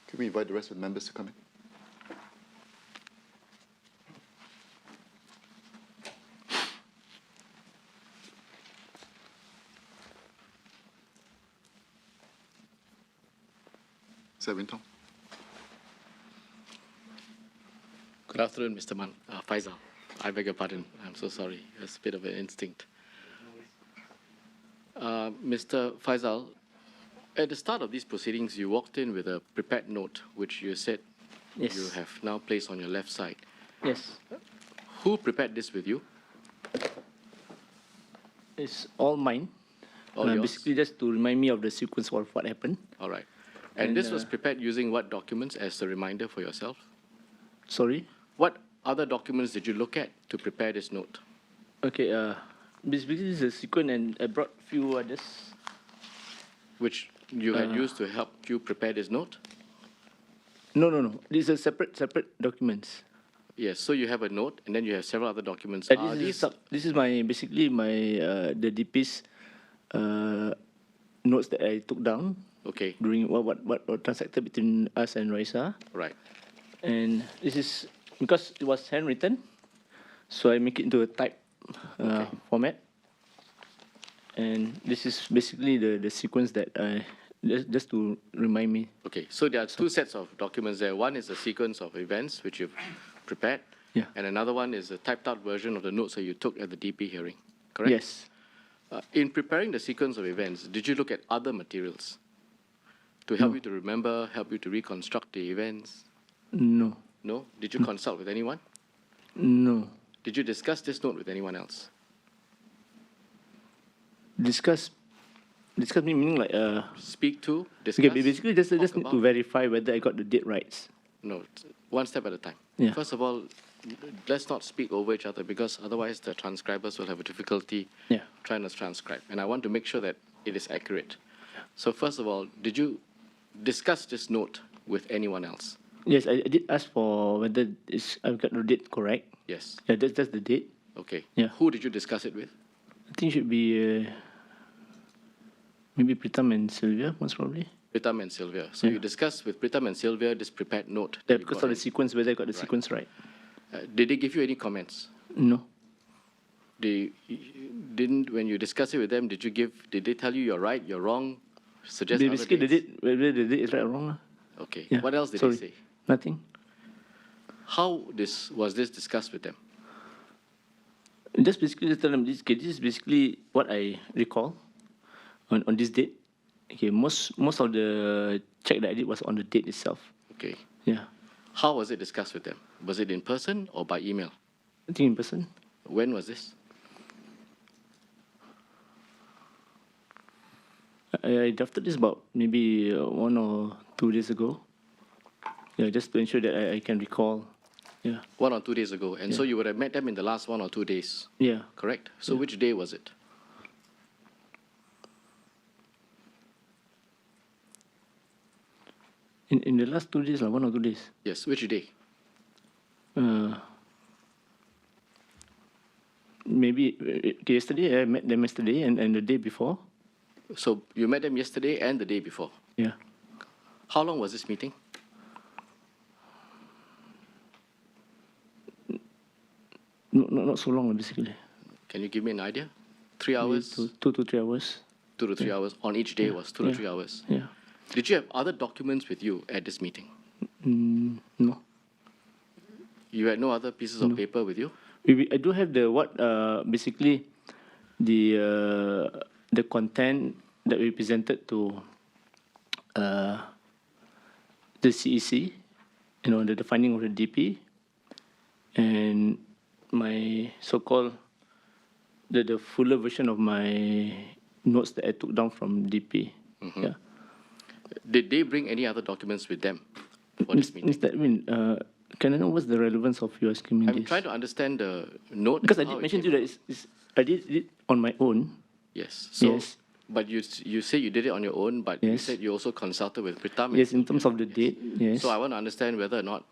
Can we invite the rest of the members to come in? Sir Wintong. Good afternoon, Mr. Faisal. I beg your pardon. I'm so sorry. It's a bit of an instinct. Mr. Faisal, at the start of these proceedings, you walked in with a prepared note, which you said Yes. you have now placed on your left side. Yes. Who prepared this with you? It's all mine. All yours? Basically, just to remind me of the sequence of what happened. All right. And And, this was prepared using what documents as a reminder for yourself? Sorry. What other documents did you look at to prepare this note? Okay. Basically, this is a sequence, and I brought few others. Which you had used to help you prepare this note? No. These are separate documents. Yes, so you have a note, and then you have several other documents. And this is my basically my the DP's notes that I took down Okay, during what transacted between us and Raisa. right. And this is because it was handwritten, so I make it into a type format. And this is basically the sequence that I just to remind me. Okay, so there are two sets of documents there. One is a sequence of events which you've prepared, Yeah. and another one is a typed out version of the notes that you took at the DP hearing, correct? Yes. In preparing the sequence of events, did you look at other materials to help you to remember, help you to reconstruct the events? No. No? Did you consult with anyone? No. Did you discuss this note with anyone else? Discuss meaning like Speak to, discuss? okay, basically just talk need to about? verify whether I got the date right. No, one step at a time. Yeah. First of all, let's not speak over each other because otherwise the transcribers will have a difficulty Yeah. trying to transcribe. And I want to make sure that it is accurate. So first of all, did you discuss this note with anyone else? Yes, I did ask for whether I've got the date correct. Yes. Yeah, that's the date. Okay. Yeah. Who did you discuss it with? I think it should be maybe Pritam and Sylvia, most probably. Pritam and Sylvia. So Yeah. you discussed with Pritam and Sylvia this prepared note. Yeah, that you because brought of the in. sequence, whether I got the Right. sequence right. Did they give you any comments? No. When you discussed it with them, did they tell you you're right, you're wrong, suggest other Basically, the dates? date, whether the date is right or wrong. Okay. Yeah. What else did Sorry. they say? Nothing. How was this discussed with them? Just basically just tell them this. Okay, this is basically what I recall on this date. Okay, most of the check that I did was on the date itself. Okay. Yeah, How was it discussed with them? Was it in person or by email? I think in person. When was this? I drafted this about maybe 1 or 2 days ago. Yeah, just to ensure that I can recall. Yeah, 1 or 2 days ago. And so you would have met them in the last 1 or 2 days, yeah. correct? So which day was it? In the last 2 days, like 1 or 2 days. Yes, which day? Maybe okay, yesterday I met them yesterday and the day before. So you met them yesterday and the day before. Yeah, How long was this meeting? not so long basically. Can you give me an idea? 3 hours? 2 to 3 hours. 2 to 3 hours. On each day was 2 to Yeah. 3 hours. Yeah. Did you have other documents with you at this meeting? No. You had no other pieces of paper with you? I do have the basically the content that we presented to the CEC, the finding of the DP, and my so-called the fuller version of my notes that I took down from DP. Yeah. Did they bring any other documents with them for this meeting? Mr. Edwin, can I know what's the relevance of you asking me I'm this? trying to understand the note. Because I how did it mention to came you that I did it on my own. Yes. So, Yes. But you say you did it on your own, but you Yes. said you also consulted with Pritam. Yes, in terms of the date. Yes. So I want to understand whether or not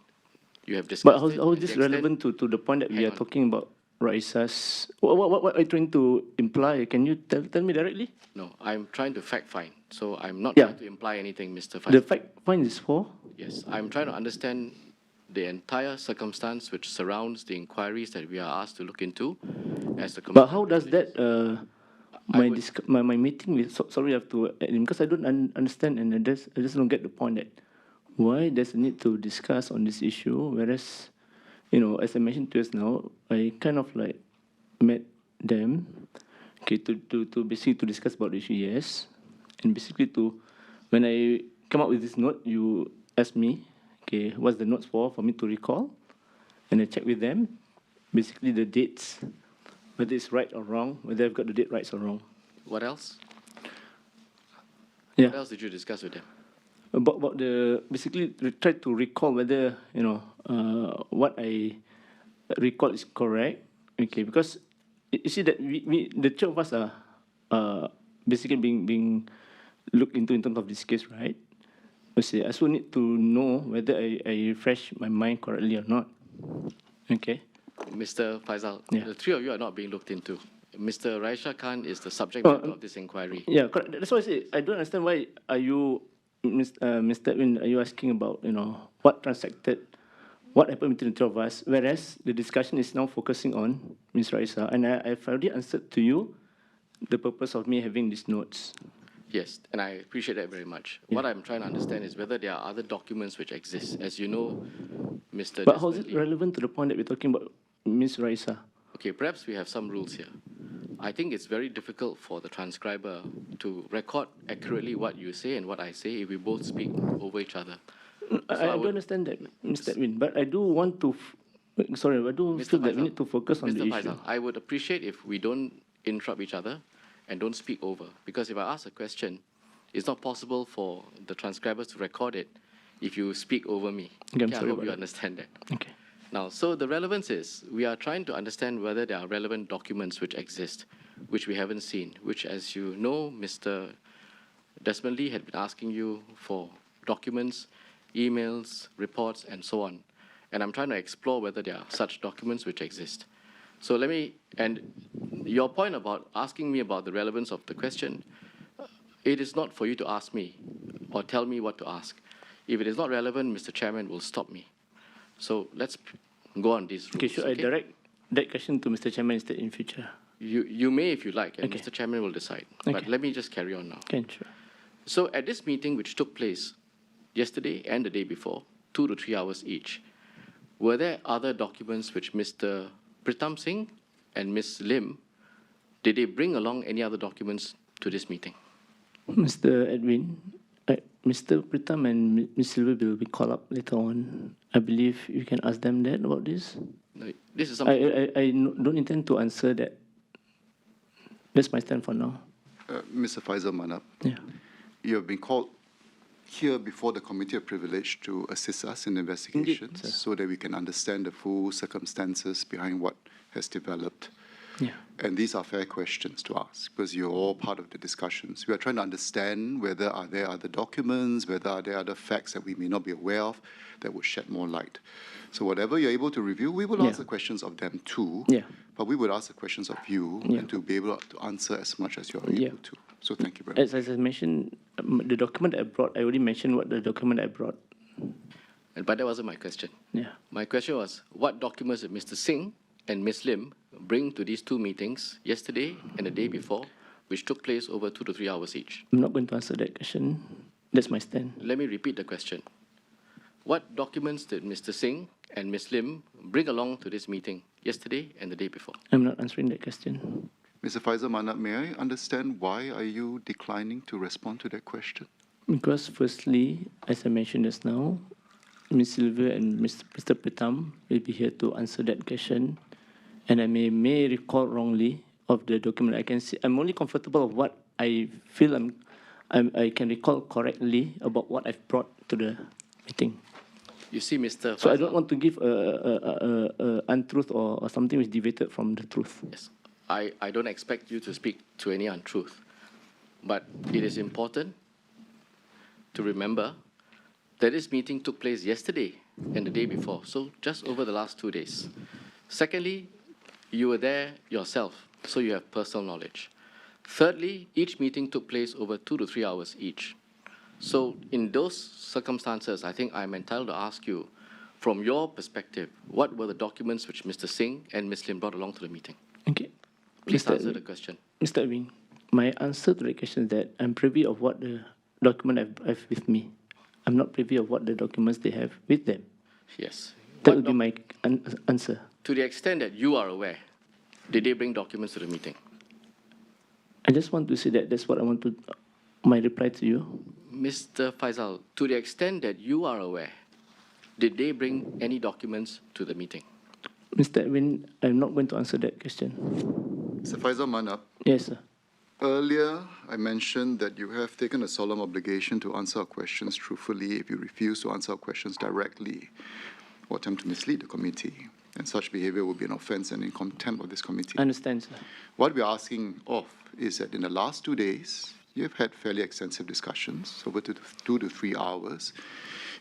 you have discussed But how it. is and this the extent- relevant to the point that we Hang are on. talking about Raisa's? What are you trying to imply? Can you tell me directly? No, I'm trying to fact find. So I'm not Yeah. trying to imply anything, Mr. The Faisal. fact find is for? Yes, I'm trying to understand the entire circumstance which surrounds the inquiries that we are asked to look into as the But committee. how does that, I my, would- my meeting with, sorry, I have to add in, because I don't understand and I just don't get the point that why there's a need to discuss on this issue, whereas, you know, as I mentioned to us now, I kind of like met them, okay, to basically to discuss about the issue, yes, and basically to, when I come up with this note, you ask me, okay, what's the notes for me to recall, and I check with them, basically the dates, whether it's right or wrong, whether I've got the date right or wrong. What else? Yeah. What else did you discuss with them? About the, basically try to recall whether, you know, what I recall is correct, okay, because you see that we the two of us are basically being looked into in terms of this case, right? You see, I also need to know whether I refresh my mind correctly or not, okay? Mr. Faisal, Yeah. the three of you are not being looked into. Mr. Raisha Khan is the subject Oh, matter of this inquiry. Yeah, correct. That's why I say I don't understand why are you, Mr. Edwin, are you asking about, you know, what transacted, what happened between the two of us, whereas the discussion is now focusing on Ms. Raisa, and I've already answered to you the purpose of me having these notes. Yes, and I appreciate that very much. Yeah. What I'm trying to understand is whether there are other documents which exist. As you know, Mr. But how is Desmond it Lee- relevant to the point that we're talking about Ms. Raisa? Okay, perhaps we have some rules here. I think it's very difficult for the transcriber to record accurately what you say and what I say if we both speak over each other. I would- do understand that, Mr. Edwin, but I do want to, sorry, I do feel that we need to focus on Mr. the Faisal, issue. I would appreciate if we don't interrupt each other and don't speak over. Because if I ask a question, it's not possible for the transcribers to record it if you speak over me. Okay, I'm I sorry hope about you that. understand that. Okay. Now, so the relevance is we are trying to understand whether there are relevant documents which exist, which we haven't seen, which, as you know, Mr. Desmond Lee had been asking you for documents, emails, reports, and so on. And I'm trying to explore whether there are such documents which exist. So let me, and your point about asking me about the relevance of the question, it is not for you to ask me or tell me what to ask. If it is not relevant, Mr. Chairman will stop me. So let's go on these rules. Okay, should I direct that question to Mr. Chairman instead in future? You may if you like, and Okay. Mr. Chairman will decide. But Okay. let me just carry on now. Okay, sure. So at this meeting, which took place yesterday and the day before, 2 to 3 hours each, were there other documents which Mr. Pritam Singh and Ms. Lim, did they bring along any other documents to this meeting? Mr. Edwin, Mr. Pritam and Ms. Silva will be called up later on. I believe you can ask them that about this. No, this is something. Don't intend to answer that. That's my stand for now. Mr. Faisal Manap, Yeah. you have been called here before the Committee of Privilege to assist us in investigations sir. so that we can understand the full circumstances behind what has developed. Yeah. And these are fair questions to ask because you're all part of the discussions. We are trying to understand whether are there other documents, whether are there other facts that we may not be aware of that would shed more light. So whatever you're able to review, we will Yeah. ask the questions of them too. Yeah. But we would ask the questions of you Yeah. and to be able to answer as much as you're Yeah. able to. So thank you very much. As I mentioned, the document I brought, I already mentioned what the document I brought. But that wasn't my question. Yeah. My question was, what documents did Mr. Singh and Ms. Lim bring to these two meetings, yesterday and the day before, which took place over 2 to 3 hours each? I'm not going to answer that question. That's my stand. Let me repeat the question. What documents did Mr. Singh and Ms. Lim bring along to this meeting yesterday and the day before? I'm not answering that question. Mr. Faisal Manap, may I understand why are you declining to respond to that question? Because firstly, as I mentioned just now, Ms. Silva and Mr. Pritam will be here to answer that question. And I may recall wrongly of the document. I can see, I'm only comfortable of what I feel I can recall correctly about what I've brought to the meeting. You see, Mr. So I Faisal- don't want to give a untruth or something which deviated from the truth. Yes. I don't expect you to speak to any untruth. But it is important to remember that this meeting took place yesterday and the day before, so just over the last 2 days. Secondly, you were there yourself, so you have personal knowledge. Thirdly, each meeting took place over 2 to 3 hours each. So in those circumstances, I think I'm entitled to ask you, from your perspective, what were the documents which Mr. Singh and Ms. Lim brought along to the meeting? Okay. Please Mr. answer the question. Mr. Wing, my answer to the question is that I'm privy of what the document I have with me. I'm not privy of what the documents they have with them. Yes. That What would be my answer. To the extent that you are aware, did they bring documents to the meeting? I just want to say that that's what I want to, my reply to you. Mr. Faisal, to the extent that you are aware, did they bring any documents to the meeting? Mr. Edwin, I'm not going to answer that question. Mr. Faisal Manap, Yes, sir. earlier I mentioned that you have taken a solemn obligation to answer our questions truthfully. If you refuse to answer our questions directly or attempt to mislead the committee, and such behavior will be an offense and in contempt of this committee. I understand, sir. What we're asking of is that in the last 2 days, you've had fairly extensive discussions over 2 to 3 hours.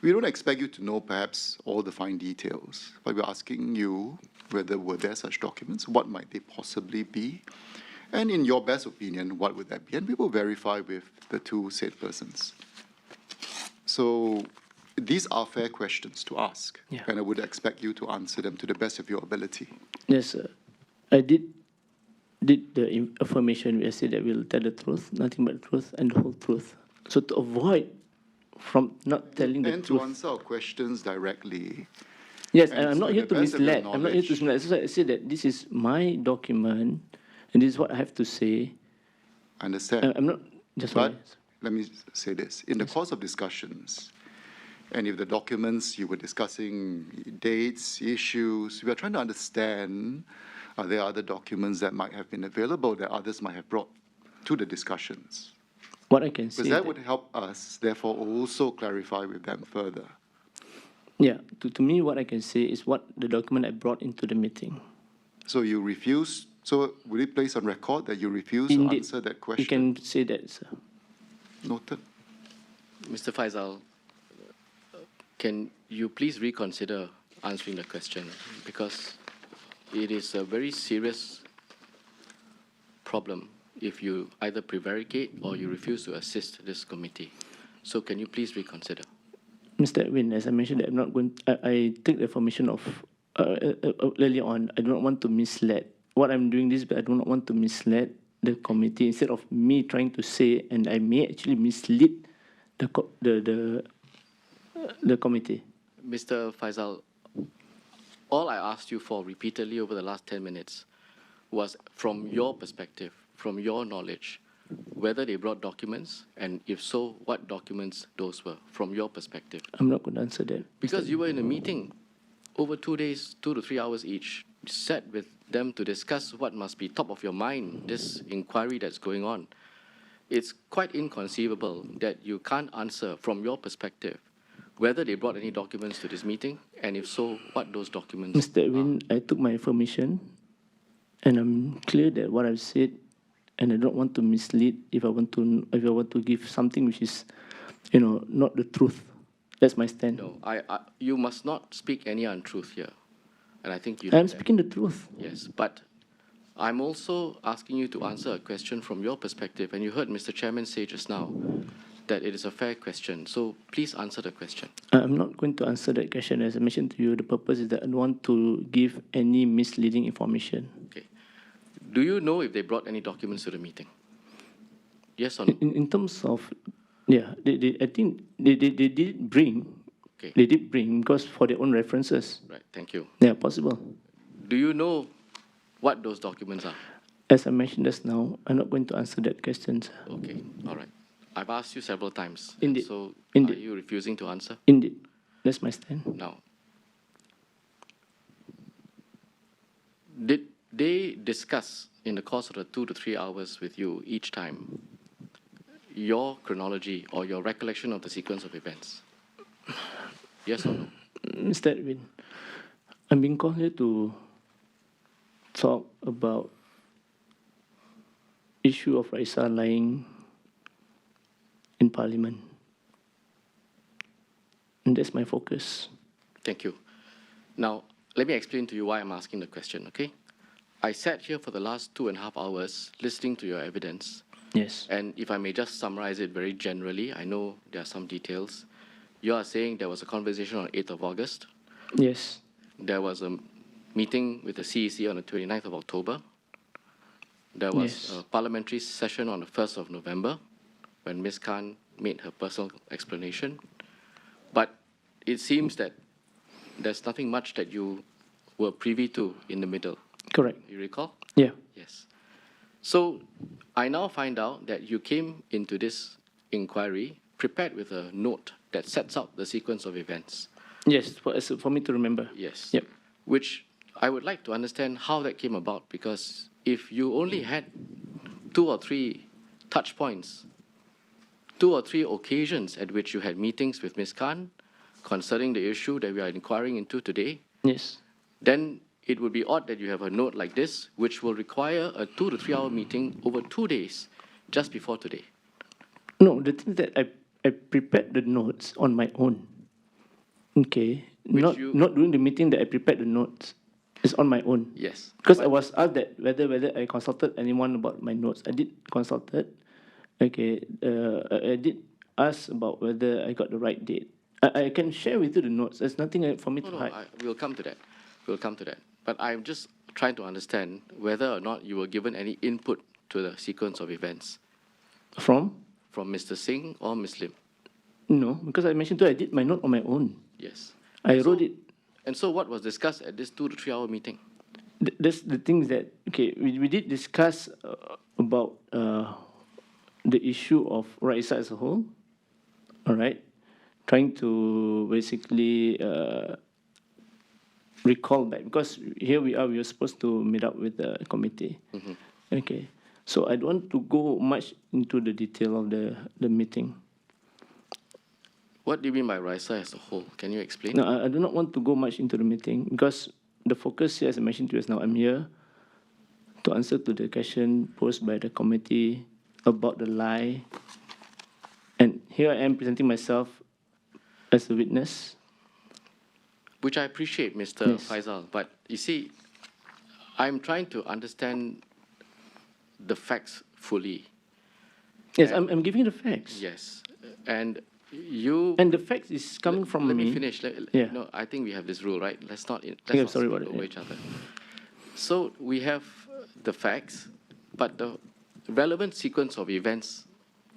We don't expect you to know perhaps all the fine details, but we're asking you whether were there such documents, what might they possibly be, and in your best opinion, what would that be? And we will verify with the two said persons. So these are fair questions to ask, Yeah. and I would expect you to answer them to the best of your ability. Yes, sir. I did the affirmation where I said that we'll tell the truth, nothing but the truth and the whole truth. So to avoid from not telling the And to truth. answer our questions directly, Yes, and I'm not to here the to best of your mislead. I'm not here to knowledge. mislead. That's why I said that this is my document, and this is what I have to say. understand. I'm not just But one. let me say this. In the course of discussions, and if the documents you were discussing, dates, issues, we are trying to understand, are there other documents that might have been available that others might have brought to the discussions? What I can say. Because that would help us, therefore, also clarify with them further. Yeah, to me, what I can say is what the document I brought into the meeting. So you refuse, so will it place on record that you refuse to Indeed, answer that you question? can say that, sir. Noted. Mr. Faisal, can you please reconsider answering the question? Because it is a very serious problem if you either prevaricate or you refuse to assist this committee. So can you please reconsider? Mr. Edwin, as I mentioned, I'm not going. I take the information of earlier on. I do not want to mislead. What I'm doing this, but I do not want to mislead the committee. Instead of me trying to say, and I may actually mislead the committee. Mr. Faisal, all I asked you for repeatedly over the last 10 minutes was from your perspective, from your knowledge, whether they brought documents, and if so, what documents those were, from your perspective. I'm not going to answer that. Because you were in a meeting over 2 days, 2 to 3 hours each, sat with them to discuss what must be top of your mind, this inquiry that's going on. It's quite inconceivable that you can't answer from your perspective whether they brought any documents to this meeting, and if so, what those documents Mr. are. Edwin, I took my information, and I'm clear that what I've said, and I don't want to mislead. If I want to give something which is, not the truth, that's my stand. No, you must not speak any untruth here, and I think you. I'm speaking the truth. Yes, but I'm also asking you to answer a question from your perspective, and you heard Mr. Chairman say just now that it is a fair question. So please answer the question. I'm not going to answer that question. As I mentioned to you, the purpose is that I don't want to give any misleading information. Okay. Do you know if they brought any documents to the meeting? Yes or no? In terms of, yeah, I think they did bring. Okay. They did bring because for their own references. Right, thank you. Yeah, possible. Do you know what those documents are? As I mentioned just now, I'm not going to answer that question, sir. Okay, all right. I've asked you several times. Indeed. So Indeed. are you refusing to answer? Indeed, that's my stand. Now, did they discuss in the course of the 2 to 3 hours with you each time your chronology or your recollection of the sequence of events? Yes or no? Mr. Edwin, I'm being called here to talk about issue of Raisa lying in Parliament. And that's my focus. Thank you. Now, let me explain to you why I'm asking the question, okay? I sat here for the last 2.5 hours listening to your evidence. Yes. And if I may just summarize it very generally, I know there are some details. You are saying there was a conversation on 8th of August. Yes. There was a meeting with the CEC on the 29th of October. There was Yes. a parliamentary session on the 1st of November when Ms. Khan made her personal explanation. But it seems that there's nothing much that you were privy to in the middle. Correct. You recall? Yeah. Yes. So I now find out that you came into this inquiry prepared with a note that sets out the sequence of events. Yes, for me to remember. Yes. Yep. Which I would like to understand how that came about, because if you only had 2 or 3 touch points, 2 or 3 occasions at which you had meetings with Ms. Khan concerning the issue that we are inquiring into today, Yes. then it would be odd that you have a note like this, which will require a 2 to 3 hour meeting over 2 days just before today. No, the thing is that I prepared the notes on my own. Okay. Which Not during the meeting that I prepared the notes. It's on my own. Yes. Because I was asked that whether I consulted anyone about my notes. I did consult it. Okay. I did ask about whether I got the right date. I can share with you the notes. There's nothing for me to hide. We'll come to that. We'll come to that. But I'm just trying to understand whether or not you were given any input to the sequence of events From? from Mr. Singh or Ms. Lim. No, because I mentioned to you, I did my note on my own. Yes. I wrote it. And so what was discussed at this 2 to 3 hour meeting? That's the things that, okay, we did discuss about the issue of Raisa as a whole, all right? Trying to basically recall back, because here we are supposed to meet up with the committee. Okay, so I don't want to go much into the detail of the meeting. What do you mean by Raisa as a whole? Can you explain? No, I do not want to go much into the meeting because the focus here, as I mentioned to you just now, I'm here to answer to the question posed by the committee about the lie. And here I am presenting myself as a witness. Which I appreciate, Mr. Yes. Faisal. But you see, I'm trying to understand the facts fully. Yes, I'm giving you the facts. Yes. And you... And the facts is coming from Let me. me finish. Yeah. No, I think we have this rule, right? Let's not sorry speak about it, over yeah. each other. So we have the facts, but the relevant sequence of events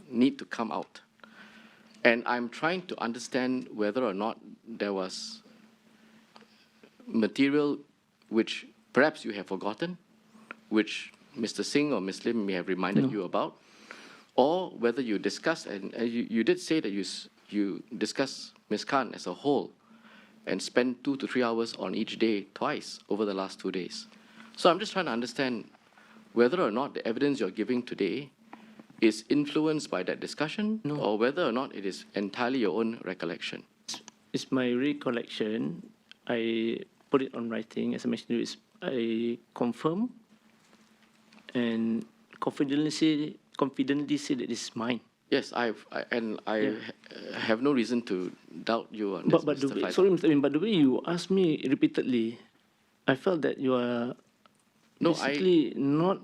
need to come out. And I'm trying to understand whether or not there was material which perhaps you have forgotten, which Mr. Singh or Ms. Lim may have reminded you about, or whether you discussed, and you did say that you discussed Ms. Khan as a whole and spent 2 to 3 hours on each day twice over the last 2 days. So I'm just trying to understand whether or not the evidence you're giving today is influenced by that discussion, or whether or not it is entirely your own recollection. It's my recollection. I put it on writing, as I mentioned to you, I confirm and confidently say that it's mine. Yes, I have no reason to doubt you on this, But the Mr. way, Faisal. sorry, Mr. Amin, but the way you asked me repeatedly, I felt that you are basically not.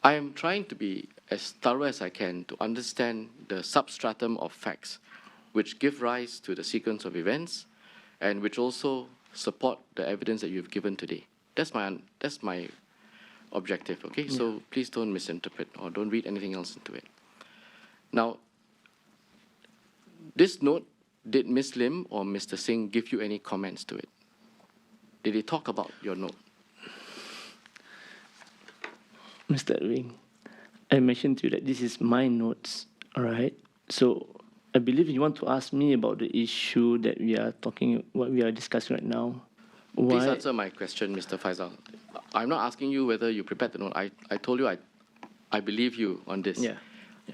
I am trying to be as thorough as I can to understand the substratum of facts which give rise to the sequence of events and which also support the evidence that you've given today. That's my objective, okay? Yeah. So please don't misinterpret or don't read anything else into it. Now, this note, did Ms. Lim or Mr. Singh give you any comments to it? Did they talk about your note? Mr. Wing, I mentioned to you that this is my notes, all right? So I believe you want to ask me about the issue that what we are discussing right now. Please answer my question, Mr. Faisal. I'm not asking you whether you prepared the note. I told you I believe you on this. Yeah.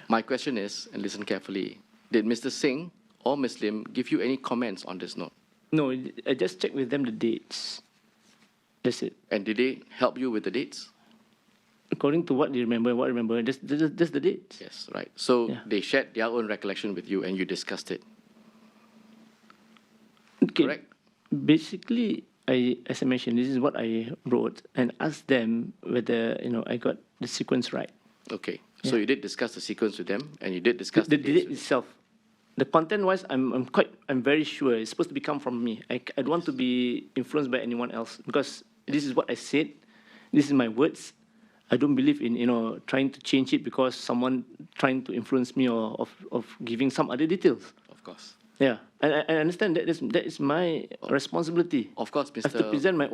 My question is, and listen carefully, did Mr. Singh or Ms. Lim give you any comments on this note? No, I just checked with them the dates. That's it. And did they help you with the dates? According to what they remember, just the dates. Yes, right. So Yeah. they shared their own recollection with you and you discussed it. Okay. Correct? Basically, as I mentioned, this is what I wrote and asked them whether I got the sequence right. Okay. So you did discuss the sequence with them, and you did discuss The dates date with them. itself. The content-wise, I'm very sure it's supposed to become from me. I don't want to be influenced by anyone else because this is what I said. This is my words. I don't believe in trying to change it because someone trying to influence me or of giving some other details. Of course. Yeah, and I understand that is my responsibility. Of course, I have to Mr. present my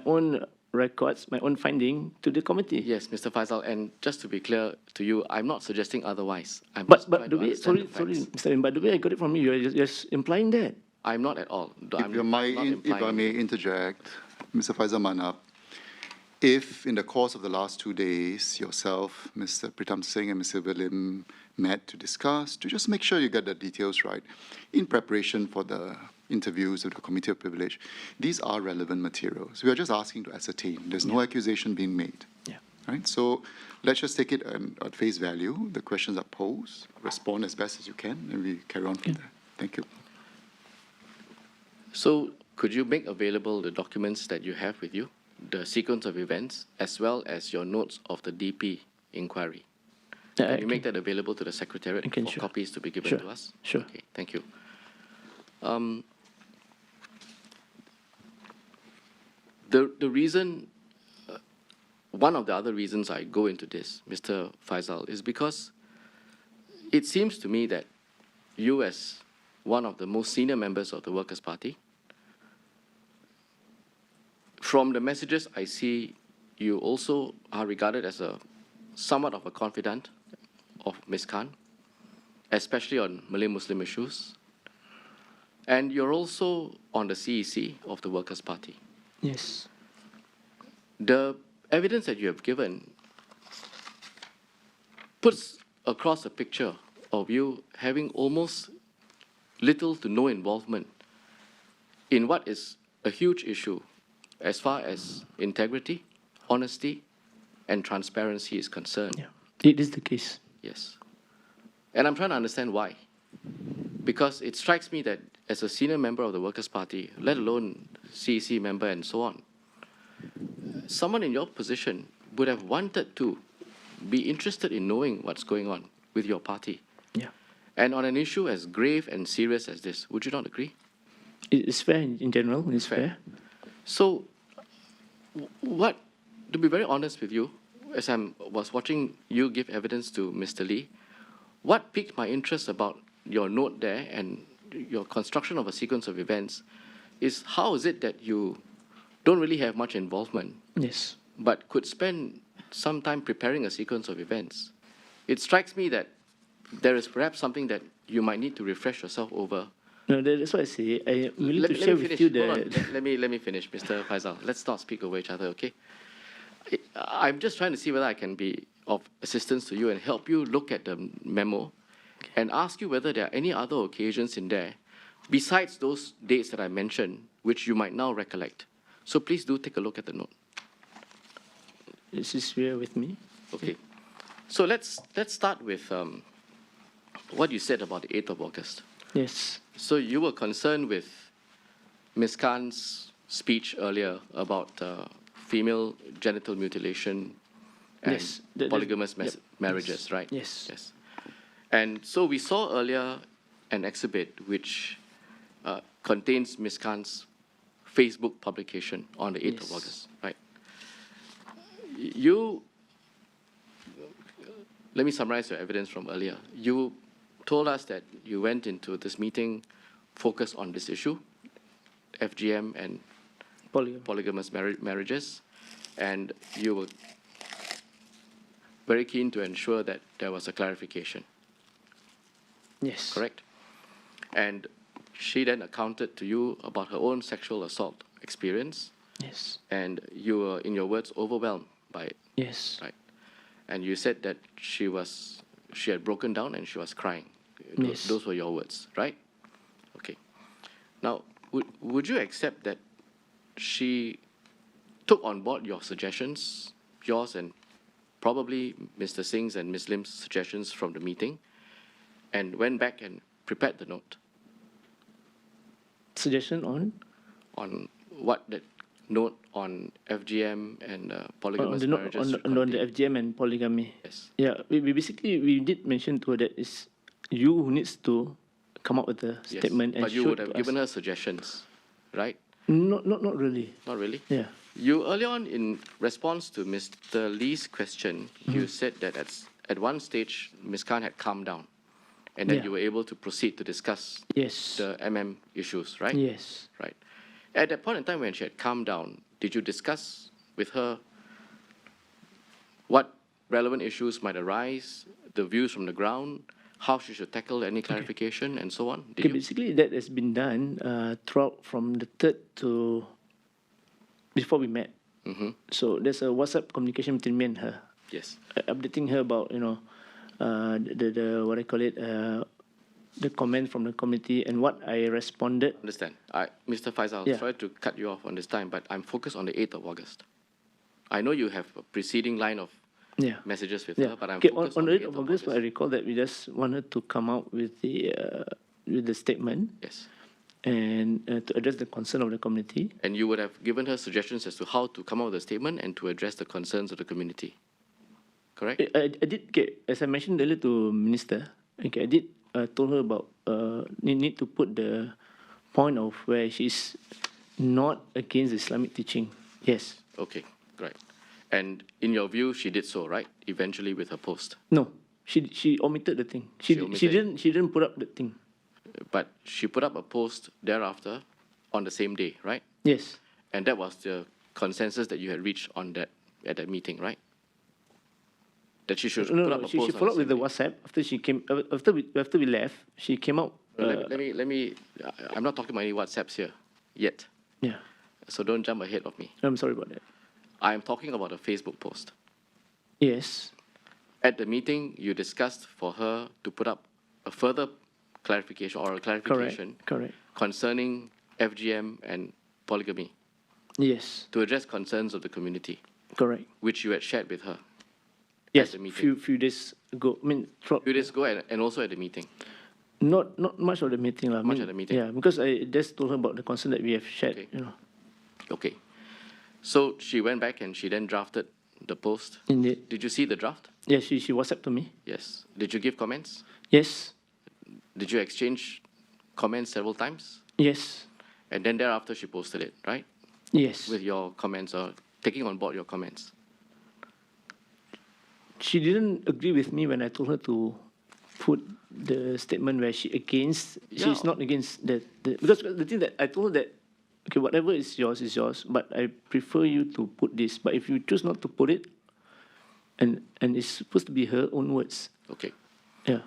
own records, my own finding to the committee. Yes, Mr. Faisal, and just to be clear to you, I'm not suggesting otherwise. I'm But just trying the to way, understand the sorry, facts. Mr. Lim, but the way I got it from you, you're just implying that. I'm not at all. I'm If not if I implying. may interject, Mr. Faisal Manap, if in the course of the last 2 days, yourself, Mr. Pritam Singh, and Mr. William met to discuss, to just make sure you get the details right in preparation for the interviews of the Committee of Privilege, these are relevant materials. We are just asking to ascertain. There's no accusation being made. Yeah. Right? So let's just take it at face value. The questions are posed, respond as best as you can, and we carry on from there. Thank you. So could you make available the documents that you have with you, the sequence of events, as well as your notes of the DP inquiry? Yeah, Can you make that available to the Secretariat can, for sure. copies to be given Sure, to us? sure. Okay, thank you. The reason, one of the other reasons I go into this, Mr. Faisal, is because it seems to me that you, as one of the most senior members of the Workers' Party, from the messages I see, you also are regarded as somewhat of a confidant of Ms. Khan, especially on Malay-Muslim issues. And you're also on the CEC of the Workers' Party. Yes. The evidence that you have given puts across a picture of you having almost little to no involvement in what is a huge issue as far as integrity, honesty, and transparency is concerned. Yeah. It is the case. Yes. And I'm trying to understand why. Because it strikes me that as a senior member of the Workers' Party, let alone CEC member and so on, someone in your position would have wanted to be interested in knowing what's going on with your party. Yeah. And on an issue as grave and serious as this, would you not agree? It's fair in general. It's fair. So, what, to be very honest with you, as I was watching you give evidence to Mr. Lee, what piqued my interest about your note there and your construction of a sequence of events is how is it that you don't really have much involvement, Yes. but could spend some time preparing a sequence of events? It strikes me that there is perhaps something that you might need to refresh yourself over. No, that's what I say. I'm willing to Let share me with finish. you Hold the. on. Let me finish, Mr. Faisal. Let's not speak over each other, okay? I'm just trying to see whether I can be of assistance to you and help you look at the memo and ask you whether there are any other occasions in there besides those dates that I mentioned, which you might now recollect. So please do take a look at the note. This is here with me. Okay. So let's start with what you said about the 8th of August. Yes. So you were concerned with Ms. Khan's speech earlier about female genital mutilation and Yes, polygamous yep. marriages, Yes. right? Yes. Yes. And so we saw earlier an exhibit which contains Ms. Khan's Facebook publication on the 8th of Yes. August, right? Let me summarize your evidence from earlier. You told us that you went into this meeting focused on this issue, FGM and polygamous marriages, and you were very keen to ensure that there was a clarification, Yes. correct? And she then accounted to you about her own sexual assault experience, Yes. and you were, in your words, overwhelmed by it, Yes. right? And you said that she had broken down and she was crying. Yes. Those were your words, right? Okay. Now, would you accept that she took on board your suggestions, yours and probably Mr. Singh's and Ms. Lim's suggestions from the meeting, and went back and prepared the note Suggestion on? on what that note on FGM and On polygamous the note marriages. on the FGM and polygamy. Yes. Yeah, we basically we did mention to her that it's you who needs to come up with a Yes. statement and But you show would it have to given us. her suggestions, right? Not really. Not really? Yeah. You earlier on, in response to Mr. Lee's question, you said that at one stage, Ms. Khan had calmed down and that Yeah. you were able to proceed to discuss Yes. the MM issues, right? Yes. Right. At that point in time when she had calmed down, did you discuss with her what relevant issues might arise, the views from the ground, how she should tackle any clarification, and so on? Did Okay, you? basically that has been done throughout from the 3rd to before we met. So there's a WhatsApp communication between me and her, Yes. updating her about the what I call it the comment from the committee and what I responded. Understand. Mr. Faisal, Yeah. sorry to cut you off on this time, but I'm focused on the 8th of August. I know you have a preceding line of Yeah. messages with Yeah. her, but I'm Okay, focused on on the the 8th 8th of August, I recall that we just wanted to come out with the statement Yes. and to address the concern of the community. And you would have given her suggestions as to how to come up with a statement and to address the concerns of the community. Correct? I did get, as I mentioned earlier to Minister, okay, I did told her about need to put the point of where she's not against Islamic teaching. Yes. Okay, right. And in your view, she did so, right? Eventually with her post. No, she omitted the thing. She omitted. didn't put up the thing. But she put up a post thereafter on the same day, right? Yes. And that was the consensus that you had reached on that at that meeting, right? That she should No, put up no, a she post. followed up with the same day. WhatsApp after she came after we left. She came out. Let me. I'm not talking about any WhatsApps here yet, Yeah. so don't jump ahead of me. I'm sorry about that. I am talking about a Facebook post. Yes. At the meeting, you discussed for her to put up a further clarification or a clarification Correct. concerning FGM and polygamy Yes. to address concerns of the community, Correct. which you had shared with her Yes. the meeting. Few days ago. I mean, a few days ago and also at the meeting. not much of the meeting, lah. I Much mean, of the meeting. Yeah, because I just told her about the concern that we have shared. Okay. You know. Okay. So she went back and she then drafted the post. Indeed. Did you see the draft? Yeah, she WhatsApped to me. Yes. Did you give comments? Yes. Did you exchange comments several times? Yes. And then thereafter she posted it, right? Yes. With your comments or taking on board your comments. She didn't agree with me when I told her to put the statement where she's Yeah. not against because the thing that I told her that, okay, whatever is yours, but I prefer you to put this. But if you choose not to put it, and it's supposed to be her own words. Okay. Yeah.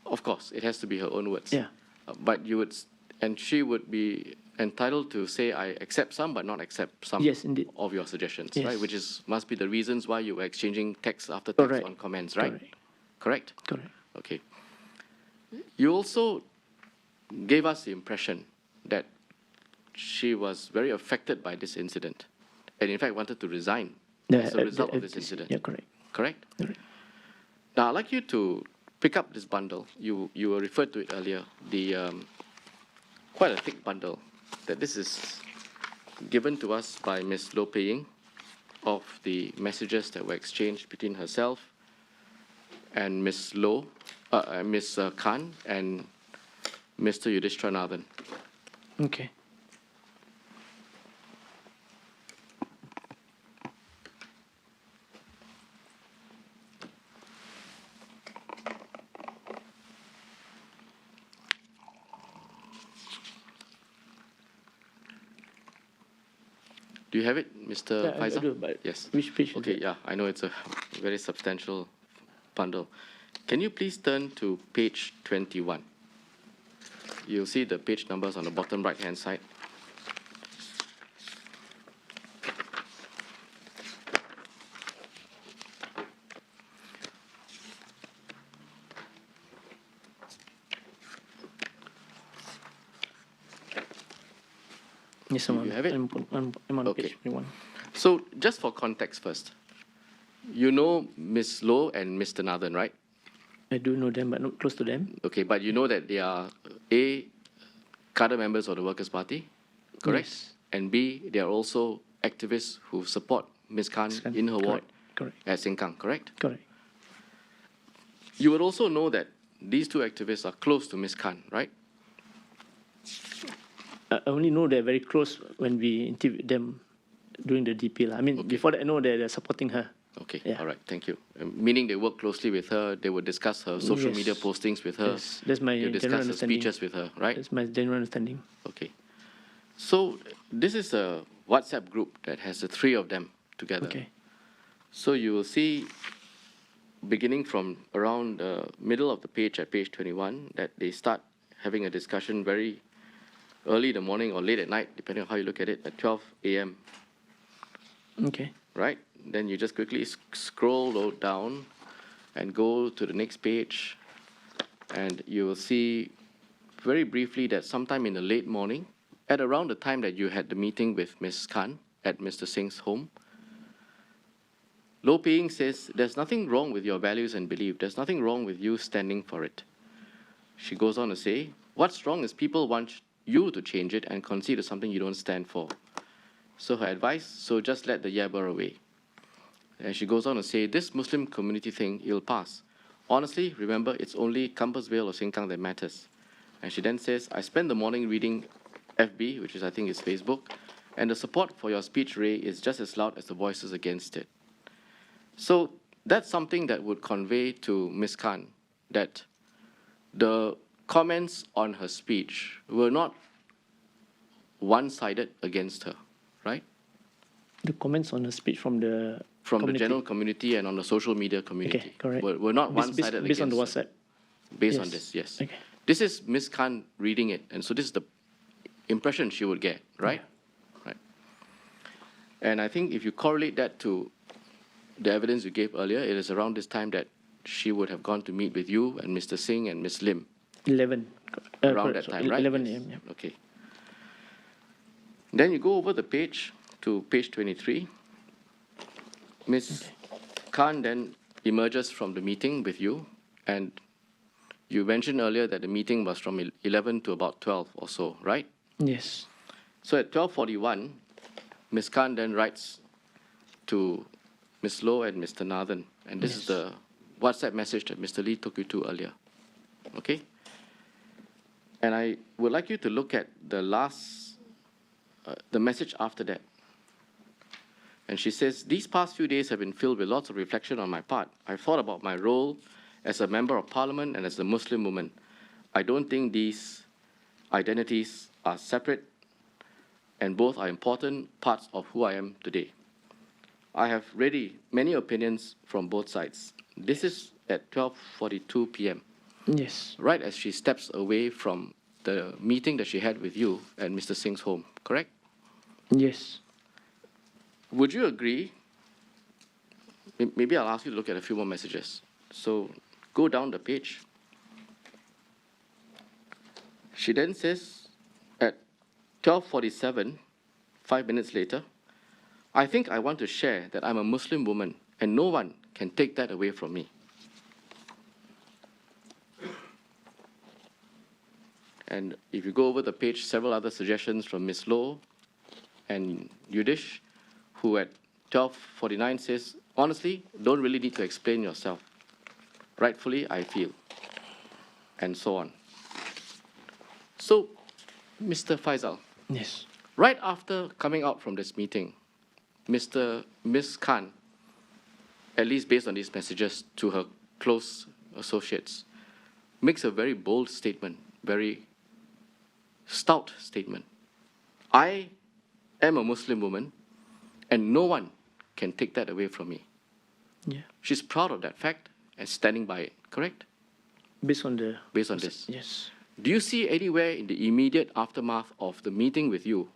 Of course, it has to be her own words. Yeah. But you would, and she would be entitled to say, I accept some, but not accept some Yes, indeed. of your suggestions, Yes. right? Which must be the reasons why you were exchanging text after text Correct. on comments, right? Correct. Correct? Correct. Okay. You also gave us the impression that she was very affected by this incident and in fact wanted to resign as a result of this incident. Yeah, correct. Correct? Correct. Now, I'd like you to pick up this bundle. You were referred to it earlier, the quite a thick bundle that this is given to us by Ms. Loh Pei-ying of the messages that were exchanged between herself and Ms. Ms. Khan and Mr. Yudhishthranathan. Okay. Do you have it, Mr. Yeah, I Faisal? do, but yes. which page is Okay, it? yeah, I know it's a very substantial bundle. Can you please turn to page 21? You'll see the page numbers on the bottom right-hand side. Yes, You have it? I'm on Okay. page 21. So just for context first, you know Ms. Loh and Mr. Nathan, right? I do know them, but not close to them. Okay, but you know that they are A, cadre members of the Workers' Party, correct? Yes. And B, they are also activists who support Ms. Khan in her ward Correct. at Sengkang, correct? Correct. You would also know that these two activists are close to Ms. Khan, right? I only know they're very close when we interviewed them during the DP. I mean, before that, I know they're supporting her. Okay, Yeah. all right, thank you. Meaning they work closely with her, they would discuss her social Yes. media postings with her, Yes, that's my they'll general discuss her understanding. speeches with her, right? That's my general understanding. Okay. So this is a WhatsApp group that has the three of them together. Okay. So you will see, beginning from around the middle of the page at page 21, that they start having a discussion very early in the morning or late at night, depending on how you look at it, at 12 a.m., Okay. right? Then you just quickly scroll down and go to the next page, and you will see very briefly that sometime in the late morning, at around the time that you had the meeting with Ms. Khan at Mr. Singh's home, Lo Ping says, there's nothing wrong with your values and belief. There's nothing wrong with you standing for it. She goes on to say, what's wrong is people want you to change it and concede to something you don't stand for. So her advice, so just let the yabber away. And she goes on to say, this Muslim community thing, it'll pass. Honestly, remember, it's only Compassvale or Sengkang that matters. And she then says, I spent the morning reading FB, which is I think is Facebook, and the support for your speech, Ray, is just as loud as the voices against it. So that's something that would convey to Ms. Khan that the comments on her speech were not one-sided against her, right? The comments on the speech from the community. The general community and on the social media community. Okay, correct. Were not one-sided based on the against her. WhatsApp. Based Yes. on this, yes. Okay. This is Ms. Khan reading it, and so this is the impression she would get, right? Right. And I think if you correlate that to the evidence you gave earlier, it is around this time that she would have gone to meet with you and Mr. Singh and Ms. Lim. 11. Around Correct. that time, right? 11 Yes. a.m. Yeah. Okay. Then you go over the page to page 23. Ms. Khan then emerges from the meeting with you, and you mentioned earlier that the meeting was from 11 to about 12 or so, right? Yes. So at 12:41, Ms. Khan then writes to Ms. Loh and Mr. Nathan, and this is the WhatsApp message that Mr. Lee took you to earlier, okay? And I would like you to look at the last, the message after that. And she says, these past few days have been filled with lots of reflection on my part. I've thought about my role as a member of parliament and as a Muslim woman. I don't think these identities are separate, and both are important parts of who I am today. I have read many opinions from both sides. This is at 12:42 p.m. Yes. right as she steps away from the meeting that she had with you at Mr. Singh's home, correct? Yes. Would you agree? Maybe I'll ask you to look at a few more messages. So go down the page. She then says at 12:47, 5 minutes later, I think I want to share that I'm a Muslim woman and no one can take that away from me. And if you go over the page, several other suggestions from Ms. Loh and Yudish, who at 12:49 says, honestly, don't really need to explain yourself. Rightfully, I feel. And so on. So, Mr. Faisal, Yes. right after coming out from this meeting, Ms. Khan, at least based on these messages to her close associates, makes a very bold statement, very stout statement. I am a Muslim woman, and no one can take that away from me. Yeah. She's proud of that fact and standing by it, correct? Based on the. Based on this. Yes. Do you see anywhere in the immediate aftermath of the meeting with you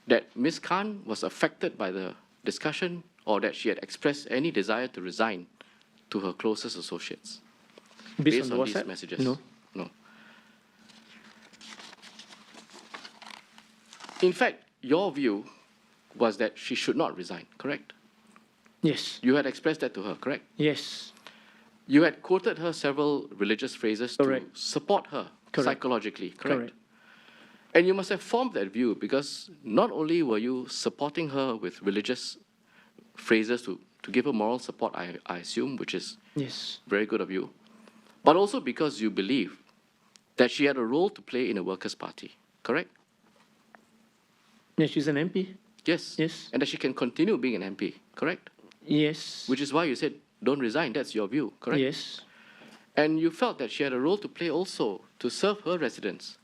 that Ms. Khan was affected by the discussion or that she had expressed any desire to resign to her closest associates? Based on the these WhatsApp? messages? No. No. In fact, your view was that she should not resign, correct? Yes. You had expressed that to her, correct? Yes. You had quoted her several religious phrases Correct. to support her Correct. psychologically, correct? Correct. And you must have formed that view because not only were you supporting her with religious phrases to give her moral support, I assume, which is Yes. very good of you, but also because you believe that she had a role to play in a workers' party, correct? Yeah, she's an MP. Yes. Yes. And that she can continue being an MP, correct? Yes. Which is why you said, don't resign, that's your view, correct? Yes. And you felt that she had a role to play also to serve her residents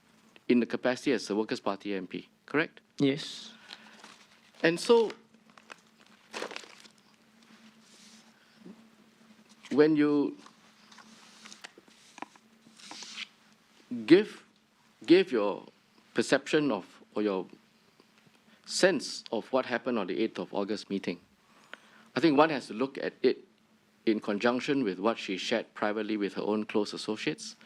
in the capacity as a Workers' Party MP, correct? Yes. And so, when you give your perception of, or your sense of what happened on the 8th of August meeting, I think one has to look at it in conjunction with what she shared privately with her own close associates,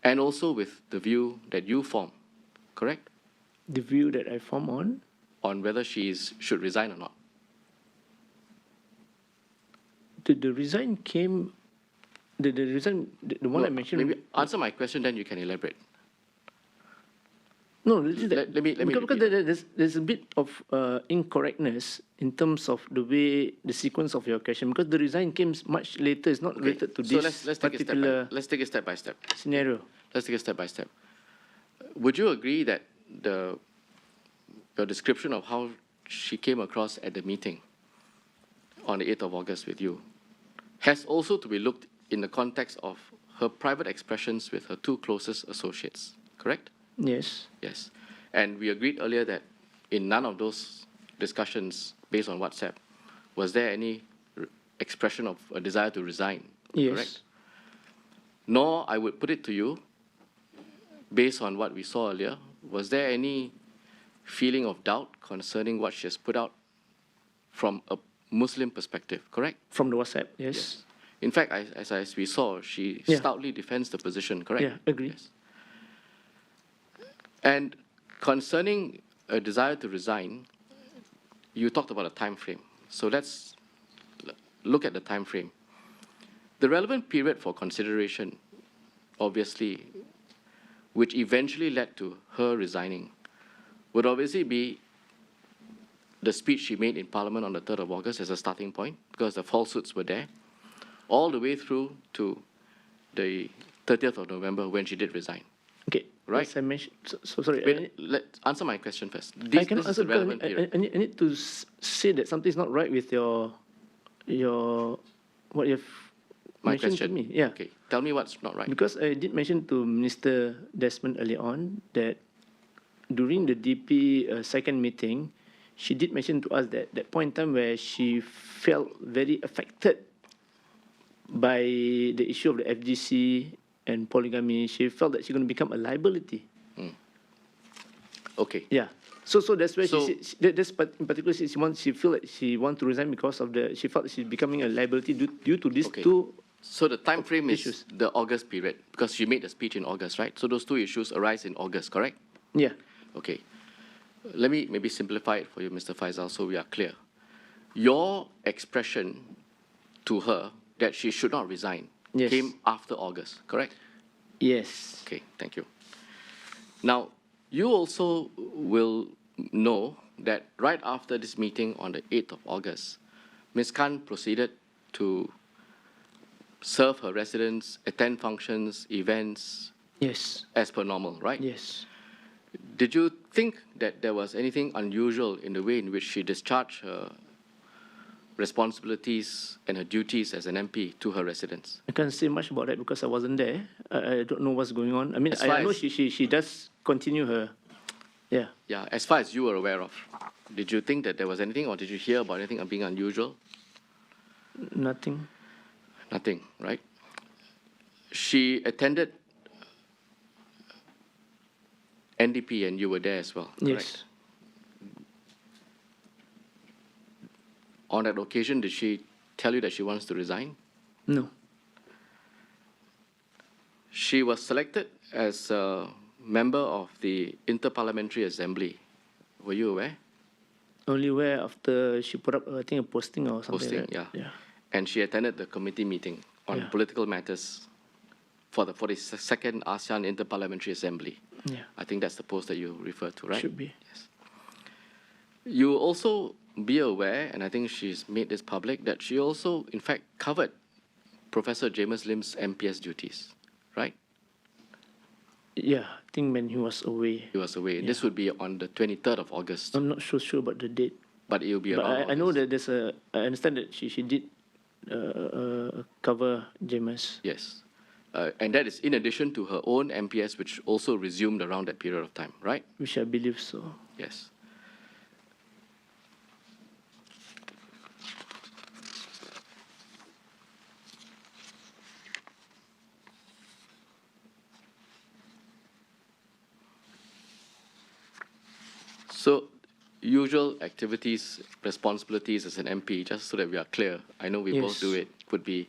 and also with the view that you form, correct? The view that I form On whether she should resign or not. the resign came, the resign, the one No, I mentioned. Maybe answer my question, then you can elaborate. No, Let me because repeat. there's a bit of incorrectness in terms of the way, the sequence of your question, because the resign came much later. It's not related to So this let's take particular let's take it step by step. scenario. Let's take it step by step. Would you agree that your description of how she came across at the meeting on the 8th of August with you has also to be looked in the context of her private expressions with her two closest associates, correct? Yes. Yes. And we agreed earlier that in none of those discussions based on WhatsApp was there any expression of a desire to resign, Yes. correct? Nor, I would put it to you, based on what we saw earlier, was there any feeling of doubt concerning what she has put out from a Muslim perspective, correct? From the WhatsApp, yes. In fact, as we saw, she Yeah. stoutly defends the position, correct? Yeah, agree. Yes. And concerning a desire to resign, you talked about a time frame. So let's look at the time frame. The relevant period for consideration, obviously, which eventually led to her resigning, would obviously be the speech she made in Parliament on the 3rd of August as a starting point, because the falsehoods were there, all the way through to the 30th of November when she did resign. Okay. Right. Yes, I mentioned. So sorry. Wait, answer my question first. I cannot This is answer the relevant because period. I need to say that something is not right with your what you've My mentioned question. to me. Yeah. Okay. Tell me what's not right. Because I did mention to Minister Desmond early on that during the DP second meeting, she did mention to us that that point in time where she felt very affected by the issue of the FGC and polygamy, she felt that she's going to become a liability. Okay. Yeah. So that's where So- that's in particular she feel like she want to resign because of she felt she's becoming a liability due to these Okay. two. So the time frame is issues. the August period, because she made the speech in August, right? So those two issues arise in August, correct? Yeah. Okay. Let me maybe simplify it for you, Mr. Faisal, so we are clear. Your expression to her that she should not resign Yes. came after August, correct? Yes. Okay, thank you. Now, you also will know that right after this meeting on the 8th of August, Ms. Khan proceeded to serve her residents, attend functions, events, Yes. as per normal, right? Yes. Did you think that there was anything unusual in the way in which she discharged her responsibilities and her duties as an MP to her residents? I can't say much about that because I wasn't there. I don't know what's going on. I mean, As far I know as- she does continue her. Yeah. Yeah, as far as you were aware of, did you think that there was anything, or did you hear about anything being unusual? Nothing. Nothing, right? She attended NDP and you were there as well, correct? Yes. On that occasion, did she tell you that she wants to resign? No. She was selected as a member of the Interparliamentary Assembly. Were you aware? Only where after she put up, I think, a posting or something. Posting, like that. yeah. Yeah. And she attended the committee meeting on Yeah. political matters for the 42nd ASEAN Interparliamentary Assembly. Yeah. I think that's the post that you refer to, right? Should be. Yes. You will also be aware, and I think she's made this public, that she also, in fact, covered Professor James Lim's MPS duties, right? Yeah, I think when he was away. He was away. Yeah. This would be on the 23rd of August, I'm not sure about the date. but it will be But around I know August. that there's a. I understand that she did cover James. Yes. And that is in addition to her own MPS, which also resumed around that period of time, right? Which I believe so. Yes. So, usual activities, responsibilities as an MP, just so that we are clear, I know we both do Yes. it, would be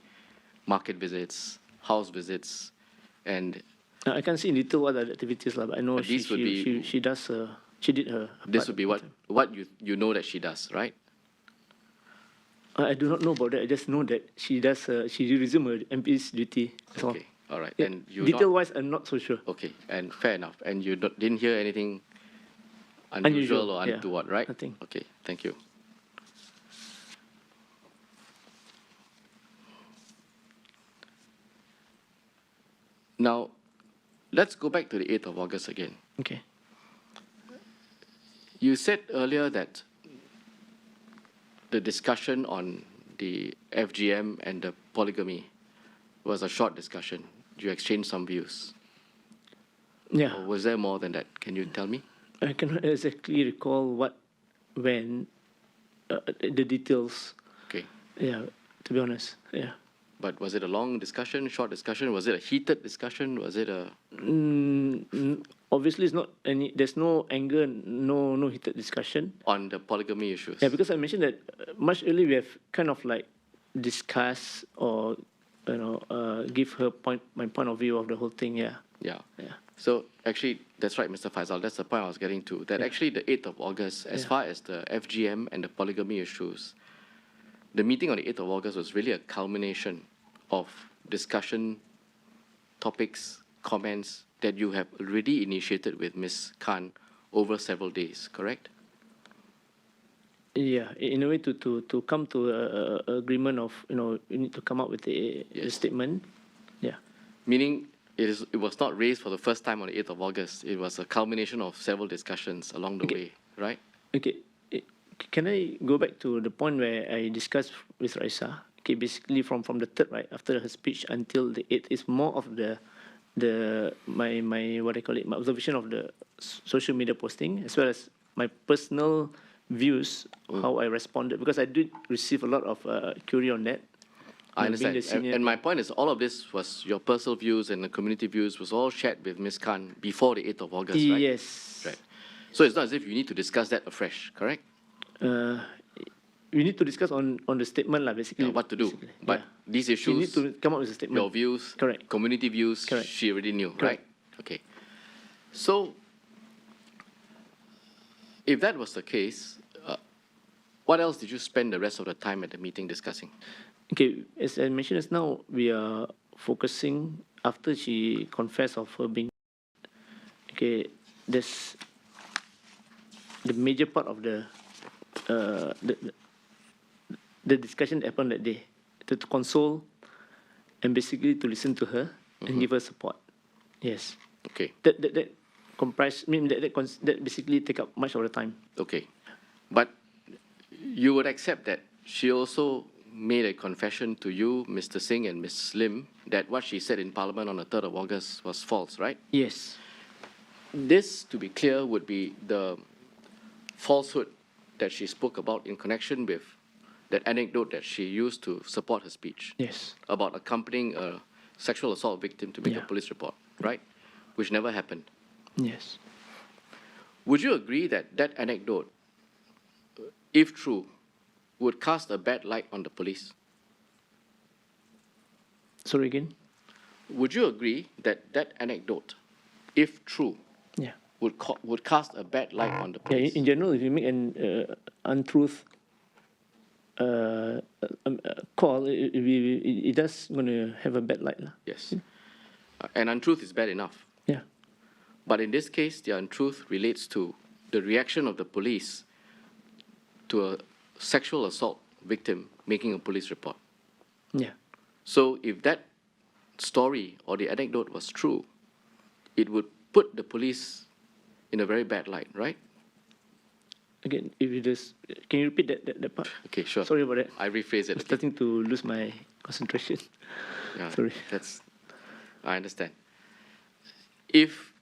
market visits, house visits, and I can't see in detail what are the activities, but I know But these would be- she does. She did her. this part would be of what the time. you know that she does, right? I do not know about that. I just know that she does. She resumed her MP's duty. That's all. Okay, all right. Yeah, And you detail-wise, I'm not so sure. okay, and fair enough. And you didn't hear anything unusual or yeah, untoward, right? nothing. Okay, thank you. Now, let's go back to the 8th of August again. Okay. You said earlier that the discussion on the FGM and the polygamy was a short discussion. You exchanged some views. Yeah. Or was there more than that? Can you tell me? I cannot exactly recall when, the details. Okay. Yeah, to be honest. Yeah. But was it a long discussion, short discussion? Was it a heated discussion? Was it a... Obviously, it's not any. There's no anger, no heated discussion. on the polygamy issues? Yeah, because I mentioned that much earlier we have kind of like discussed or give her my point of view of the whole thing. Yeah. Yeah. Yeah. So actually, that's right, Mr. Faisal. That's the point I was getting to. That actually the 8th of August, as Yeah. far as the FGM and the polygamy issues, the meeting on the 8th of August was really a culmination of discussion, topics, comments that you have already initiated with Ms. Khan over several days, correct? Yeah, in a way to come to a agreement of you need to come up with a Yes. statement. Yeah. Meaning it was not raised for the first time on the 8th of August. It was a culmination of several discussions along the way, right? Okay. Can I go back to the point where I discussed with Raisa? Okay, basically from the 3rd, right, after her speech until the 8th, is more of my what I call it, my observation of the social media posting, as well as my personal views, how I responded, because I did receive a lot of query on that. I being the understand. senior- And my point is, all of this was your personal views and the community views was all shared with Ms. Khan before the 8th of August, right? Yes. Right. So it's not as if you need to discuss that afresh, correct? We need to discuss on the statement, basically. What to do. basically. But Yeah. these She need issues, to come up with a statement. your views, Correct. community views, Correct. she already knew, Correct. right? Okay. So, if that was the case, what else did you spend the rest of the time at the meeting discussing? Okay, as I mentioned just now, we are focusing after she confessed of her being. Okay, there's the major part of the discussion that happened that day to console and basically to listen to her and give her support. Yes, Okay. that comprise. I mean that basically take up much of the time. Okay. But you would accept that she also made a confession to you, Mr. Singh and Ms. Lim, that what she said in Parliament on the 3rd of August was false, right? Yes. This, to be clear, would be the falsehood that she spoke about in connection with that anecdote that she used to support her speech Yes. about accompanying a sexual assault victim to make a Yeah. police report, right? Which never happened. Yes. Would you agree that that anecdote, if true, would cast a bad light on the police? Sorry again. Would you agree that that anecdote, if true, Yeah. would cast a bad light on the Yeah. police? In general, if you make an untruth call, it does going to have a bad light, lah. Yes. And untruth is bad enough. Yeah. But in this case, the untruth relates to the reaction of the police to a sexual assault victim making a police report. Yeah. So if that story or the anecdote was true, it would put the police in a very bad light, right? Again, if you just, can you repeat that part? Okay, sure. Sorry about that. I rephrase it. I'm Okay. starting to lose my concentration. Yeah, Sorry. I understand. If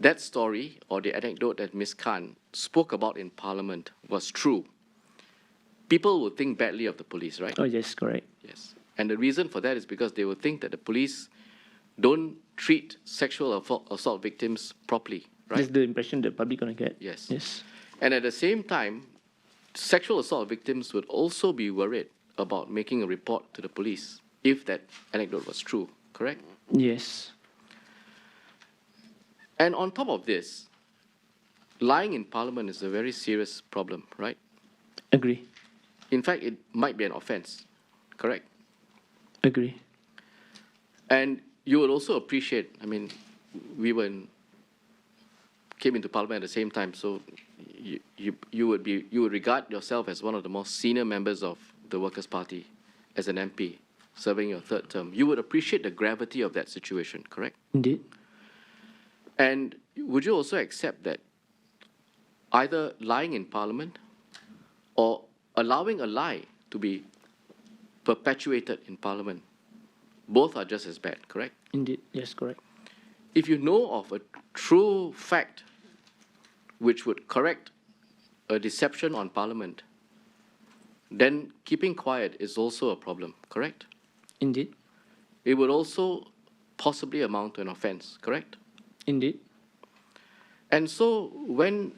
that story or the anecdote that Ms. Khan spoke about in Parliament was true, people would think badly of the police, right? Oh, yes, correct. Yes. And the reason for that is because they would think that the police don't treat sexual assault victims properly, right? That's the impression the public gonna get. Yes. Yes. And at the same time, sexual assault victims would also be worried about making a report to the police if that anecdote was true, correct? Yes. And on top of this, lying in Parliament is a very serious problem, right? Agree. In fact, it might be an offense, correct? Agree. And you would also appreciate, I mean, we came into Parliament at the same time, so you would regard yourself as one of the most senior members of the Workers' Party as an MP serving your third term. You would appreciate the gravity of that situation, correct? Indeed. And would you also accept that either lying in Parliament or allowing a lie to be perpetuated in Parliament, both are just as bad, correct? Indeed. Yes, correct. If you know of a true fact which would correct a deception on Parliament, then keeping quiet is also a problem, correct? Indeed. It would also possibly amount to an offense, correct? Indeed. And so when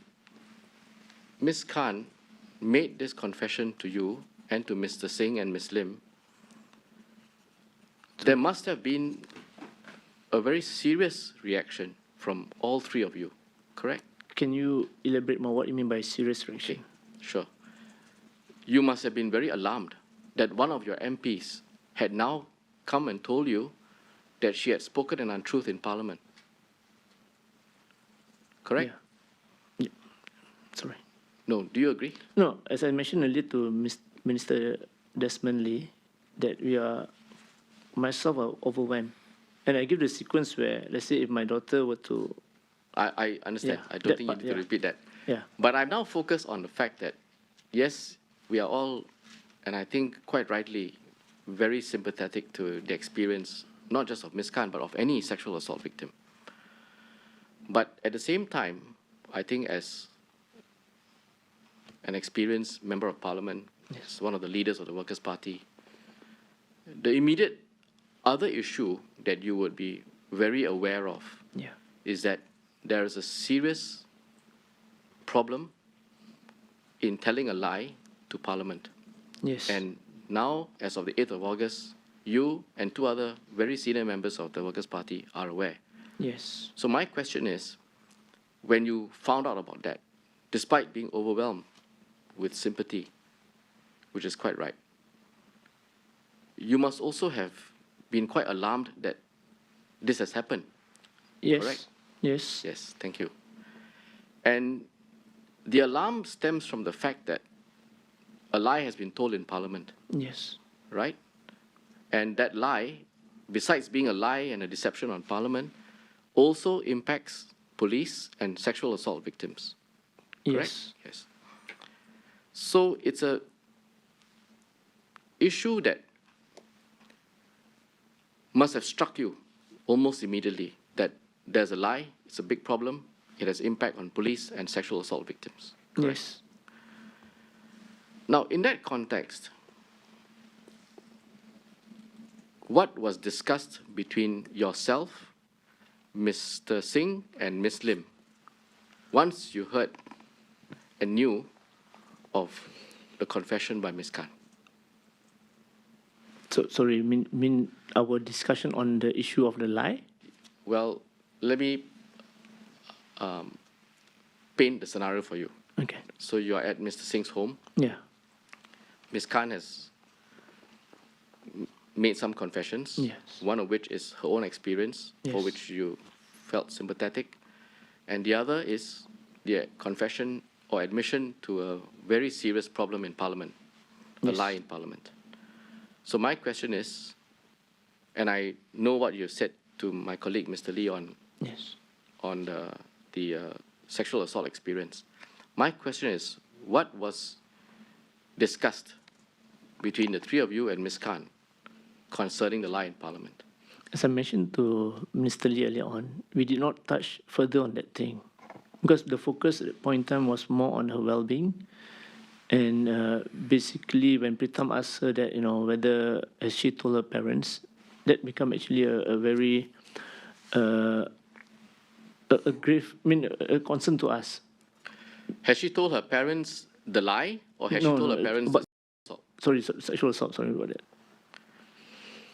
Ms. Khan made this confession to you and to Mr. Singh and Ms. Lim, there must have been a very serious reaction from all three of you, correct? Can you elaborate more what you mean by serious reaction? Okay, sure. You must have been very alarmed that one of your MPs had now come and told you that she had spoken an untruth in Parliament. Correct? Yeah. Yeah. Sorry. No, do you agree? No, as I mentioned earlier to Minister Desmond Lee, that myself are overwhelmed. And I give the sequence where, let's say if my daughter were to, I understand. Yeah, I don't that think part, you need to yeah. repeat that. yeah, But I'm now focused on the fact that, yes, we are all, and I think quite rightly, very sympathetic to the experience, not just of Ms. Khan, but of any sexual assault victim. But at the same time, I think as an experienced member of Parliament, as one of the leaders of the Workers' Party, the immediate other issue that you would be very aware of yeah, is that there is a serious problem in telling a lie to Parliament. yes, And now, as of the 8th of August, you and two other very senior members of the Workers' Party are aware. yes. So my question is, when you found out about that, despite being overwhelmed with sympathy, which is quite right, you must also have been quite alarmed that this has happened. Yes. Correct? Yes. Yes, thank you. And the alarm stems from the fact that a lie has been told in Parliament, Yes. right? And that lie, besides being a lie and a deception on Parliament, also impacts police and sexual assault victims. Correct? Yes. Yes. So it's a issue that must have struck you almost immediately that there's a lie, it's a big problem, it has impact on police and sexual assault victims. Correct? Yes. Now, in that context, what was discussed between yourself, Mr. Singh, and Ms. Lim once you heard and knew of the confession by Ms. Khan? So sorry, mean our discussion on the issue of the lie? Well, let me paint the scenario for you. Okay. So you are at Mr. Singh's home. Yeah. Ms. Khan has made some confessions, Yes. one of which is her own experience, for Yes. which you felt sympathetic. and the other is the confession or admission to a very serious problem in Parliament, a lie in Parliament. So my question is, and I know what you said to my colleague, Mr. Lee, on the sexual assault experience. My question is, what was discussed between the three of you and Ms. Khan concerning the lie in Parliament? As I mentioned to Mr. Lee earlier on, we did not touch further on that thing because the focus at that point in time was more on her well-being. And basically, when Pritam asked her that, whether has she told her parents, that become actually a very a grave, a concern to us. Has she told her parents the lie, or has she told her parents the assault? Sorry, sexual assault, sorry about that.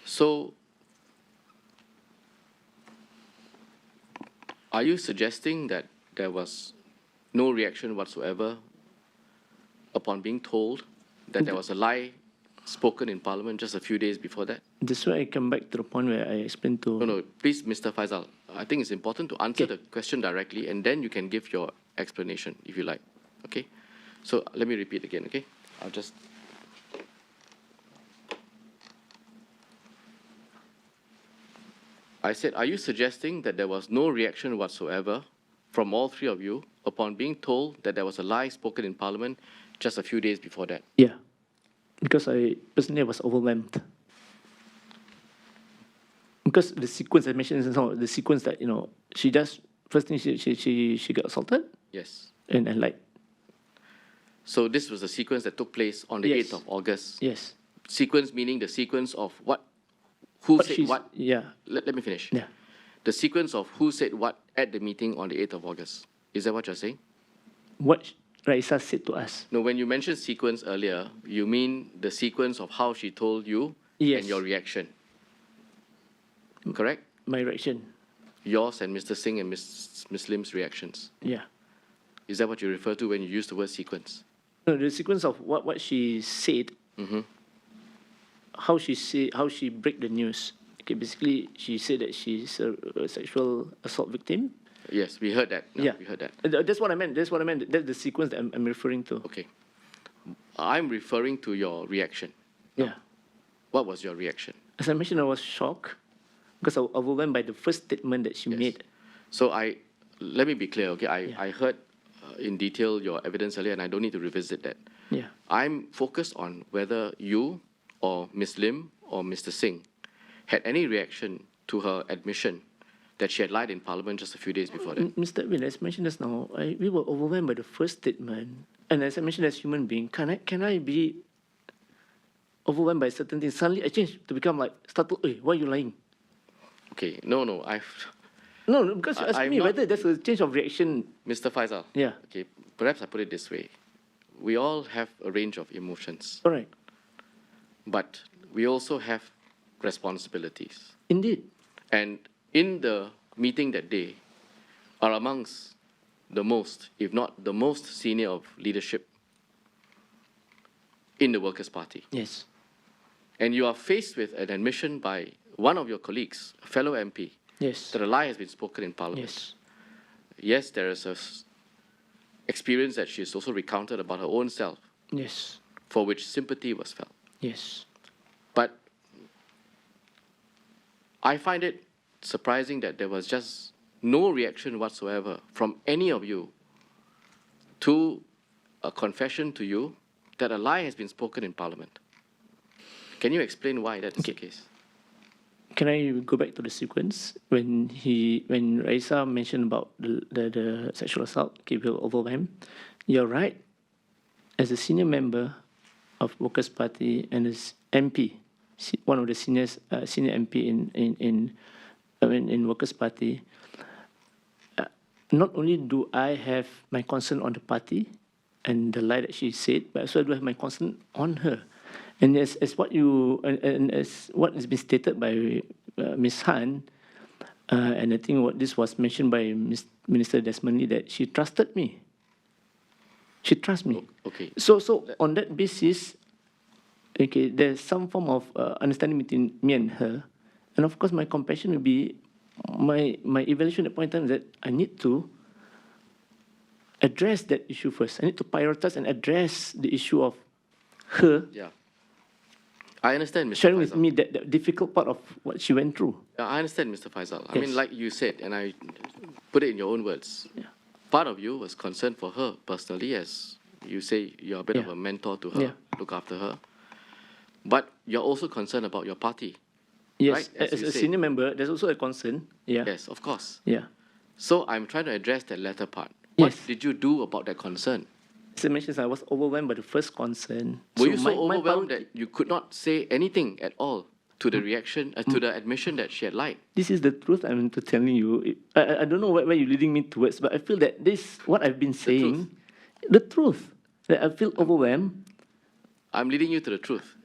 So, are you suggesting that there was no reaction whatsoever upon being told that there was a lie spoken in Parliament just a few days before that? That's why I come back to the point where I explained to... No, please, Mr. Faisal, I think it's important to answer the question directly, and then you can give your explanation, if you like, okay? So let me repeat again, okay? I said, are you suggesting that there was no reaction whatsoever from all three of you upon being told that there was a lie spoken in Parliament just a few days before that? Yeah, because I personally was overwhelmed. Because the sequence I mentioned, the sequence that, she just, first thing she got assaulted. Yes. And like. So this was the sequence that took place on the 8th of August. Yes. Sequence meaning the sequence of who said what? Yeah. Let me finish. Yeah. The sequence of who said what at the meeting on the 8th of August. Is that what you're saying? What Raisa said to us. No, when you mentioned sequence earlier, you mean the sequence of how she told you and your reaction. Correct? My reaction. Yours and Mr. Singh and Ms. Lim's reactions. Yeah. Is that what you refer to when you use the word sequence? No, the sequence of what she said. Mm-hmm. How she break the news. Okay, basically, she said that she's a sexual assault victim. Yes, we heard that. No, yeah, we heard that. That's what I meant. That's the sequence that I'm referring to. Okay. I'm referring to your reaction. Yeah. What was your reaction? As I mentioned, I was shocked because I was overwhelmed by the first statement that she made. So let me be clear, okay? I heard in detail your evidence earlier, and I don't need to revisit that. Yeah. I'm focused on whether you or Ms. Lim or Mr. Singh had any reaction to her admission that she had lied in Parliament just a few days before that. Mr. Will, as mentioned just now, we were overwhelmed by the first statement. And as I mentioned, as human being, can I be overwhelmed by certain things? Suddenly I changed to become like, hey, why are you lying? Okay, no, No, because you asked me whether there's a change of reaction. Mr. Faisal. Yeah. Okay, perhaps I put it this way. We all have a range of emotions. All right. But we also have responsibilities. Indeed. And in the meeting that day are amongst the most, if not the most senior of leadership in the Workers' Party. Yes. And you are faced with an admission by one of your colleagues, a fellow MP, yes, that a lie has been spoken in Parliament. Yes. Yes, there is a experience that she has also recounted about her own self. Yes. For which sympathy was felt. Yes. But I find it surprising that there was just no reaction whatsoever from any of you to a confession to you that a lie has been spoken in Parliament. Can you explain why that is the case? Can I go back to the sequence when Raisa mentioned about the sexual assault? Okay, we were overwhelmed. You're right. As a senior member of Workers' Party and as MP, one of the senior MP in Workers' Party, not only do I have my concern on the party and the lie that she said, but also I do have my concern on her. And as what has been stated by Ms. Han, and I think what this was mentioned by Minister Desmond Lee, that she trusted me. She trusts me. Okay. So on that basis, okay, there's some form of understanding between me and her, and of course my compassion will be my evaluation at the point in time that I need to address that issue first. I need to prioritize and address the issue of her Yeah. I understand, Mr. sharing with Faisal. me that difficult part of what she went through. Yeah, I understand, Mr. Faisal. I mean, Yes. like you said, and I put it in your own words, Yeah. part of you was concerned for her personally, as you say you're a bit of Yeah. a mentor to her, Yeah. look after her. But you're also concerned about your party. Yes, Right, as as you a said. senior member, there's also a concern. Yeah. Yes, of course. Yeah. So I'm trying to address that latter part. What Yes. did you do about that concern? As I mentioned, I was overwhelmed by the first concern. Were you so my overwhelmed priority- that you could not say anything at all to the reaction, to the admission that she had lied? This is the truth I'm telling you. I don't know where you're leading me towards, but I feel that this, what I've been saying, the truth, that I feel overwhelmed. I'm leading you to the truth.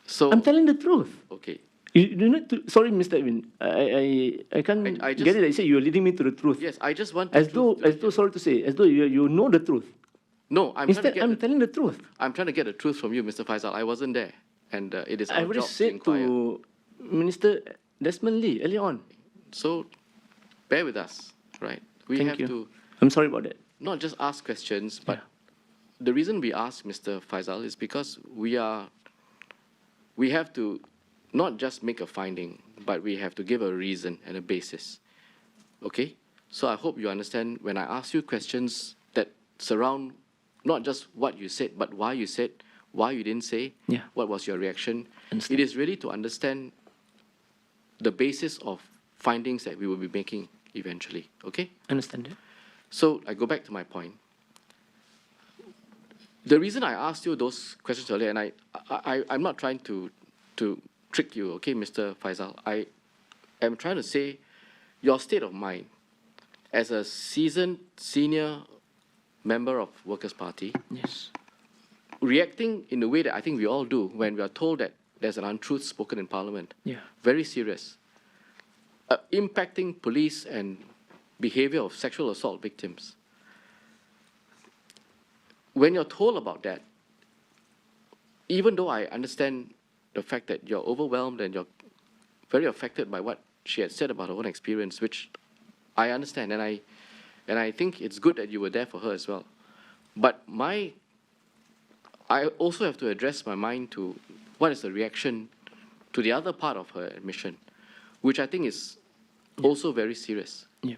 So, I'm telling the truth. okay. You need to, sorry, Mr. Edwin, I can't I just- get it. I say you're leading me to the truth. Yes, I just want As the though, truth to- sorry to say, as though you know the truth. No, I'm trying Instead, to get I'm the, telling the truth. I'm trying to get the truth from you, Mr. Faisal. I wasn't there, and it is I our already job to said inquire. to Minister Desmond Lee earlier on. So, bear with us, right? We Thank have you. to I'm sorry about that. not just ask questions, but Yeah. the reason we ask Mr. Faisal is because we have to not just make a finding, but we have to give a reason and a basis. Okay? So I hope you understand when I ask you questions that surround not just what you said, but why you said, why you didn't say, Yeah. what was your reaction. Understand. It is really to understand the basis of findings that we will be making eventually. Okay? Understand that? So I go back to my point. The reason I asked you those questions earlier, and I'm not trying to trick you, okay, Mr. Faisal. I am trying to say your state of mind as a seasoned senior member of Workers' Party, Yes. reacting in the way that I think we all do when we are told that there's an untruth spoken in Parliament. Yeah. Very serious. Impacting police and behavior of sexual assault victims. When you're told about that, even though I understand the fact that you're overwhelmed and you're very affected by what she had said about her own experience, which I understand, and I think it's good that you were there for her as well. But I also have to address my mind to what is the reaction to the other part of her admission, which I think is also very serious. Yeah.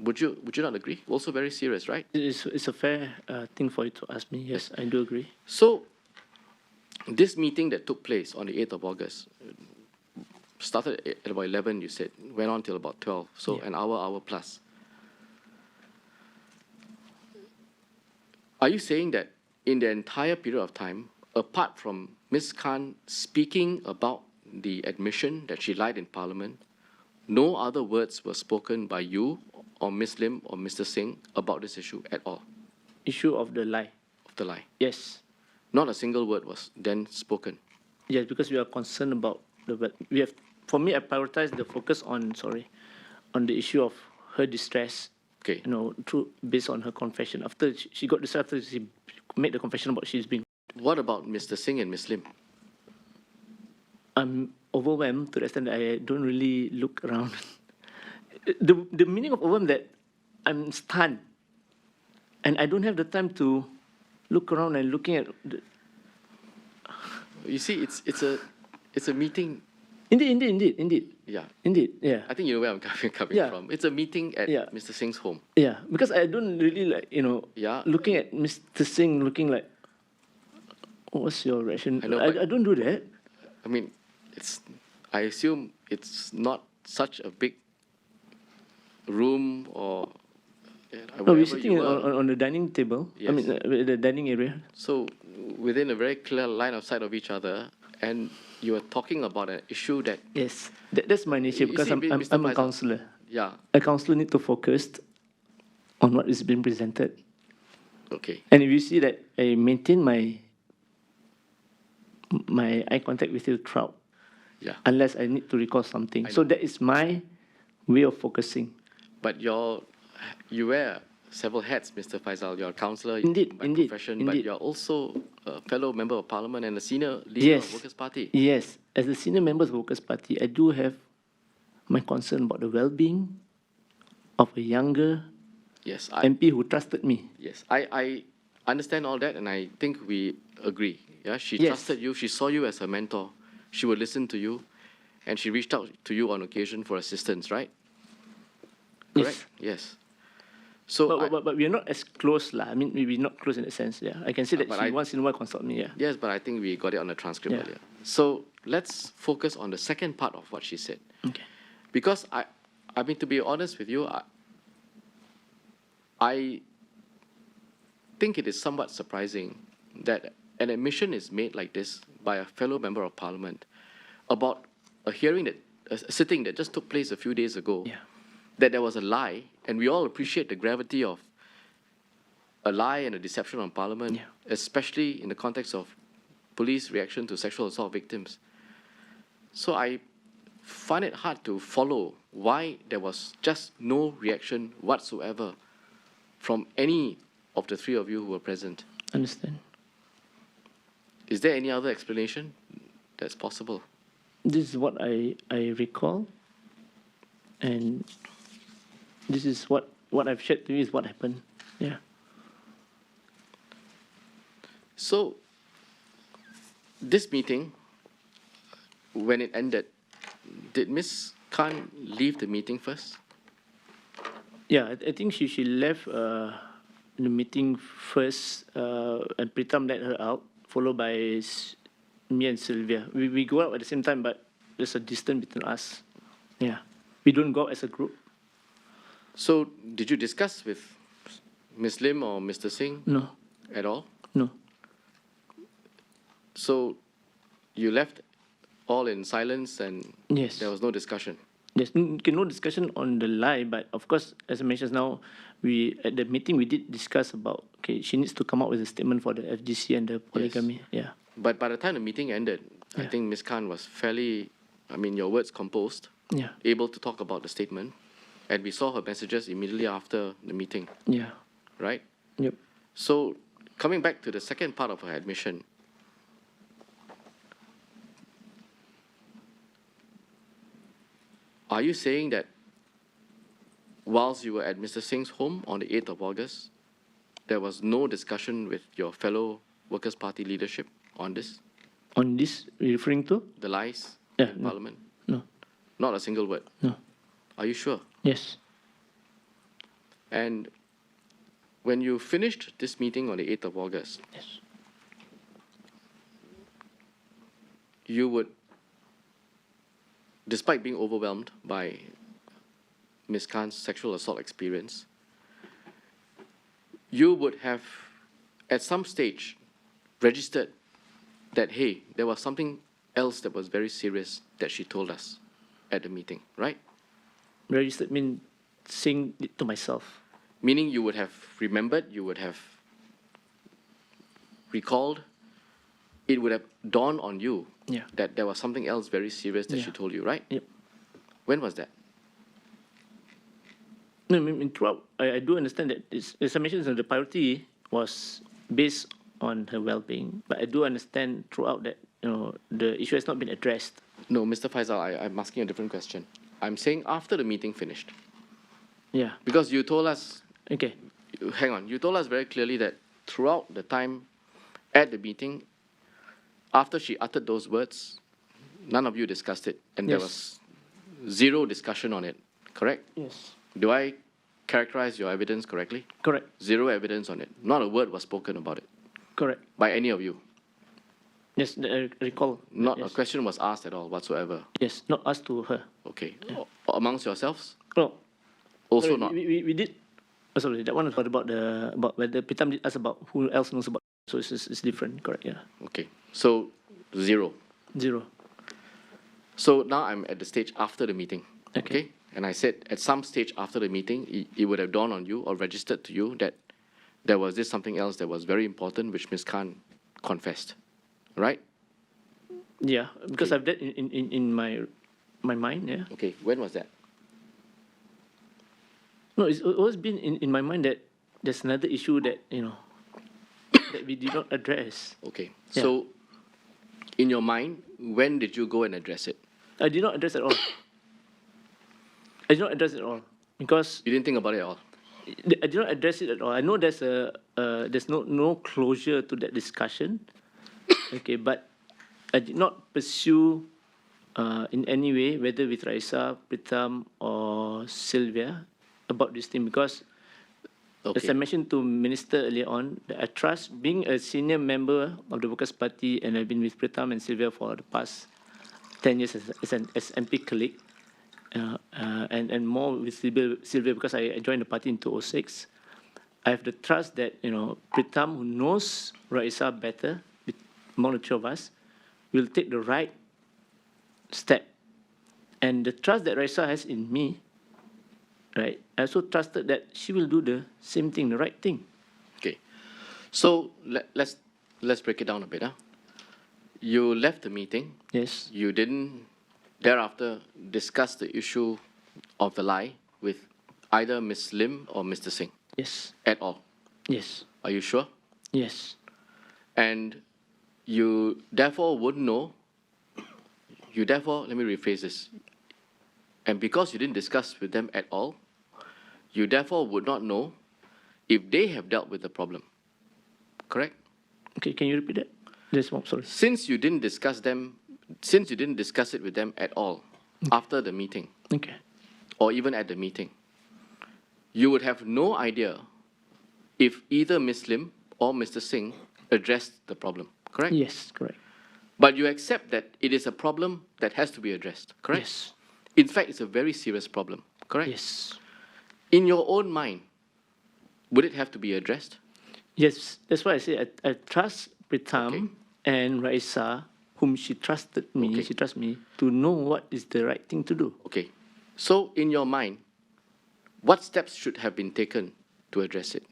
Would you not agree? Also very serious, right? It's a fair thing for you to ask me. Yes, I do agree. So, this meeting that took place on the 8th of August started at about 11, you said, went on till about 12, so Yeah. an hour plus. Are you saying that in the entire period of time, apart from Ms. Khan speaking about the admission that she lied in Parliament, no other words were spoken by you or Ms. Lim or Mr. Singh about this issue at all, Issue of the lie. of the lie? Yes. Not a single word was then spoken. Yes, because we are concerned about we have. For me, I prioritize the focus on on the issue of her distress. Okay. Based on her confession. After she got distressed, after she made the confession about she's being. What about Mr. Singh and Ms. Lim? I'm overwhelmed to the extent that I don't really look around. The meaning of overwhelmed that I'm stunned, and I don't have the time to look around and looking at. You see, it's a meeting. Indeed. Yeah, Yeah. I think you know where I'm coming Yeah. from. It's a meeting at Yeah. Mr. Singh's home. Yeah, because I don't really Yeah. looking at Mr. Singh looking like, what's your reaction? I know, but- I don't do that. I mean, I assume it's not such a big room or. No, we're wherever sitting you were. on the dining table. I mean, Yes. the dining area. So within a very clear line of sight of each other, and you are talking about an issue that, Yes, that's my nature You because see, I'm Mr. a Faisal. counselor. yeah, A counselor need to focus on what is being presented. okay. And if you see that I maintain my eye contact with you throughout, Yeah. unless I need to recall something. I So know. that is my way of focusing. But you wear several hats, Mr. Faisal. You're a councillor Indeed, by indeed, profession, but indeed. you're also a fellow member of parliament and a senior leader of Yes. Workers' Party. Yes, as a senior member of the Workers' Party, I do have my concern about the well-being of a younger Yes, MP who trusted me. yes, I understand all that, and I think we agree. Yeah, she Yes. trusted you. She saw you as a mentor. She would listen to you, and she reached out to you on occasion for assistance, right? Correct? Yes. So, But we are not as close, lah. I mean, we're not close in that sense. Yeah, I can say that but she I- once in a while consult me. Yeah. yes, but I think we got it on the transcript Yeah. earlier. So let's focus on the second part of what she said. Okay. Because I mean, to be honest with you, I think it is somewhat surprising that an admission is made like this by a fellow member of parliament about a hearing that, a sitting that just took place a few days ago, Yeah. that there was a lie, and we all appreciate the gravity of a lie and a deception on parliament, Yeah. especially in the context of police reaction to sexual assault victims. So I find it hard to follow why there was just no reaction whatsoever from any of the three of you who were present. Understand. Is there any other explanation that's possible? This is what I recall, and this is what I've shared to you is what happened. Yeah. So, this meeting, when it ended, did Ms. Khan leave the meeting first? Yeah, I think she left the meeting first, and Pritam let her out, followed by me and Sylvia. We go out at the same time, but there's a distance between us. Yeah, we don't go out as a group. So, did you discuss with Ms. Lim or Mr. Singh No, at all? no. So, you left all in silence and Yes. there was no discussion? There's no discussion on the lie, but of course, as I mentioned now, at the meeting we did discuss about, okay, she needs to come up with a statement for the FGC and the polygamy. Yeah. But by the time the meeting ended, I Yeah. think Ms. Khan was fairly, I mean, your words composed, Yeah. able to talk about the statement, and we saw her messages immediately after the meeting, Yeah. right? Yep. So, coming back to the second part of her admission, are you saying that whilst you were at Mr. Singh's home on the 8th of August, there was no discussion with your fellow Workers' Party leadership on this, On this, referring to? the lies Yeah, in no. Parliament? No. Not a single word. No. Are you sure? Yes. And when you finished this meeting on the 8th of August, Yes. you would, despite being overwhelmed by Ms. Khan's sexual assault experience, you would have, at some stage, registered that, hey, there was something else that was very serious that she told us at the meeting, right? Registered mean saying it to myself. Meaning you would have remembered, you would have recalled, it would have dawned on you Yeah. that there was something else very serious that she Yeah. told you, right? Yep. When was that? No, I mean, throughout, I do understand that as I mentioned, the priority was based on her well-being. But I do understand throughout that, the issue has not been addressed. No, Mr. Faisal, I'm asking a different question. I'm saying after the meeting finished. Yeah. Because you told us, Okay. hang on, you told us very clearly that throughout the time at the meeting, after she uttered those words, none of you discussed it, and there Yes. was zero discussion on it, correct? Yes. Do I characterize your evidence correctly? Correct. Zero evidence on it. Not a word was spoken about it Correct. by any of you. Yes, I recall. Not yes. a question was asked at all whatsoever. Yes, not us to her. Okay. Amongst yourselves? No. Also sorry, not. We did. Oh, sorry, that one was about whether Pritam did ask about who else knows about. So it's different. Correct. Yeah. Okay. So, zero. Zero. So now I'm at the stage after the meeting. Okay. And I said at some stage after the meeting, it would have dawned on you or registered to you that there was this something else that was very important, which Ms. Khan confessed. Right? Yeah, because Okay. I've that in my mind. Yeah. Okay. When was that? No, it's always been in my mind that there's another issue that that we did not address. Okay. Yeah. So, in your mind, when did you go and address it? I did not address at all. I did not address it at all because You didn't think about it at all. I did not address it at all. I know there's no closure to that discussion. Okay, but I did not pursue in any way, whether with Raisa, Pritam, or Sylvia, about this thing, because as I mentioned to Minister earlier on, that I trust, being a senior member of the Workers' Party, and I've been with Pritam and Sylvia for the past 10 years as an MP colleague, and more with Sylvia because I joined the party in 2006. I have the trust that, Pritam, who knows Raisa better, among the two of us, will take the right step. And the trust that Raisa has in me, right, I also trusted that she will do the same thing, the right thing. Okay. So let's break it down a bit. You left the meeting. Yes. You didn't thereafter discuss the issue of the lie with either Ms. Lim or Mr. Singh. Yes. At all. Yes. Are you sure? Yes. And you therefore wouldn't know. You therefore, let me rephrase this. And because you didn't discuss with them at all, you therefore would not know if they have dealt with the problem. Correct? Okay, can you repeat that? There's one, sorry. Since you didn't discuss it with them at all after the meeting, Okay. or even at the meeting, you would have no idea if either Ms. Lim or Mr. Singh addressed the problem. Correct? Yes, correct. But you accept that it is a problem that has to be addressed. Correct? Yes. In fact, it's a very serious problem. Correct? Yes. In your own mind, would it have to be addressed? Yes, that's why I say I trust Pritam and Raisa, whom she trusted me, she trusts me, to know what is the right thing to do. Okay. So, in your mind, what steps should have been taken to address it?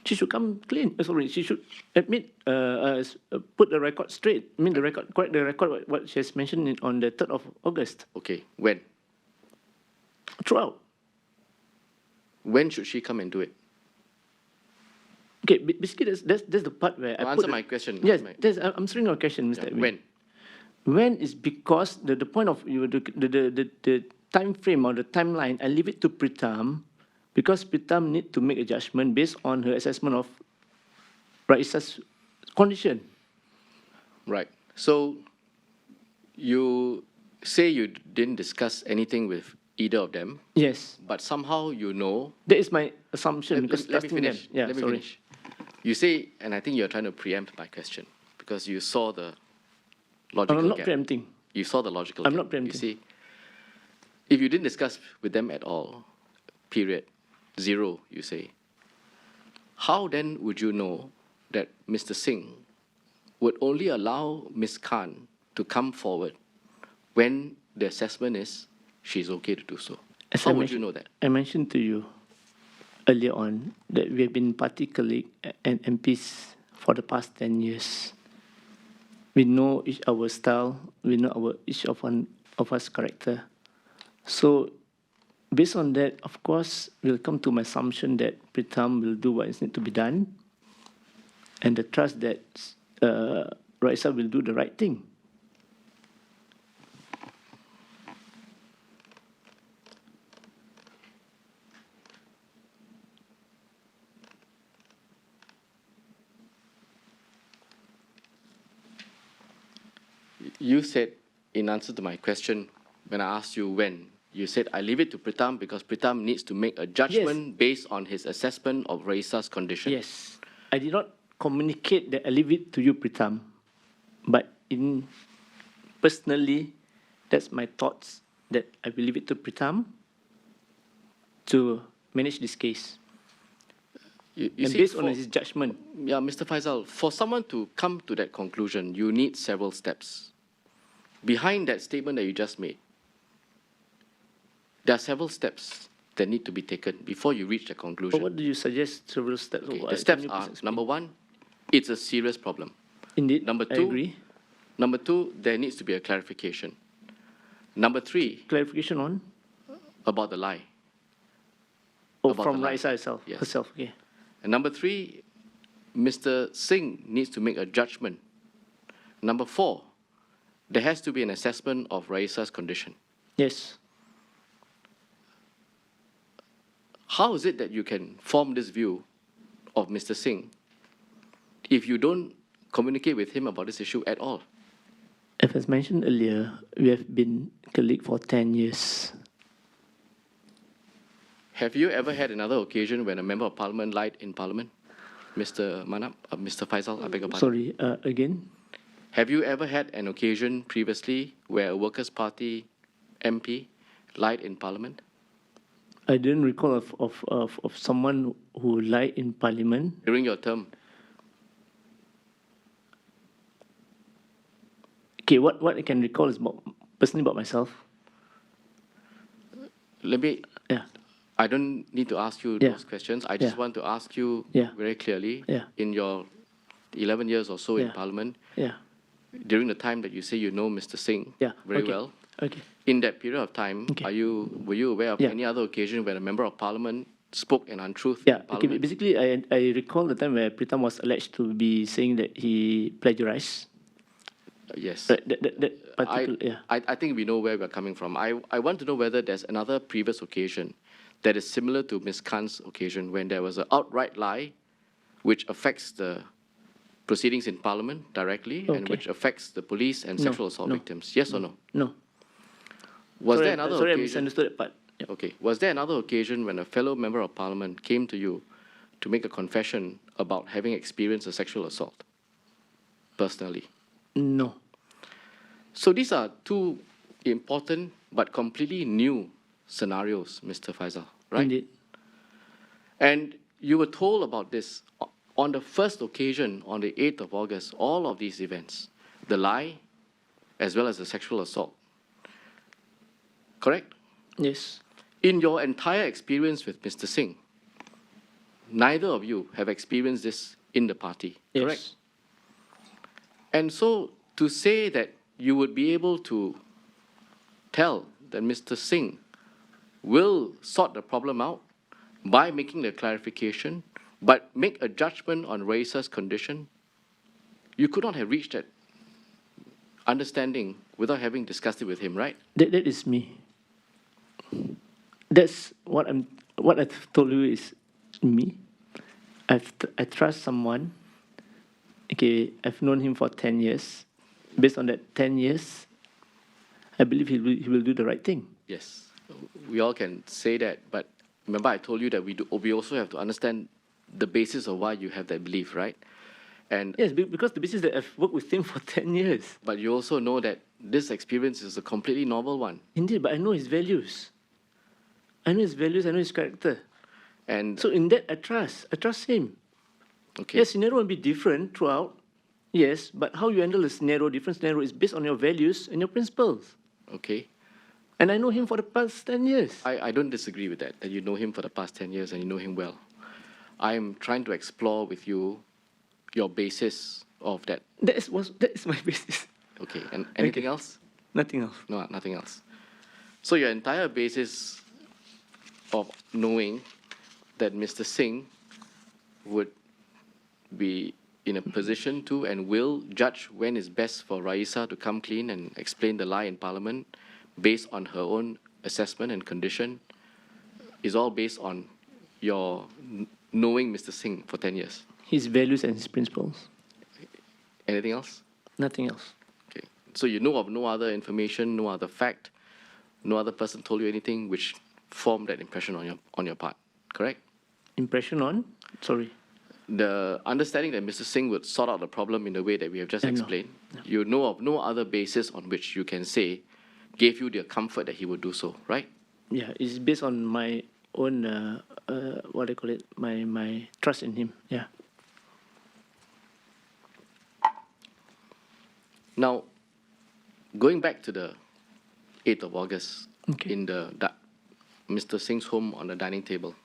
She should come clean. Sorry, she should admit, put the record straight. I mean, correct the record, what she has mentioned on the 3rd of August. Okay. When? Throughout. When should she come and do it? Okay, basically that's the part where I answer my question. Yes, I'm answering your question, Mr. Edwin. When? When is because the point of the time frame or the timeline, I leave it to Pritam, because Pritam need to make a judgment based on her assessment of Raisa's condition. Right. So you say you didn't discuss anything with either of them. Yes. But somehow you know. That is my assumption. Let me finish. Yeah, let me sorry. finish. You say, and I think you're trying to preempt my question because you saw the logical I'm not gap. preempting. You saw the logical I'm gap. not preempting. You see, if you didn't discuss with them at all, period, 0, you say, how then would you know that Mr. Singh would only allow Ms. Khan to come forward when the assessment is she's okay to do so? How would you know that? I mentioned to you earlier on that we have been party colleagues and MPs for the past 10 years. We know our style, we know each of us character. So based on that, of course, we'll come to my assumption that Pritam will do what is need to be done, and the trust that Raisa will do the right thing. You said, in answer to my question, when I asked you when, you said, I leave it to Pritam because Pritam needs to make a judgment based on his assessment of Raisa's condition. Yes. I did not communicate that I leave it to you, Pritam. But personally, that's my thoughts, that I will leave it to Pritam to manage this case. You and see, based on his judgment. Yeah, Mr. Faisal, for someone to come to that conclusion, you need several steps. Behind that statement that you just made, there are several steps that need to be taken before you reach the conclusion. But what do you suggest several steps? Okay, the steps are, number 1, it's a serious problem. Indeed, number 2, I agree. Number 2, there needs to be a clarification. Number 3, clarification on? About the lie. Oh, about from the lie. Raisa herself. Yes. Herself, okay. And number 3, Mr. Singh needs to make a judgment. Number 4, there has to be an assessment of Raisa's condition. Yes. how is it that you can form this view of Mr. Singh if you don't communicate with him about this issue at all? As mentioned earlier, we have been colleagues for 10 years. Have you ever had another occasion when a member of parliament lied in parliament? Mr. Manap, Mr. Faisal, I beg your pardon. Sorry, again? Have you ever had an occasion previously where a Workers' Party MP lied in parliament? I didn't recall of someone who lied in parliament. During your term? Okay, what I can recall is personally about myself. Let me, Yeah, I don't need to ask you Yeah. those questions. I just Yeah. want to ask you Yeah. very clearly, Yeah. in your 11 years or so in Yeah. parliament, yeah, during the time that you say you know Mr. Singh yeah. very Okay. well, Okay. in that period of time, Okay. were you aware of Yeah. any other occasion when a member of parliament spoke an untruth Yeah, in okay. parliament? Basically, I recall the time where Pritam was alleged to be saying that he plagiarized. Yes. Right, that particular, yeah. I think we know where we're coming from. I want to know whether there's another previous occasion that is similar to Ms. Khan's occasion when there was an outright lie which affects the proceedings in parliament directly and Okay. which affects the police and No, sexual assault no, victims. Yes or no? No. Was sorry, there another sorry, I occasion? misunderstood that part. Yeah. Okay. Was there another occasion when a fellow member of parliament came to you to make a confession about having experienced a sexual assault personally? No. So these are two important but completely new scenarios, Mr. Faisal, right? Indeed. And you were told about this on the first occasion, on the 8th of August, all of these events, the lie as well as the sexual assault. Correct? Yes. In your entire experience with Mr. Singh, neither of you have experienced this in the party, Yes. correct? And so to say that you would be able to tell that Mr. Singh will sort the problem out by making the clarification, but make a judgment on Raisa's condition, you could not have reached that understanding without having discussed it with him, right? That is me. That's what I've told you is me. I trust someone. Okay, I've known him for 10 years. Based on that 10 years, I believe he will do the right thing. Yes, we all can say that, but remember I told you that we also have to understand the basis of why you have that belief, right? And Yes, because the basis that I've worked with him for 10 years. but you also know that this experience is a completely novel one. Indeed, but I know his values. I know his values, I know his character. And So in that, I trust him. okay, Yes, scenario will be different throughout. Yes, but how you handle the scenario, different scenario, is based on your values and your principles. okay. And I know him for the past 10 years. I don't disagree with that you know him for the past 10 years and you know him well. I'm trying to explore with you your basis of that. That is my basis. Okay, and anything Okay. else? Nothing else. No, nothing else. So your entire basis of knowing that Mr. Singh would be in a position to and will judge when is best for Raisa to come clean and explain the lie in Parliament based on her own assessment and condition is all based on your knowing Mr. Singh for 10 years. His values and his principles. Anything else? Nothing else. Okay. So you know of no other information, no other fact, no other person told you anything which formed that impression on your part, correct? Impression on? Sorry. The understanding that Mr. Singh would sort out the problem in the way that we have just No. explained, you know of no other basis on which you can say gave you the comfort that he would do so, right? Yeah, it's based on my own, what do you call it, my trust in him. Yeah. Now, going back to the 8th of August Okay. in Mr. Singh's home on the dining table,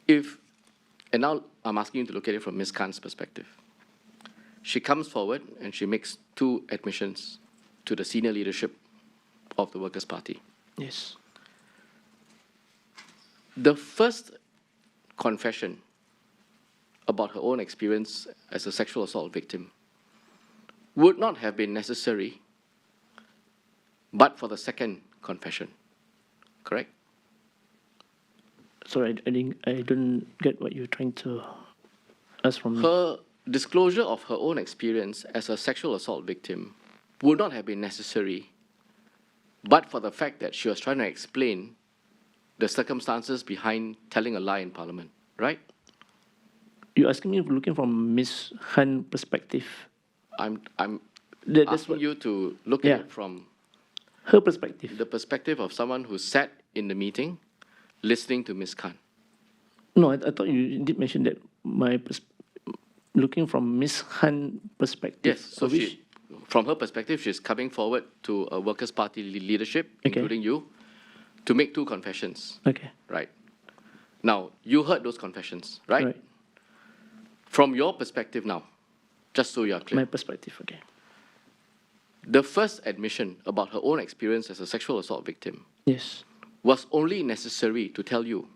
and now I'm asking you to look at it from Ms. Khan's perspective. She comes forward and she makes two admissions to the senior leadership of the Workers' Party. Yes. The first confession about her own experience as a sexual assault victim would not have been necessary but for the second confession, correct? Sorry, I don't get what you're trying to ask from me. Her disclosure of her own experience as a sexual assault victim would not have been necessary but for the fact that she was trying to explain the circumstances behind telling a lie in Parliament, right? You're asking me looking from Miss Han perspective. I'm That's asking what, you to look Yeah. at it from her perspective. the perspective of someone who sat in the meeting listening to Ms. Khan. No, I thought you did mention that looking from Miss Han perspective. Yes, so of which- from her perspective, she's coming forward to a Workers' Party leadership, Okay. including you, to make 2 confessions, Okay, right? Now, you heard those confessions, right? right. From your perspective now, just so you're clear, My perspective, okay. the first admission about her own experience as a sexual assault victim Yes. was only necessary to tell you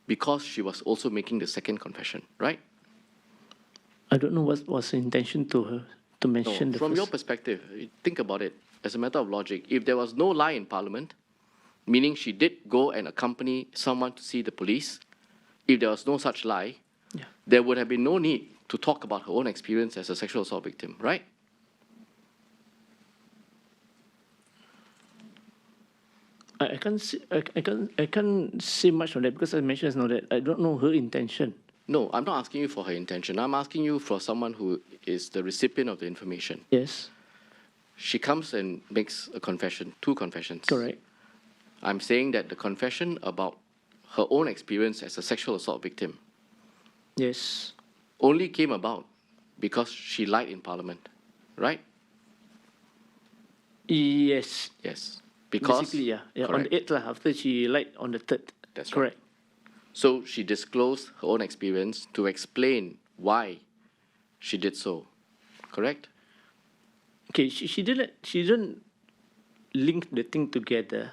because she was also making the second confession, right? I don't know what was the intention to her to No, mention the from first. your perspective, think about it as a matter of logic. If there was no lie in Parliament, meaning she did go and accompany someone to see the police, if there was no such lie, Yeah. there would have been no need to talk about her own experience as a sexual assault victim, right? I can't see, I can't say much on that because I mentioned just now that I don't know her intention. No, I'm not asking you for her intention. I'm asking you for someone who is the recipient of the information. Yes, She comes and makes a confession, 2 confessions. correct. I'm saying that the confession about her own experience as a sexual assault victim Yes, only came about because she lied in Parliament, right? yes. Yes. Because, Basically, yeah. On correct. the 8th, lah, after she lied on the 3rd. That's right. correct. So she disclosed her own experience to explain why she did so, correct? Okay, she didn't link the thing together.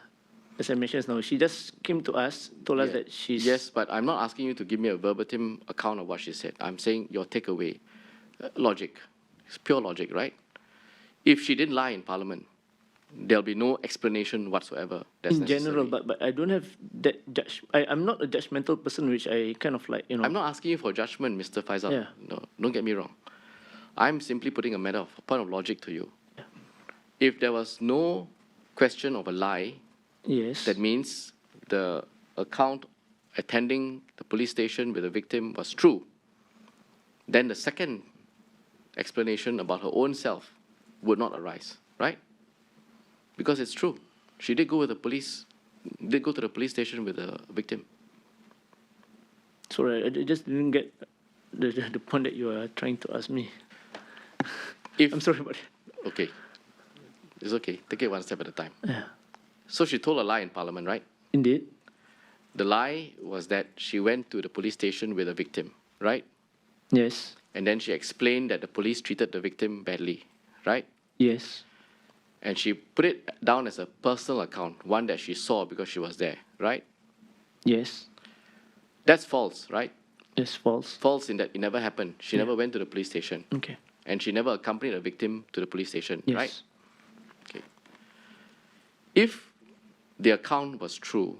As I mentioned just now, she just came to us, told us Yeah. that she's... Yes, but I'm not asking you to give me a verbatim account of what she said. I'm saying your takeaway. Logic. It's pure logic, right? If she didn't lie in Parliament, there'll be no explanation whatsoever. That's in general, necessary. but I don't have that I'm not a judgmental person, which I kind of like, I'm not asking you for judgment, Mr. Faisal. Yeah. No, don't get me wrong. I'm simply putting a point of logic to you. If there was no question of a lie, Yes. that means the account attending the police station with the victim was true. Then the second explanation about her own self would not arise, right? Because it's true. She did go to the police station with the victim. Sorry, I just didn't get the point that you are trying to ask me. If I'm sorry about it. Okay. It's okay. Take it one step at a time. Yeah. So she told a lie in Parliament, right? Indeed. The lie was that she went to the police station with a victim, right? Yes. And then she explained that the police treated the victim badly, right? Yes. And she put it down as a personal account, one that she saw because she was there, right? Yes. That's false, right? Yes, false. False in that it never happened. She never went to the police station. Okay. And she never accompanied the victim to the police station, Yes. right? Okay. If the account was true,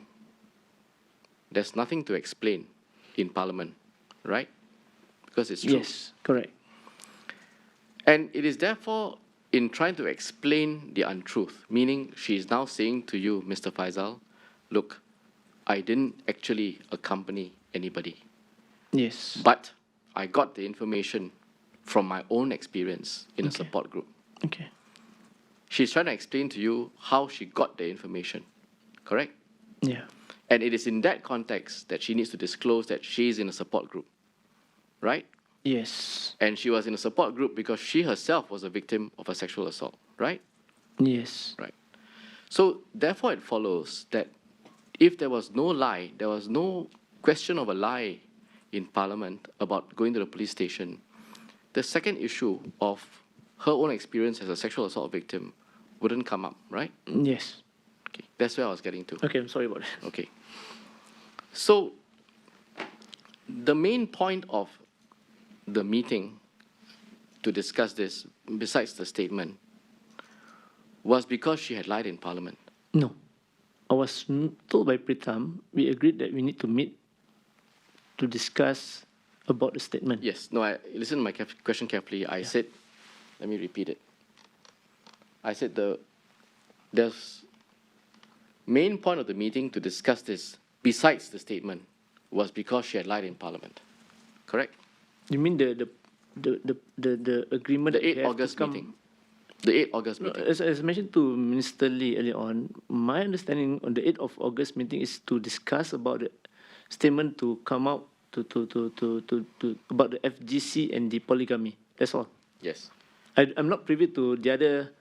there's nothing to explain in Parliament, right? Because it's true. Yes, correct. And it is therefore in trying to explain the untruth, meaning she is now saying to you, Mr. Faisal, look, I didn't actually accompany anybody, Yes. but I got the information from my own experience in a Okay. support group. Okay. She's trying to explain to you how she got the information, correct? Yeah. And it is in that context that she needs to disclose that she is in a support group, right? Yes. And she was in a support group because she herself was a victim of a sexual assault, right? Yes. Right. So therefore it follows that if there was no lie, there was no question of a lie in Parliament about going to the police station, the second issue of her own experience as a sexual assault victim wouldn't come up, right? Yes. Okay, that's where I was getting to. Okay, I'm sorry about that. Okay. So the main point of the meeting to discuss this, besides the statement, was because she had lied in Parliament. No. I was told by Pritam, we agreed that we need to meet to discuss about the statement. Yes. No, I listen to my question carefully. I said, let me repeat it. I said there's main point of the meeting to discuss this, besides the statement, was because she had lied in Parliament. Correct? You mean the agreement The that we 8 have to August come- meeting. The 8 August No, meeting. as mentioned to Minister Lee earlier on, my understanding on the 8th of August meeting is to discuss about the statement to come out to about the FGC and the polygamy. That's all. Yes. I'm not privy to the other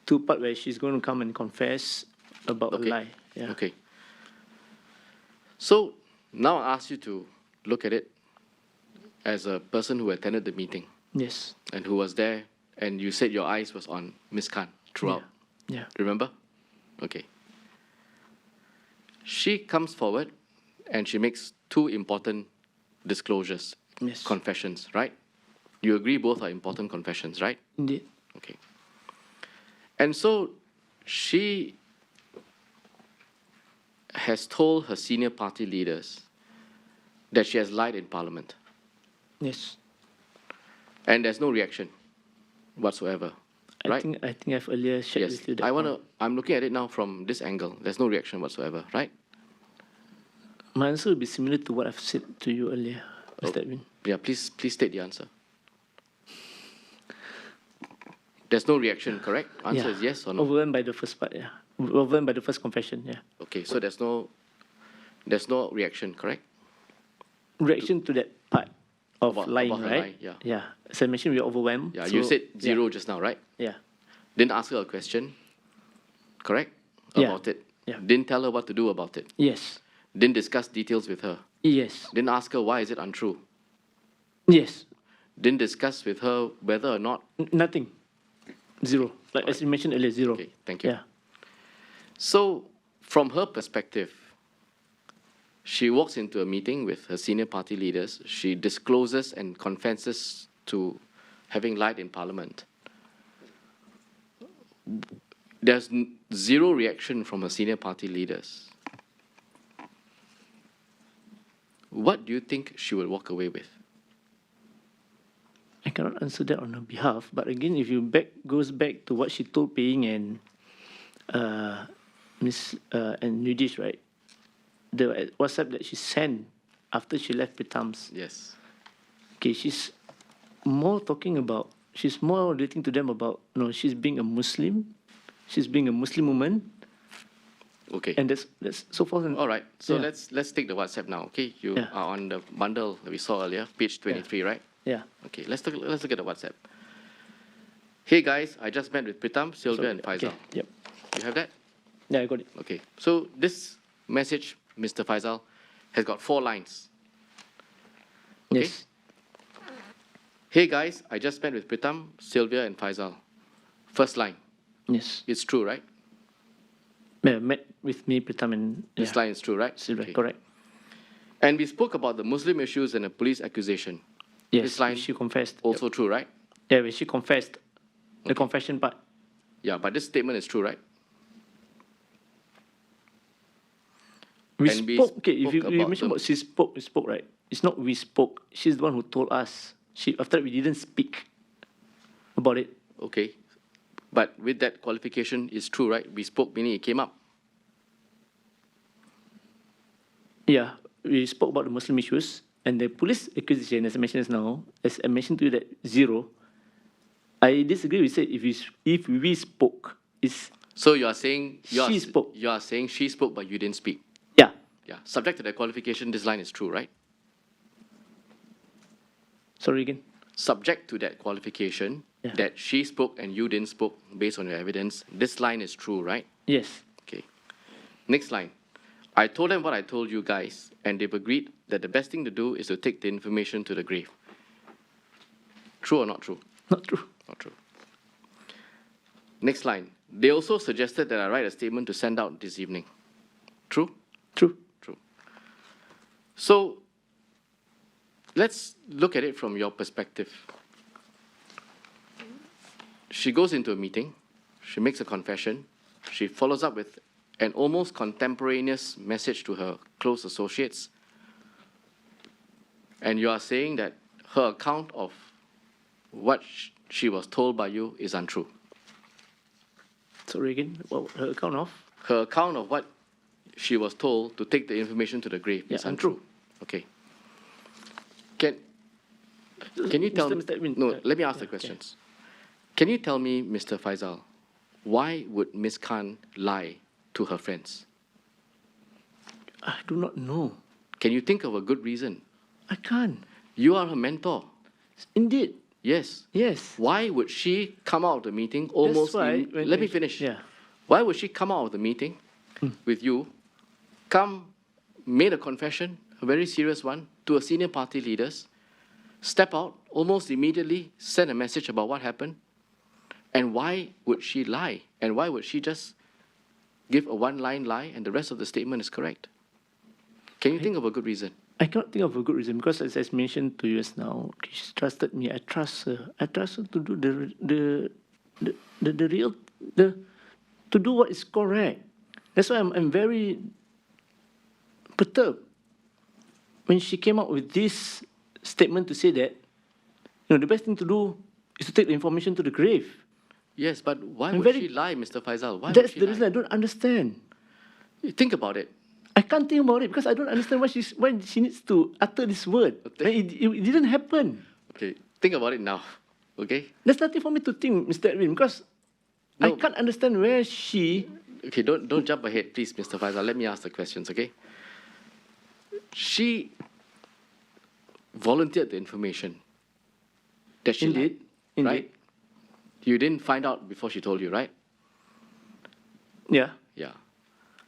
two part where she's going to come and confess about a Okay. lie. Yeah. Okay. So now I ask you to look at it as a person who attended the meeting Yes. and who was there, and you said your eyes was on Miss Khan throughout. Yeah. Remember? Okay. She comes forward and she makes two important disclosures, Yes. confessions, right? You agree both are important confessions, right? Indeed. Okay. And so she has told her senior party leaders that she has lied in Parliament, Yes. and there's no reaction whatsoever, I right? think I've earlier shared Yes. with you that. I'm looking at it now from this angle. There's no reaction whatsoever, right? My answer will be similar to what I've said to you earlier, Oh. Mr. Edwin. Yeah, please state the answer. There's no reaction, correct? Answer is yes or no? Overwhelmed by the first part, yeah. Overwhelmed by the first confession, yeah. Okay, so there's no reaction, correct? Reaction to that part of About lying, her right? lie, yeah. Yeah. As I mentioned, we are overwhelmed. Yeah, so- you said zero just now, right? Yeah. Didn't ask her a question, correct? Yeah. About it. Yeah. Didn't tell her what to do about it. Yes. Didn't discuss details with her. Yes. Didn't ask her why is it untrue. Yes. Didn't discuss with her whether or not. Nothing. Zero. Like as you mentioned earlier, zero. Okay, thank you. Yeah. So, from her perspective, she walks into a meeting with her senior party leaders. She discloses and confesses to having lied in Parliament. There's zero reaction from her senior party leaders. What do you think she will walk away with? I cannot answer that on her behalf. But again, if you goes back to what she told Paying and Miss and Nudish, right? The WhatsApp that she sent after she left Pritam's. Yes. Okay, she's more relating to them about she's being a Muslim, she's being a Muslim woman, Okay. and that's so forth. And, All right. So Yeah. let's take the WhatsApp now. Okay. You Yeah. are on the bundle that we saw earlier, page 23, right? yeah. Okay. Let's look at the WhatsApp. Hey guys, I just met with Pritam, Sylvia, So, and Faisal. okay, Yep. You have that? Yeah, I got it. Okay. So this message, Mr. Faisal, has got 4 lines. Okay. Yes. Hey guys, I just met with Pritam, Sylvia, and Faisal. First line. Yes. It's true, right? Yeah, met with me, Pritam, and This line is true, right? Silver, Okay. correct. And we spoke about the Muslim issues and a police accusation. Yes, This line she confessed. Also true, right? Yeah, when she confessed, the confession part. Yeah, but this statement is true, right? We And we spoke. Okay, if spoke you about mentioned the- about we spoke, right? It's not we spoke. She's the one who told us. After that, we didn't speak about it. Okay. But with that qualification, it's true, right? We spoke, meaning it came up. Yeah, we spoke about the Muslim issues and the police accusation, as I mentioned just now, as I mentioned to you that zero. I disagree with it. If we spoke, it's So you are saying She spoke. You are saying she spoke, but you didn't speak. yeah, Yeah. Subject to that qualification, this line is true, right? sorry again. Subject to that qualification Yeah. that she spoke and you didn't spoke based on your evidence, this line is true, right? Yes, Okay. Next line. I told them what I told you guys, and they've agreed that the best thing to do is to take the information to the grave. True or not true? not true. Not true. Next line. They also suggested that I write a statement to send out this evening. True? True. True. So, let's look at it from your perspective. She goes into a meeting, she makes a confession, she follows up with an almost contemporaneous message to her close associates, and you are saying that her account of what she was told by you is untrue. Sorry again, what, her account of? Her account of what she was told to take the information to the grave is untrue. Okay. Can you tell me? Mr. Edwin, No, let me ask the questions. Can you tell me, Mr. Faisal, why would Ms. Khan lie to her friends? I do not know. Can you think of a good reason? I can't. You are her mentor. Indeed. Yes. Yes. Why would she come out of the meeting almost... That's why... let me finish. Yeah. Why would she come out of the meeting with you, made a confession, a very serious one, to a senior party leaders, step out, almost immediately send a message about what happened? And why would she lie? And why would she just give a one-line lie and the rest of the statement is correct? Can you think of a good reason? I cannot think of a good reason because, as I mentioned to you just now, she trusted me. I trust her. I trust her to do to do what is correct. That's why I'm very perturbed when she came out with this statement to say that, the best thing to do is to take the information to the grave. Yes, but why would she lie, Mr. Faisal? Why That's would she the lie? reason I don't understand. Think about it. I can't think about it because I don't understand why she needs to utter this word. It didn't happen. Okay, think about it now, okay? There's nothing for me to think, Mr. Edwin, because I can't understand where she... Okay, don't jump ahead, please, Mr. Faisal. Let me ask the questions, okay? She volunteered the information that she lied, right? You didn't find out before she told you, right? Yeah. Yeah.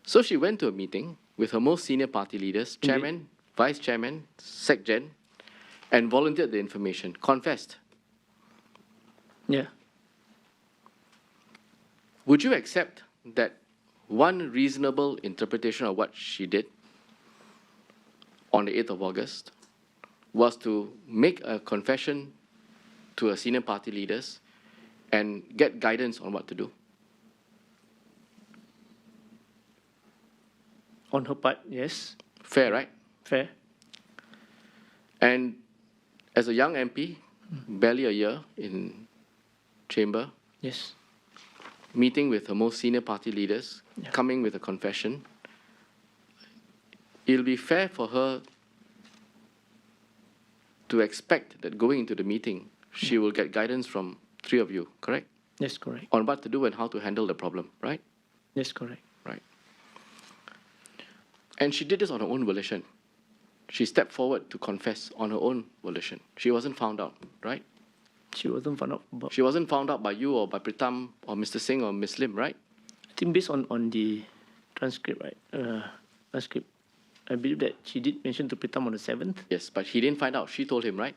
So she went to a meeting with her most senior party leaders, chairman, vice chairman, sec-gen, and volunteered the information, confessed. Yeah. Would you accept that one reasonable interpretation of what she did on the 8th of August was to make a confession to her senior party leaders and get guidance on what to do? On her part, yes. Fair, right? Fair. And as a young MP, barely a year in chamber, Yes. meeting with her most senior party leaders, coming with a confession, it'll be fair for her to expect that going into the meeting, she will get guidance from three of you, correct? Yes, correct. On what to do and how to handle the problem, right? Yes, correct. Right. And she did this on her own volition. She stepped forward to confess on her own volition. She wasn't found out, right? She wasn't found out. But She wasn't found out by you or by Pritam or Mr. Singh or Ms. Lim, right? I think based on the transcript, right? Transcript, I believe that she did mention to Pritam on the 7th. Yes, but he didn't find out. She told him, right?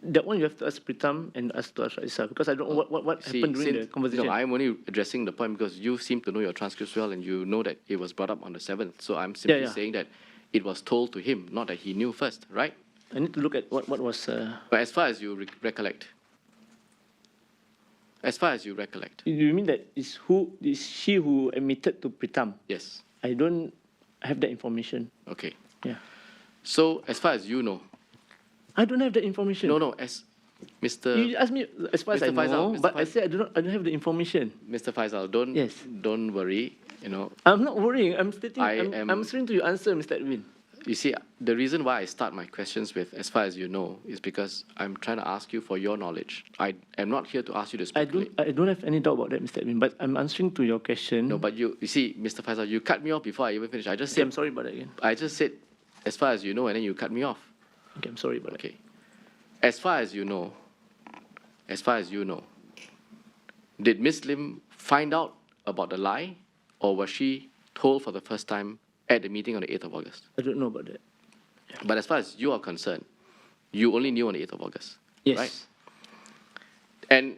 That one you have to ask Pritam and ask to Ashraf because I don't know what happened during the conversation. No, I'm only addressing the point because you seem to know your transcripts well and you know that it was brought up on the 7th. So I'm simply saying that it was told to him, not that he knew first, right? I need to look at what was... But as far as you recollect, You mean that is she who admitted to Pritam? Yes. I don't have that information. Okay. Yeah. So as far as you know, I don't have that information. no, as Mr. You asked me as far as I Mr. Faisal, know, Mr. but I Faisal. said I don't have the information. Mr. Faisal, don't worry, I'm not worrying. I'm stating. I'm I'm answering to your answer, Mr. Edwin. You see, the reason why I start my questions with as far as you know is because I'm trying to ask you for your knowledge. I am not here to ask you to speculate. I don't have any doubt about that, Mr. Edwin, but I'm answering to your question. No, but you see, Mr. Faisal, you cut me off before I even finished. I just said, I'm sorry about that again. I just said, as far as you know, and then you cut me off. Okay, I'm sorry about that. Okay. As far as you know, did Ms. Lim find out about the lie, or was she told for the first time at the meeting on the 8th of August? I don't know about that. But as far as you are concerned, you only knew on the 8th of August, Yes. right? And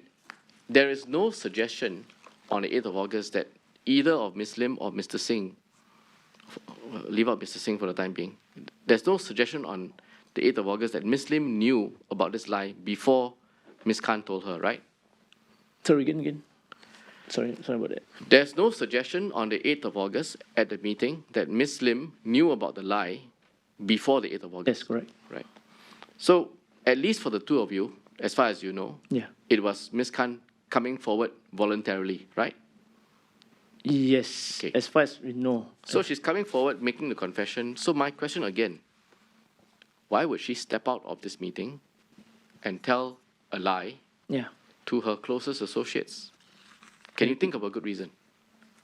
there is no suggestion on the 8th of August that either of Ms. Lim or Mr. Singh, leave out Mr. Singh for the time being, there's no suggestion on the 8th of August that Ms. Lim knew about this lie before Ms. Khan told her, right? Sorry, again. Sorry about that. There's no suggestion on the 8th of August at the meeting that Ms. Lim knew about the lie before the 8th of August. That's correct. Right. So, at least for the two of you, as far as you know, Yeah. it was Ms. Khan coming forward voluntarily, right? Yes, Okay. as far as we know. So she's coming forward, making the confession. So my question again, why would she step out of this meeting and tell a lie Yeah. to her closest associates? Can you think of a good reason?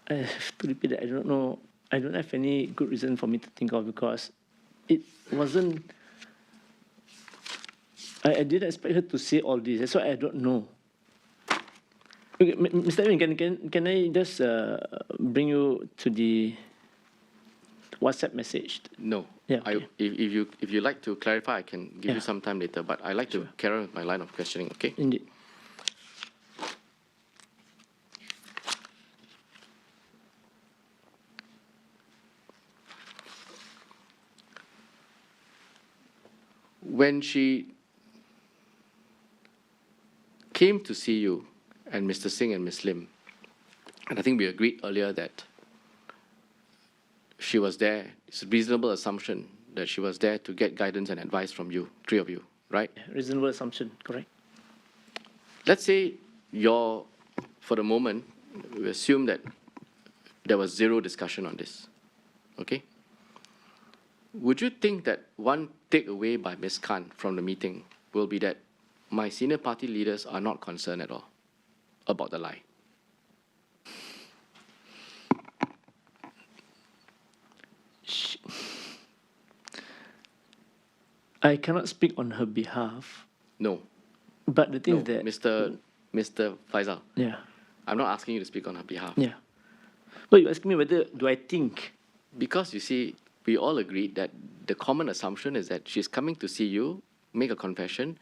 I have to repeat that. I don't know. I don't have any good reason for me to think of because it wasn't. I didn't expect her to say all this. That's why I don't know. Okay, Mr. Edwin, can I just bring you to the WhatsApp message? No. Yeah, okay. If you like to clarify, I can give you Yeah. some time later, but I like to carry on with my line of questioning, okay? Indeed. When she came to see you and Mr. Singh and Ms. Lim, and I think we agreed earlier that she was there, it's a reasonable assumption that she was there to get guidance and advice from you, three of you, right? Reasonable assumption, correct? Let's say for the moment, we assume that there was zero discussion on this, okay? Would you think that one takeaway by Ms. Khan from the meeting will be that my senior party leaders are not concerned at all about the lie? I cannot speak on her behalf, No. but the thing No, is that Mr. Faisal, yeah, I'm not asking you to speak on her behalf. yeah. But you ask me whether do I think? Because you see, we all agreed that the common assumption is that she's coming to see you, make a confession,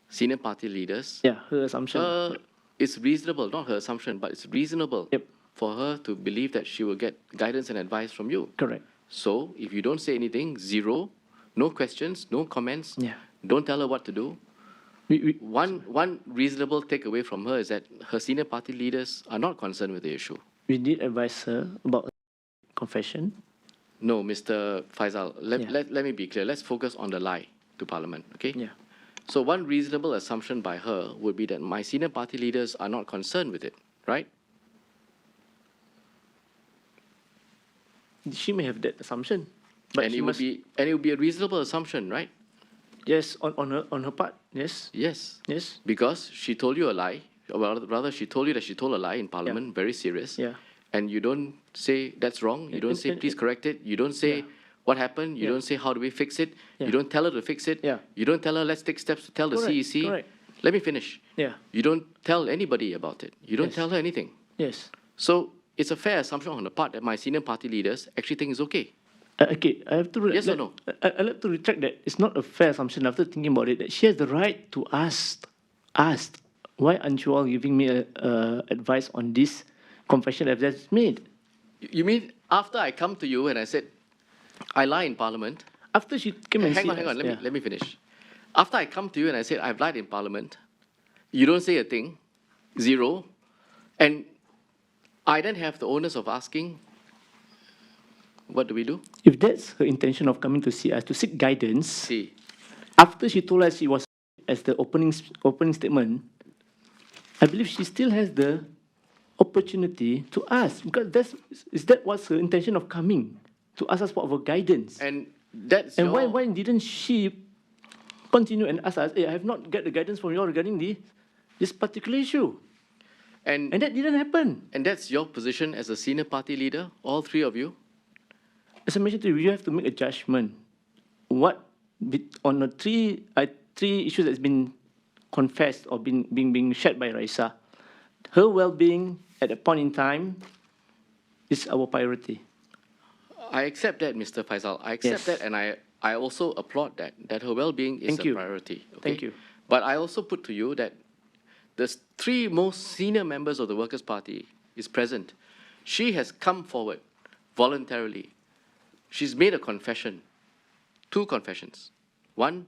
senior party leaders. Yeah, her assumption. It's reasonable, not her assumption, but it's reasonable Yep. for her to believe that she will get guidance and advice from you. Correct. So if you don't say anything, zero, no questions, no comments, Yeah. don't tell her what to do. One reasonable takeaway from her is that her senior party leaders are not concerned with the issue. We did advise her about confession. No, Mr. Faisal, Yeah. let me be clear. Let's focus on the lie to Parliament, okay? Yeah. So one reasonable assumption by her would be that my senior party leaders are not concerned with it, right? She may have that assumption, but And she it would must, be a reasonable assumption, right? yes, on her part, yes, Yes. yes, Because she told you a lie, or rather she told you that she told a lie in Parliament, very serious. yeah. And you don't say that's wrong, you don't say please correct it, you don't say Yeah. what happened, you Yeah. don't say how do we fix it, Yeah. you don't tell her to fix it, Yeah. you don't tell her let's take steps to tell the Correct, CEC. correct. Let me finish. Yeah. You don't tell anybody about it. You don't Yes. tell her anything. Yes. So it's a fair assumption on the part that my senior party leaders actually think it's okay. Okay, I have to. Yes or no? I like to retract that. It's not a fair assumption after thinking about it that she has the right to ask, why aren't you all giving me advice on this confession I've just made? You mean after I come to you and I said, I lie in Parliament, After she came and hang see on, us, yeah. let me finish. After I come to you and I said, I've lied in Parliament, you don't say a thing, zero, and I then have the onus of asking, what do we do? If that's her intention of coming to see us to seek guidance, See, after she told us she was as the opening statement, I believe she still has the opportunity to ask because is that what's her intention of coming to ask us for our guidance? and that's And your, why didn't she continue and ask us, hey, I have not got the guidance from you all regarding this particular issue? and And that didn't happen. that's your position as a senior party leader, all three of you? As I mentioned to you, you have to make a judgment. What, on the three issues that's been confessed or being shared by Raisa, her well-being at a point in time is our priority. I accept that, Mr. Faisal. I accept Yes. that, and I also applaud that her well-being is Thank a you. priority. Okay? Thank you. But I also put to you that the three most senior members of the Workers' Party is present. She has come forward voluntarily. She's made a confession, two confessions. One,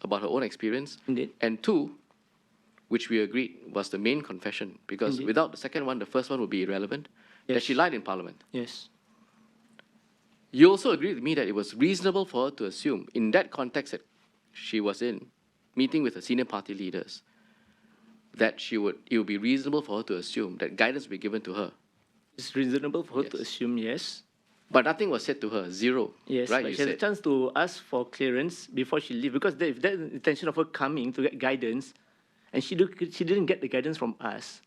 about her own experience, Indeed. and two, which we agreed was the main confession, because Indeed. without the second one, the first one would be irrelevant, that she lied in Parliament. Yes. You also agreed with me that it was reasonable for her to assume, in that context that she was in, meeting with the senior party leaders, that it would be reasonable for her to assume that guidance would be given to her. It's reasonable for her to Yes. assume, yes. But nothing was said to her, zero. Yes, right? but You she has a said. chance to ask for clearance before she leaves, because if that intention of her coming to get guidance, and she didn't get the guidance from us,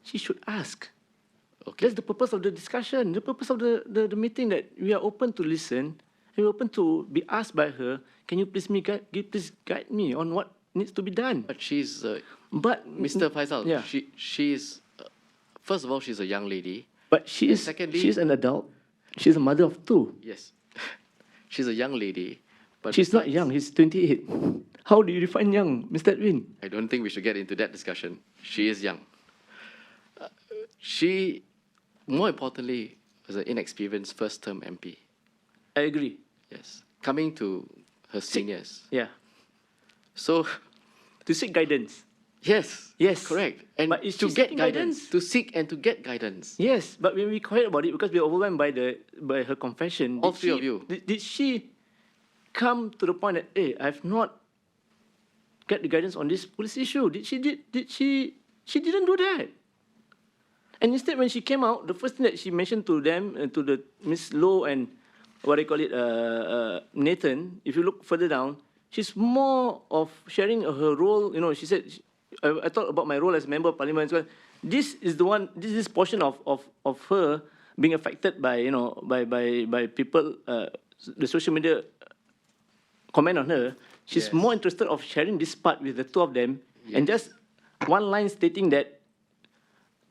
she should ask. Okay. That's the purpose of the discussion, the purpose of the meeting, that we are open to listen, and we're open to be asked by her, can you please guide me on what needs to be done? But she's, But Mr. Faisal, yeah. she is, first of all, she's a young lady. But And secondly- she's an adult. She's a mother of two. Yes. She's a young lady. But She's not besides- young, he's 28. How do you define young, Mr. Edwin? I don't think we should get into that discussion. She is young. She, more importantly, was an inexperienced first-term MP. I agree. Yes. Coming to her seniors. Yeah. So, To seek guidance. yes. Yes. Correct. And But is to she get seeking guidance. guidance? To seek and to get guidance. Yes, but when we quiet about it, because we're overwhelmed by her confession. All did three she- of you. Did she come to the point that, hey, I've not get the guidance on this police issue? She didn't do that. And instead, when she came out, the first thing that she mentioned to them, to the Miss Low and what they call it, Nathan, if you look further down, she's more of sharing her role. You know, she said, I thought about my role as a member of parliament. So this is the one, this is portion of her being affected by, you know, by people, the social media comment on her. She's Yes. more interested of sharing this part with the two of them, and just one line stating that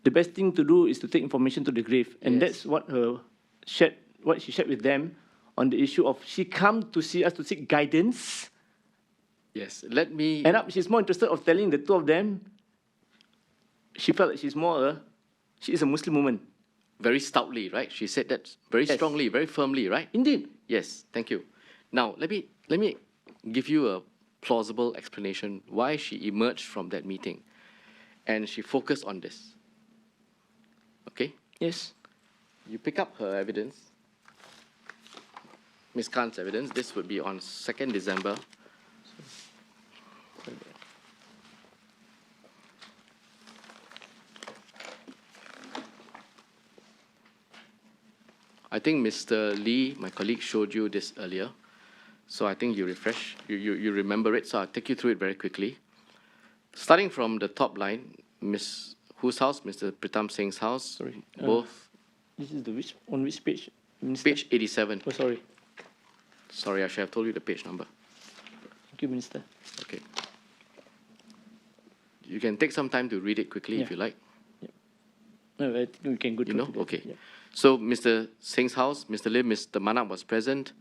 the best thing to do is to take information to the grave. And Yes. that's what she shared with them on the issue of she come to see us to seek guidance. Yes. Let me... End up, she's more interested of telling the two of them, she felt that she is a Muslim woman. Very stoutly, right? She said that very Yes. strongly, very firmly, right? Indeed. Yes, thank you. Now, let me give you a plausible explanation why she emerged from that meeting and she focused on this. Okay? Yes. You pick up her evidence, Ms. Khan's evidence. This would be on 2nd December. I think Mr. Lee, my colleague, showed you this earlier. So I think you remember it. So I'll take you through it very quickly. Starting from the top line, whose house? Mr. Pritam Singh's house. Sorry, Both. This is on which page? Minister? Page 87. Oh, sorry. Sorry, I should have told you the page number. Thank you, Minister. Okay. You can take some time to read it quickly if Yeah. you like. No, I think we can go You through know? together. Okay. Yeah. So, Mr. Singh's house, Mr. Lim, Mr. Manap was present.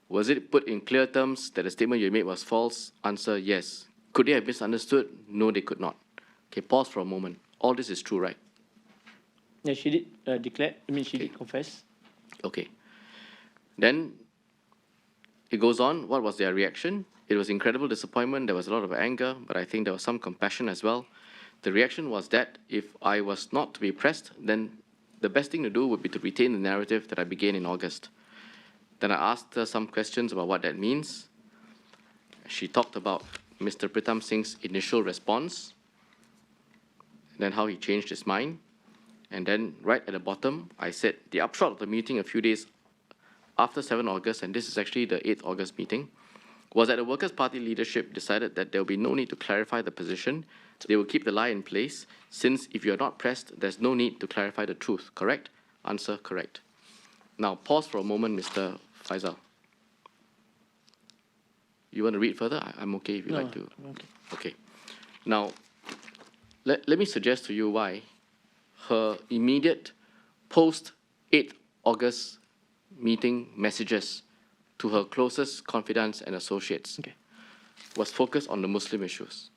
Was it put in clear terms that the statement you made was false? Answer, yes. Could they have misunderstood? No, they could not. Okay, pause for a moment. All this is true, right? Yeah, she did declare. I mean, she did confess. Okay. Then it goes on. What was their reaction? It was incredible disappointment. There was a lot of anger, but I think there was some compassion as well. The reaction was that if I was not to be pressed, then the best thing to do would be to retain the narrative that I began in August. Then I asked her some questions about what that means. She talked about Mr. Pritam Singh's initial response, then how he changed his mind. And then right at the bottom, I said the upshot of the meeting a few days after 7 August, and this is actually the 8th August meeting, was that the Workers' Party leadership decided that there will be no need to clarify the position. They will keep the lie in place, since if you are not pressed, there's no need to clarify the truth. Correct? Answer, correct. Now, pause for a moment, Mr. Faisal. You want to read further? I'm okay if you like to. Okay. Okay. Now, let me suggest to you why her immediate post-8 August meeting messages to her closest confidants and associates was focused on the Muslim issues.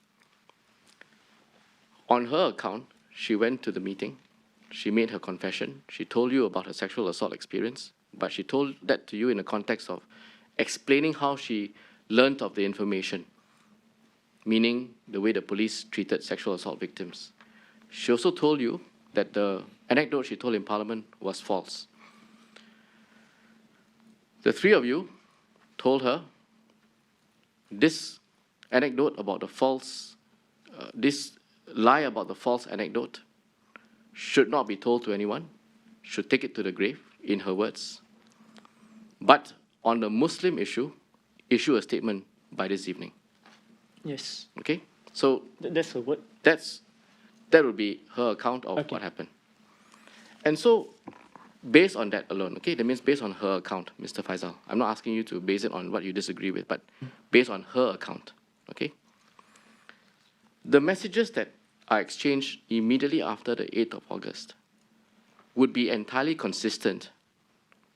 On her account, she went to the meeting, she made her confession, she told you about her sexual assault experience, but she told that to you in the context of explaining how she learned of the information. meaning the way the police treated sexual assault victims. She also told you that the anecdote she told in Parliament was false. The three of you told her this anecdote about the false, this lie about the false anecdote should not be told to anyone, should take it to the grave, in her words. But on the Muslim issue, issue a statement by this evening. Yes. Okay? So That's her word. that would be her account of what happened. And so, based on that alone, okay, that means based on her account, Mr. Faisal, I'm not asking you to base it on what you disagree with, but based on her account, okay? The messages that are exchanged immediately after the 8th of August would be entirely consistent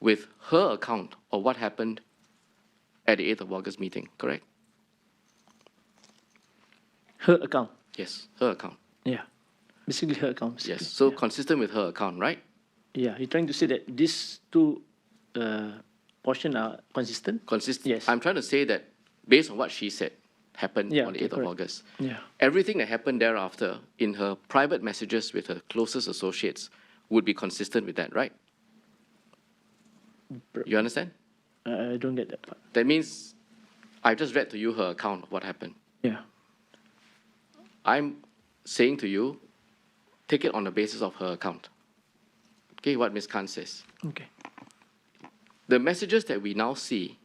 with her account of what happened at the 8th of August meeting, correct? Her account. Yes, her account. Yeah. Basically her account. Basically. Yes, so Yeah. consistent with her account, right? Yeah, you're trying to say that these two portions are consistent? Yes. I'm trying to say that based on what she said happened Yeah, on the okay, 8th of correct. August, Yeah. everything that happened thereafter in her private messages with her closest associates would be consistent with that, right? You understand? I don't get that part. That means I just read to you her account of what happened. Yeah. I'm saying to you, take it on the basis of her account. Okay, what Ms. Khan says. Okay. The messages that we now see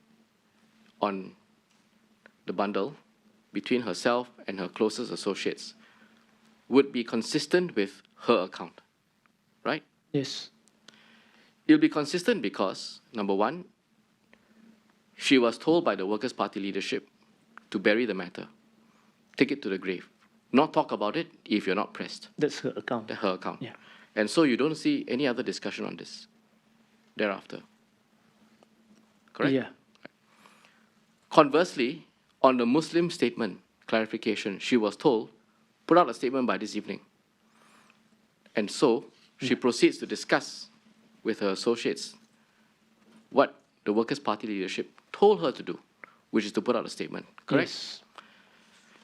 on the bundle between herself and her closest associates would be consistent with her account, right? Yes. It'll be consistent because, number one, she was told by the Workers' Party leadership to bury the matter, take it to the grave, not talk about it if you're not pressed. That's her account. Her account. Yeah. And so you don't see any other discussion on this thereafter. Correct? Yeah. Conversely, on the Muslim statement clarification, she was told, put out a statement by this evening. And so she proceeds to discuss with her associates what the Workers' Party leadership told her to do, which is to put out a statement. Correct? Yes.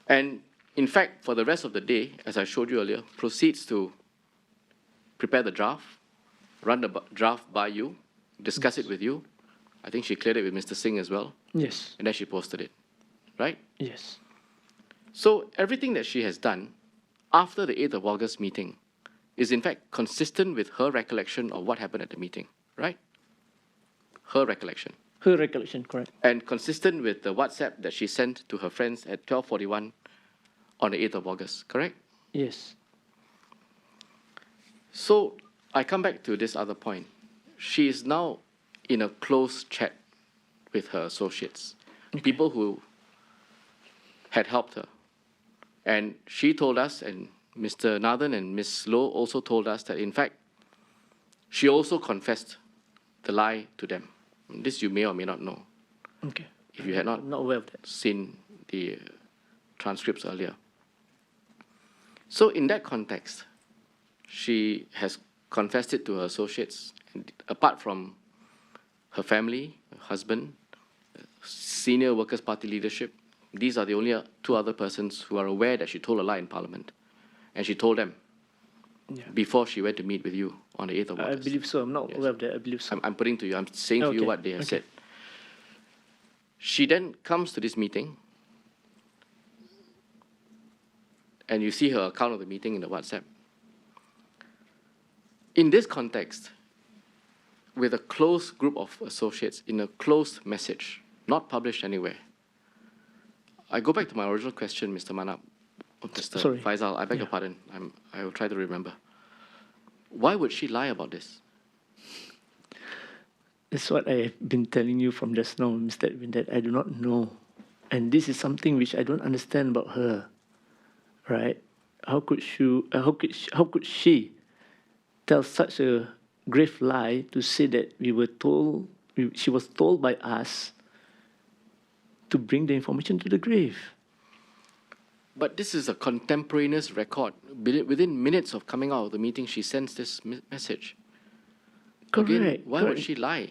And in fact, for the rest of the day, as I showed you earlier, proceeds to prepare the draft, run the draft by you, discuss it with you. I think she cleared it with Mr. Singh as well, Yes. and then she posted it, right? Yes. So everything that she has done after the 8th of August meeting is in fact consistent with her recollection of what happened at the meeting, right? Her recollection. Her recollection, correct. And consistent with the WhatsApp that she sent to her friends at 12:41 on the 8th of August, correct? Yes. So I come back to this other point. She is now in a close chat with her associates, people who had helped her. And she told us, and Mr. Nathan and Ms. Loh also told us that, in fact, she also confessed the lie to them. This you may or may not know, Okay. if you had not I'm not aware of that. seen the transcripts earlier. So in that context, she has confessed it to her associates, and apart from her family, her husband, senior Workers' Party leadership. These are the only two other persons who are aware that she told a lie in Parliament. And she told them before she went to meet with you on the 8th of I August. believe so. I'm not aware of that. I believe so. I'm putting to you, I'm saying to you Okay, what they have okay. said. She then comes to this meeting, and you see her account of the meeting in the WhatsApp. In this context, with a close group of associates, in a closed message, not published anywhere, I go back to my original question, Mr. Manap, Mr. Sorry. Faisal, I beg your pardon. I will try to remember. Why would she lie about this? That's what I've been telling you from just now, Mr. Edwin, that I do not know. And this is something which I don't understand about her, right? How could she tell such a grave lie to say that she was told by us to bring the information to the grave? But this is a contemporaneous record. Within minutes of coming out of the meeting, she sends this message. Correct. Again, why would correct. she lie?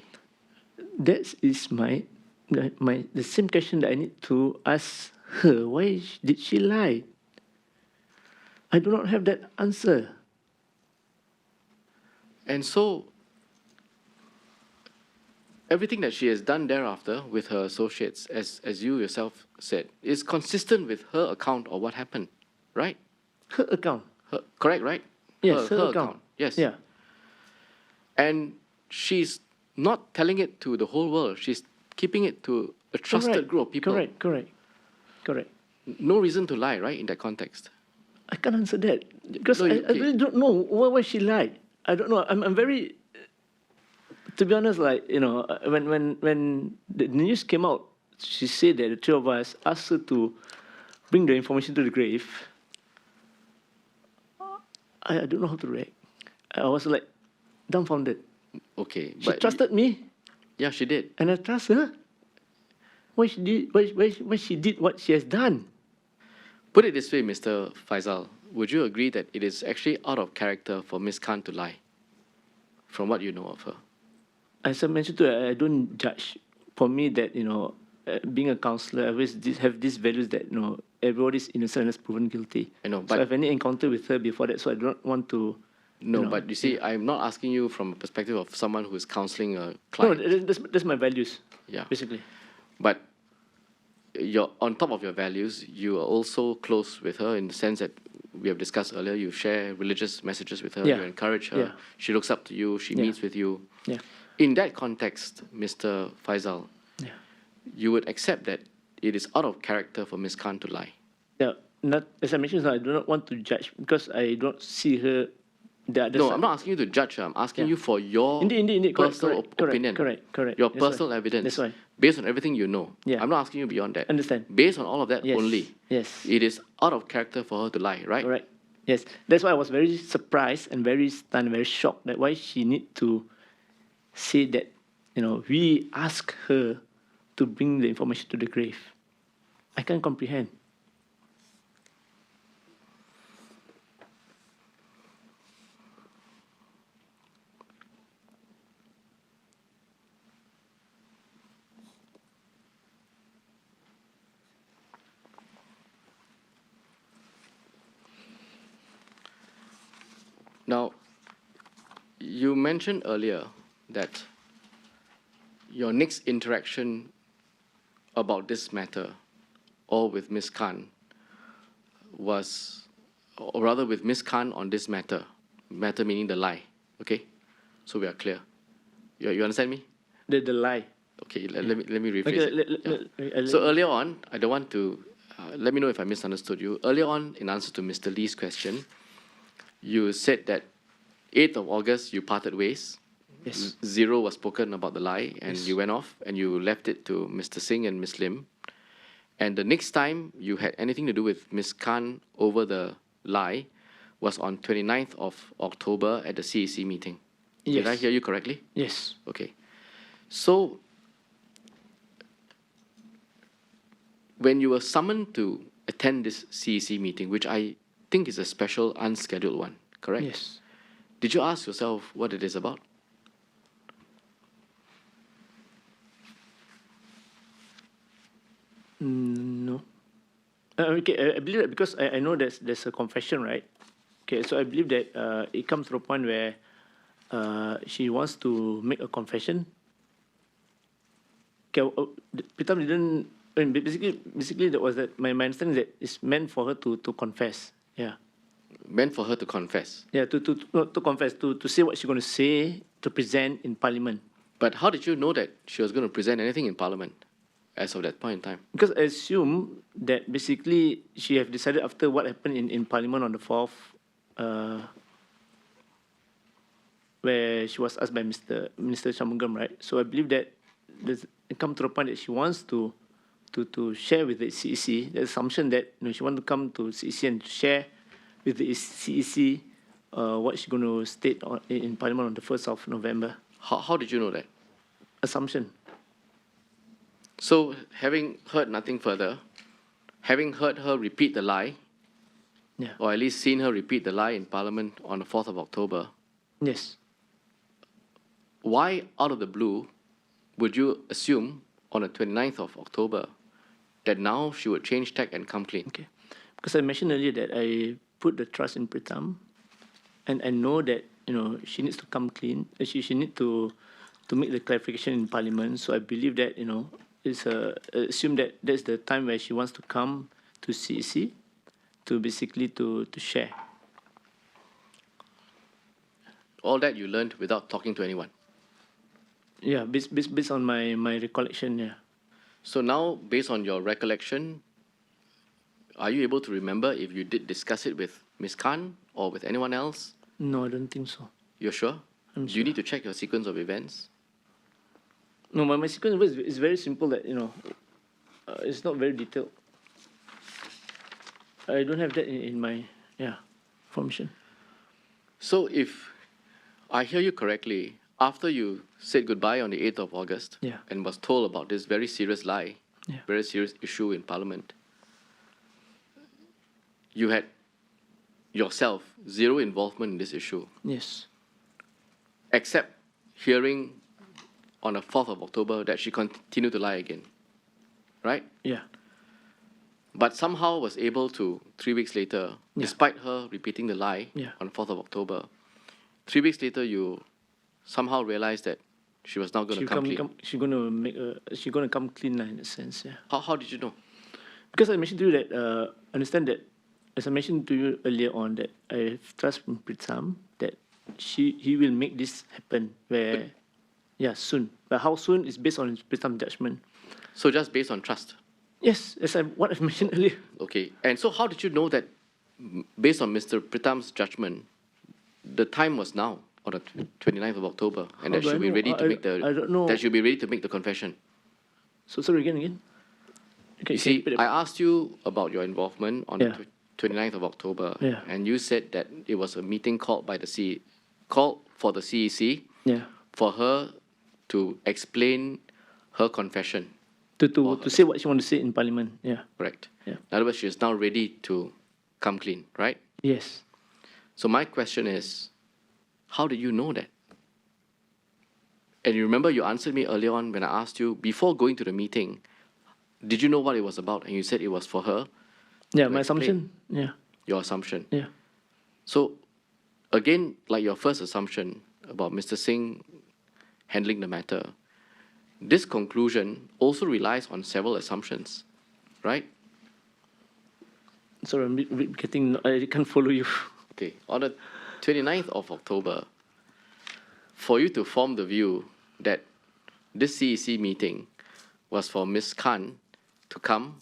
That is the same question that I need to ask her. Why did she lie? I do not have that answer. And so, everything that she has done thereafter with her associates, as you yourself said, is consistent with her account of what happened, right? Her account. Correct, right? Yes, her account. Yes. Yeah. And she's not telling it to the whole world. She's keeping it to a trusted group of people. Correct. No reason to lie, right, in that context. I can't answer that because No, I really don't know why she lied. I don't know. I'm very, to be honest, like, you know, when the news came out, she said that the two of us asked her to bring the information to the grave. I don't know how to react. I was like dumbfounded. Okay. She trusted me, Yeah, she did. and I trust her. Why she did what she has done? Put it this way, Mr. Faisal, would you agree that it is actually out of character for Ms. Khan to lie, from what you know of her? As I mentioned to her, I don't judge. For me, that, you know, being a counselor, I always have these values that, you know, everybody's innocent and is proven guilty. I know, So but I have any encounter with her before that, so I don't want to. no, you know, but you see, I'm not asking you from a perspective of someone who is counseling a No, client. that's my values. Yeah. Basically. But you're on top of your values, you are also close with her in the sense that we have discussed earlier. You share religious messages with her. Yeah. You encourage her. Yeah. She looks up to you. She Yeah. meets with you. Yeah. In that context, Mr. Faisal, Yeah. you would accept that it is out of character for Ms. Khan to lie. Yeah. Not as I mentioned, I do not want to judge because I don't see her. The other No, side. I'm not asking you to judge her. I'm asking Yeah. you for your Indeed. personal opinion. Correct. Your That's why. personal evidence. That's why. Based on everything you know. Yeah. I'm not asking you beyond that. Understand. Based on all of that Yes. only. Yes. It is out of character for her to lie, right? Correct. Yes. That's why I was very surprised and very stunned, very shocked that why she need to say that, you know, we ask her to bring the information to the grave. I can't comprehend. Now, you mentioned earlier that your next interaction about this matter, or with Ms. Khan, was, or rather with Ms. Khan on this matter meaning the lie, okay? So we are clear. You understand me? The lie. Okay, let me rephrase Okay, it. So earlier on, I don't want to, let me know if I misunderstood you. Earlier on, in answer to Mr. Lee's question, you said that 8th of August, you parted ways. Yes. Zero was spoken about the lie, and Yes. you went off, and you left it to Mr. Singh and Ms. Lim. And the next time you had anything to do with Ms. Khan over the lie was on 29th of October at the CEC meeting. Did I Yes. hear you correctly? Yes. Okay. So, when you were summoned to attend this CEC meeting, which I think is a special unscheduled one, correct? Yes. Did you ask yourself what it is about? No. Okay, I believe that because I know there's a confession, right? Okay, so I believe that it comes to a point where she wants to make a confession. Okay, Pritam didn't. I mean, basically that was that my understanding is that it's meant for her to confess. Yeah. Meant for her to confess. Yeah, to confess, to say what she's going to say, to present in Parliament. But how did you know that she was going to present anything in Parliament as of that point in time? Because I assume that basically she have decided after what happened in Parliament on the 4th, where she was asked by Minister Shanmugam, right? So I believe that it come to the point that she wants to share with the CEC, the assumption that, you know, she want to come to CEC and share with the CEC what she's going to state in Parliament on the 1st of November. How did you know that? Assumption. So, having heard nothing further, having heard her repeat the lie, Yeah. or at least seen her repeat the lie in Parliament on the 4th of October, Yes. why out of the blue would you assume on the 29th of October that now she would change tack and come clean? Okay. Because I mentioned earlier that I put the trust in Pritam, and I know that, she needs to come clean. She need to make the clarification in Parliament. So I believe that, it's assume that that's the time where she wants to come to CEC to basically to share. All that you learned without talking to anyone. Yeah, based on my recollection, yeah. So now, based on your recollection, are you able to remember if you did discuss it with Ms. Khan or with anyone else? No, I don't think so. You're sure? I'm Do sure. you need to check your sequence of events? No, my sequence is very simple. That it's not very detailed. I don't have that in my formation. So if I hear you correctly, after you said goodbye on the 8th of August Yeah. and was told about this very serious lie, Yeah. very serious issue in Parliament, you had yourself zero involvement in this issue, Yes. except hearing on the 4th of October that she continued to lie again, right? Yeah. But somehow was able to, 3 weeks later, Yeah. despite her repeating the lie Yeah. on the 4th of October, 3 weeks later you somehow realized that she was now going to come clean. She's gonna come clean in a sense. Yeah. How did you know? Because I mentioned to you that understand that, as I mentioned to you earlier on, that I have trust in Pritam that he will make this happen. Soon. But how soon is based on Pritam's judgment. So just based on trust. Yes, what I've mentioned earlier. Okay. And so how did you know that, based on Mr. Pritam's judgment, the time was now, on the 29th of October, and How that do I she'll be know? ready to make I don't know. that she'll be ready to make the confession? So sorry again. Okay, You see, I asked you about your involvement on Yeah. the 29th of October, Yeah. and you said that it was a meeting called for the CEC yeah. for her to explain her confession. To say what she want to say in Parliament. Yeah. Correct. Yeah. In other words, she is now ready to come clean, right? Yes. So my question is, how did you know that? And you remember you answered me earlier on when I asked you, before going to the meeting, did you know what it was about? And you said it was for her. Yeah, to my explain. assumption. Yeah. Your assumption. Yeah. So, again, like your first assumption about Mr. Singh handling the matter, this conclusion also relies on several assumptions, right? Sorry, I'm getting. I can't follow you. Okay, on the 29th of October, for you to form the view that this CEC meeting was for Ms. Khan to come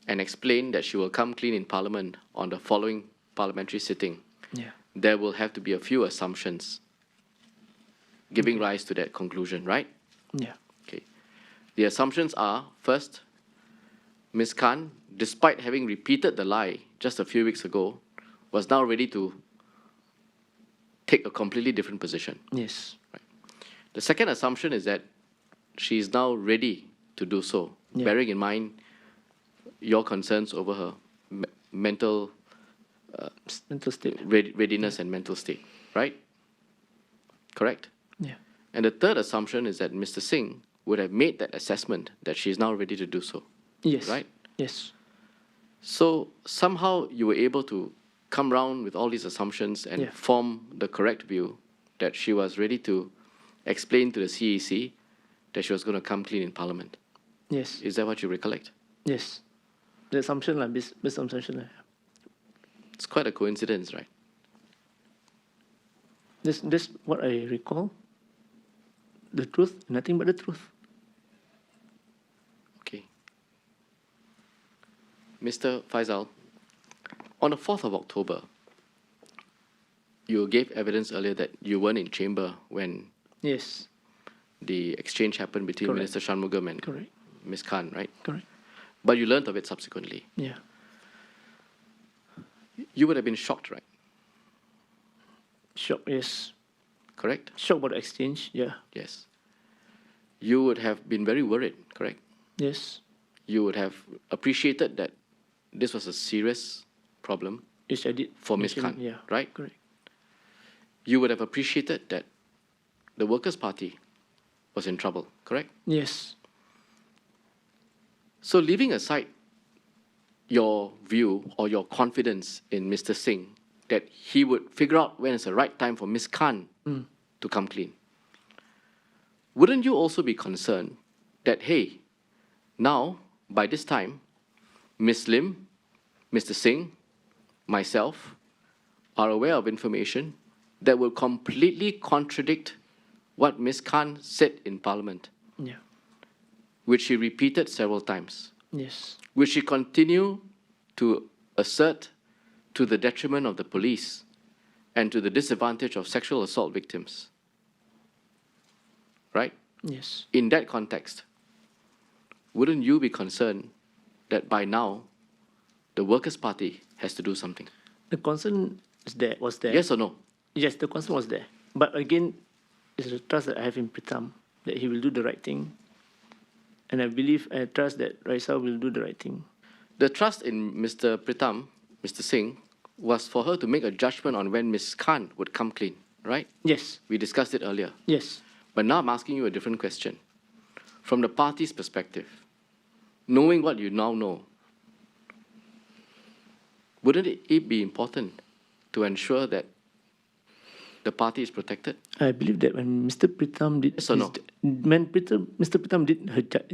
and explain that she will come clean in Parliament on the following parliamentary sitting, Yeah. there will have to be a few assumptions giving rise to that conclusion, right? Yeah. Okay. The assumptions are, first, Ms. Khan, despite having repeated the lie just a few weeks ago, was now ready to take a completely different position. Yes. The second assumption is that she is now ready to do so, Yeah. bearing in mind your concerns over her mental Mental state. readiness and mental state, right? Correct? Yeah. And the third assumption is that Mr. Singh would have made that assessment that she is now ready to do so, Yes. right? Yes. So somehow you were able to come round with all these assumptions and Yeah. form the correct view that she was ready to explain to the CEC that she was going to come clean in Parliament. Yes. Is that what you recollect? Yes. The assumption, based assumption. It's quite a coincidence, right? That's what I recall. The truth, nothing but the truth. Okay. Mr. Faisal, on the 4th of October, you gave evidence earlier that you weren't in chamber when Yes. the exchange happened between Correct. Minister Shanmugam and Correct. Ms. Khan, right? Correct. But you learned of it subsequently. Yeah. You would have been shocked, right? Shock. Yes. Correct? Shock about the exchange. Yeah. Yes. You would have been very worried, correct? Yes. You would have appreciated that this was a serious problem Yes, I did. for Ms. mention- Khan, Yeah. right? Correct. You would have appreciated that the Workers' Party was in trouble, correct? Yes. So leaving aside your view or your confidence in Mr. Singh that he would figure out when it's the right time for Ms. Khan to come clean, wouldn't you also be concerned that, hey, now, by this time, Ms. Lim, Mr. Singh, myself, are aware of information that will completely contradict what Ms. Khan said in Parliament, Yeah. which she repeated several times, Yes. which she continued to assert to the detriment of the police and to the disadvantage of sexual assault victims. Right? Yes. In that context, wouldn't you be concerned that by now the Workers' Party has to do something? The concern was there. Yes or no? Yes, the concern was there. But again, it's the trust that I have in Pritam that he will do the right thing. And I trust that Raisa will do the right thing. The trust in Mr. Pritam, Mr. Singh, was for her to make a judgment on when Ms. Khan would come clean, right? Yes. We discussed it earlier. Yes. But now I'm asking you a different question. From the party's perspective, knowing what you now know, wouldn't it be important to ensure that the party is protected? I believe that when Mr. Pritam did Yes or no? Mr. Pritam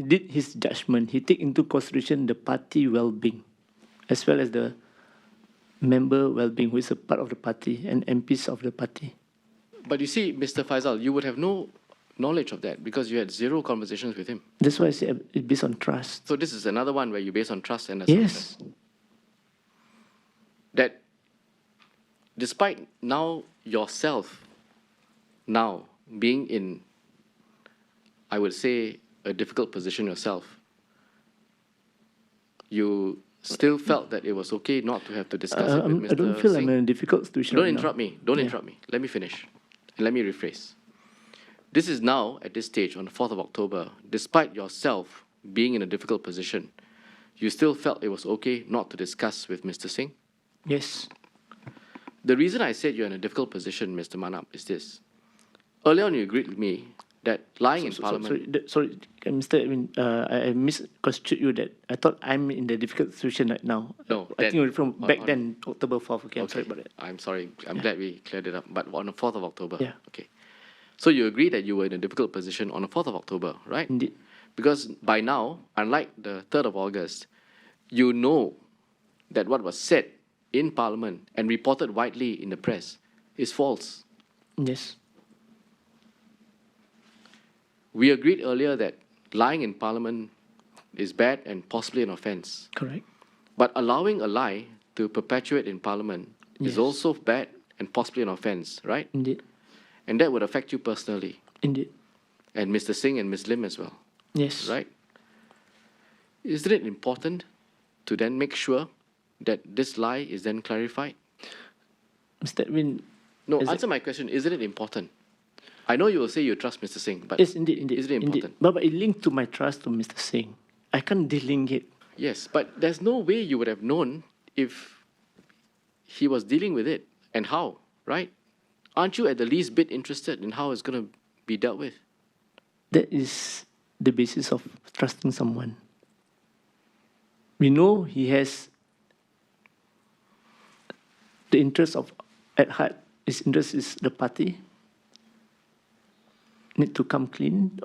did his judgment, he take into consideration the party well-being, as well as the member well-being, who is a part of the party and MPs of the party. But you see, Mr. Faisal, you would have no knowledge of that because you had zero conversations with him. That's why I say it's based on trust. So this is another one where you base on trust and assumption. Yes. That despite now yourself now being in, I would say, a difficult position yourself, you still felt that it was okay not to have to discuss it with Mr. I don't feel Singh. I'm in a difficult situation. Don't right interrupt now. me. Don't interrupt me. Let me finish. And let me rephrase. This is now, at this stage, on the 4th of October, despite yourself being in a difficult position, you still felt it was okay not to discuss with Mr. Singh? Yes. The reason I said you're in a difficult position, Mr. Manap, is this. Earlier on, you agreed with me that lying in Parliament... Sorry, Mr. I misconstrued you that I thought I'm in the difficult situation right now. No, I think from back on- then, October 4th. Okay, I'm Okay, sorry about that. I'm sorry. I'm glad we cleared it up. But on the 4th of October. Yeah. Okay. So you agree that you were in a difficult position on the 4th of October, right? Indeed. Because by now, unlike the 3rd of August, you know that what was said in Parliament and reported widely in the press is false. Yes. We agreed earlier that lying in Parliament is bad and possibly an offence. Correct. But allowing a lie to perpetuate in Parliament is Yes. also bad and possibly an offence, right? Indeed. And that would affect you personally, Indeed. and Mr. Singh and Ms. Lim as well, Yes. right? Isn't it important to then make sure that this lie is then clarified? Mr. Edwin. No, Is it- answer my question. Isn't it important? I know you will say you trust Mr. Singh, but Yes, indeed. is it important? But it linked to my trust to Mr. Singh. I can't delink it. Yes, but there's no way you would have known if he was dealing with it and how, right? Aren't you at the least bit interested in how it's going to be dealt with? That is the basis of trusting someone. We know he has the interest at heart. His interest is the party. Need to come clean.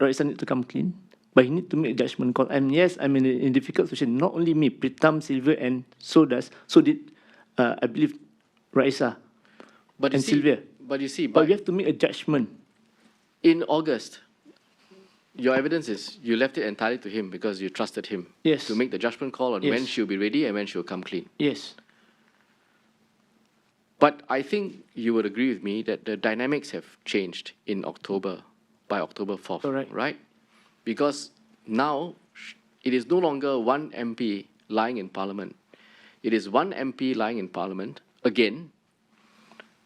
Raisa need to come clean. But he need to make a judgment call. And yes, I'm in a difficult situation. Not only me, Pritam, Sylvia, and so did I believe Raisa But you and see, Sylvia. But you see, But we have to make a judgment. in August, your evidence is you left it entirely to him because you trusted him Yes. to make the judgment call on when Yes. she'll be ready and when she'll come clean. Yes. But I think you would agree with me that the dynamics have changed in October, by October 4th, Correct. right? Because now it is no longer one MP lying in Parliament. It is one MP lying in Parliament, again,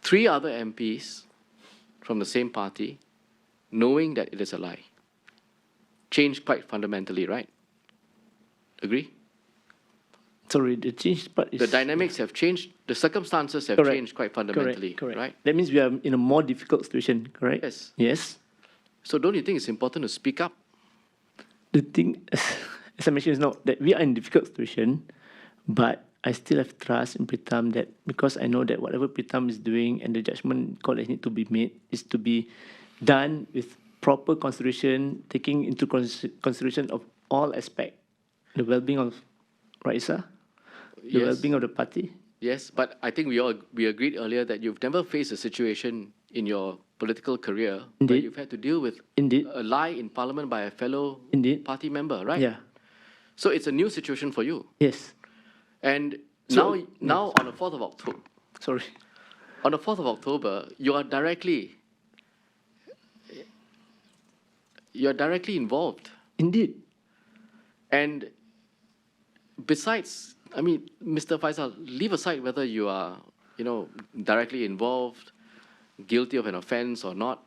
3 other MPs from the same party, knowing that it is a lie. Changed quite fundamentally, right? Agree? Sorry, the change part is... The dynamics have changed, the circumstances have Correct. changed quite fundamentally, Correct. right? That means we are in a more difficult situation, correct? Yes. Yes. So don't you think it's important to speak up? The thing, as I mentioned, now that we are in a difficult situation, but I still have trust in Pritam that because I know that whatever Pritam is doing and the judgment call that need to be made is to be done with proper consideration, taking into consideration of all aspects, the well-being of Raisa, the well-being of the party. Yes, but I think we agreed earlier that you've never faced a situation in your political career where Indeed. you've had to deal with Indeed. a lie in Parliament by a fellow Indeed. party member, right? Yeah. So it's a new situation for you. Yes. And So- now on the 4th of October, Sorry. on the 4th of October, you're directly involved. Indeed. And besides, I mean, Mr. Faisal, leave aside whether you are, directly involved, guilty of an offense or not.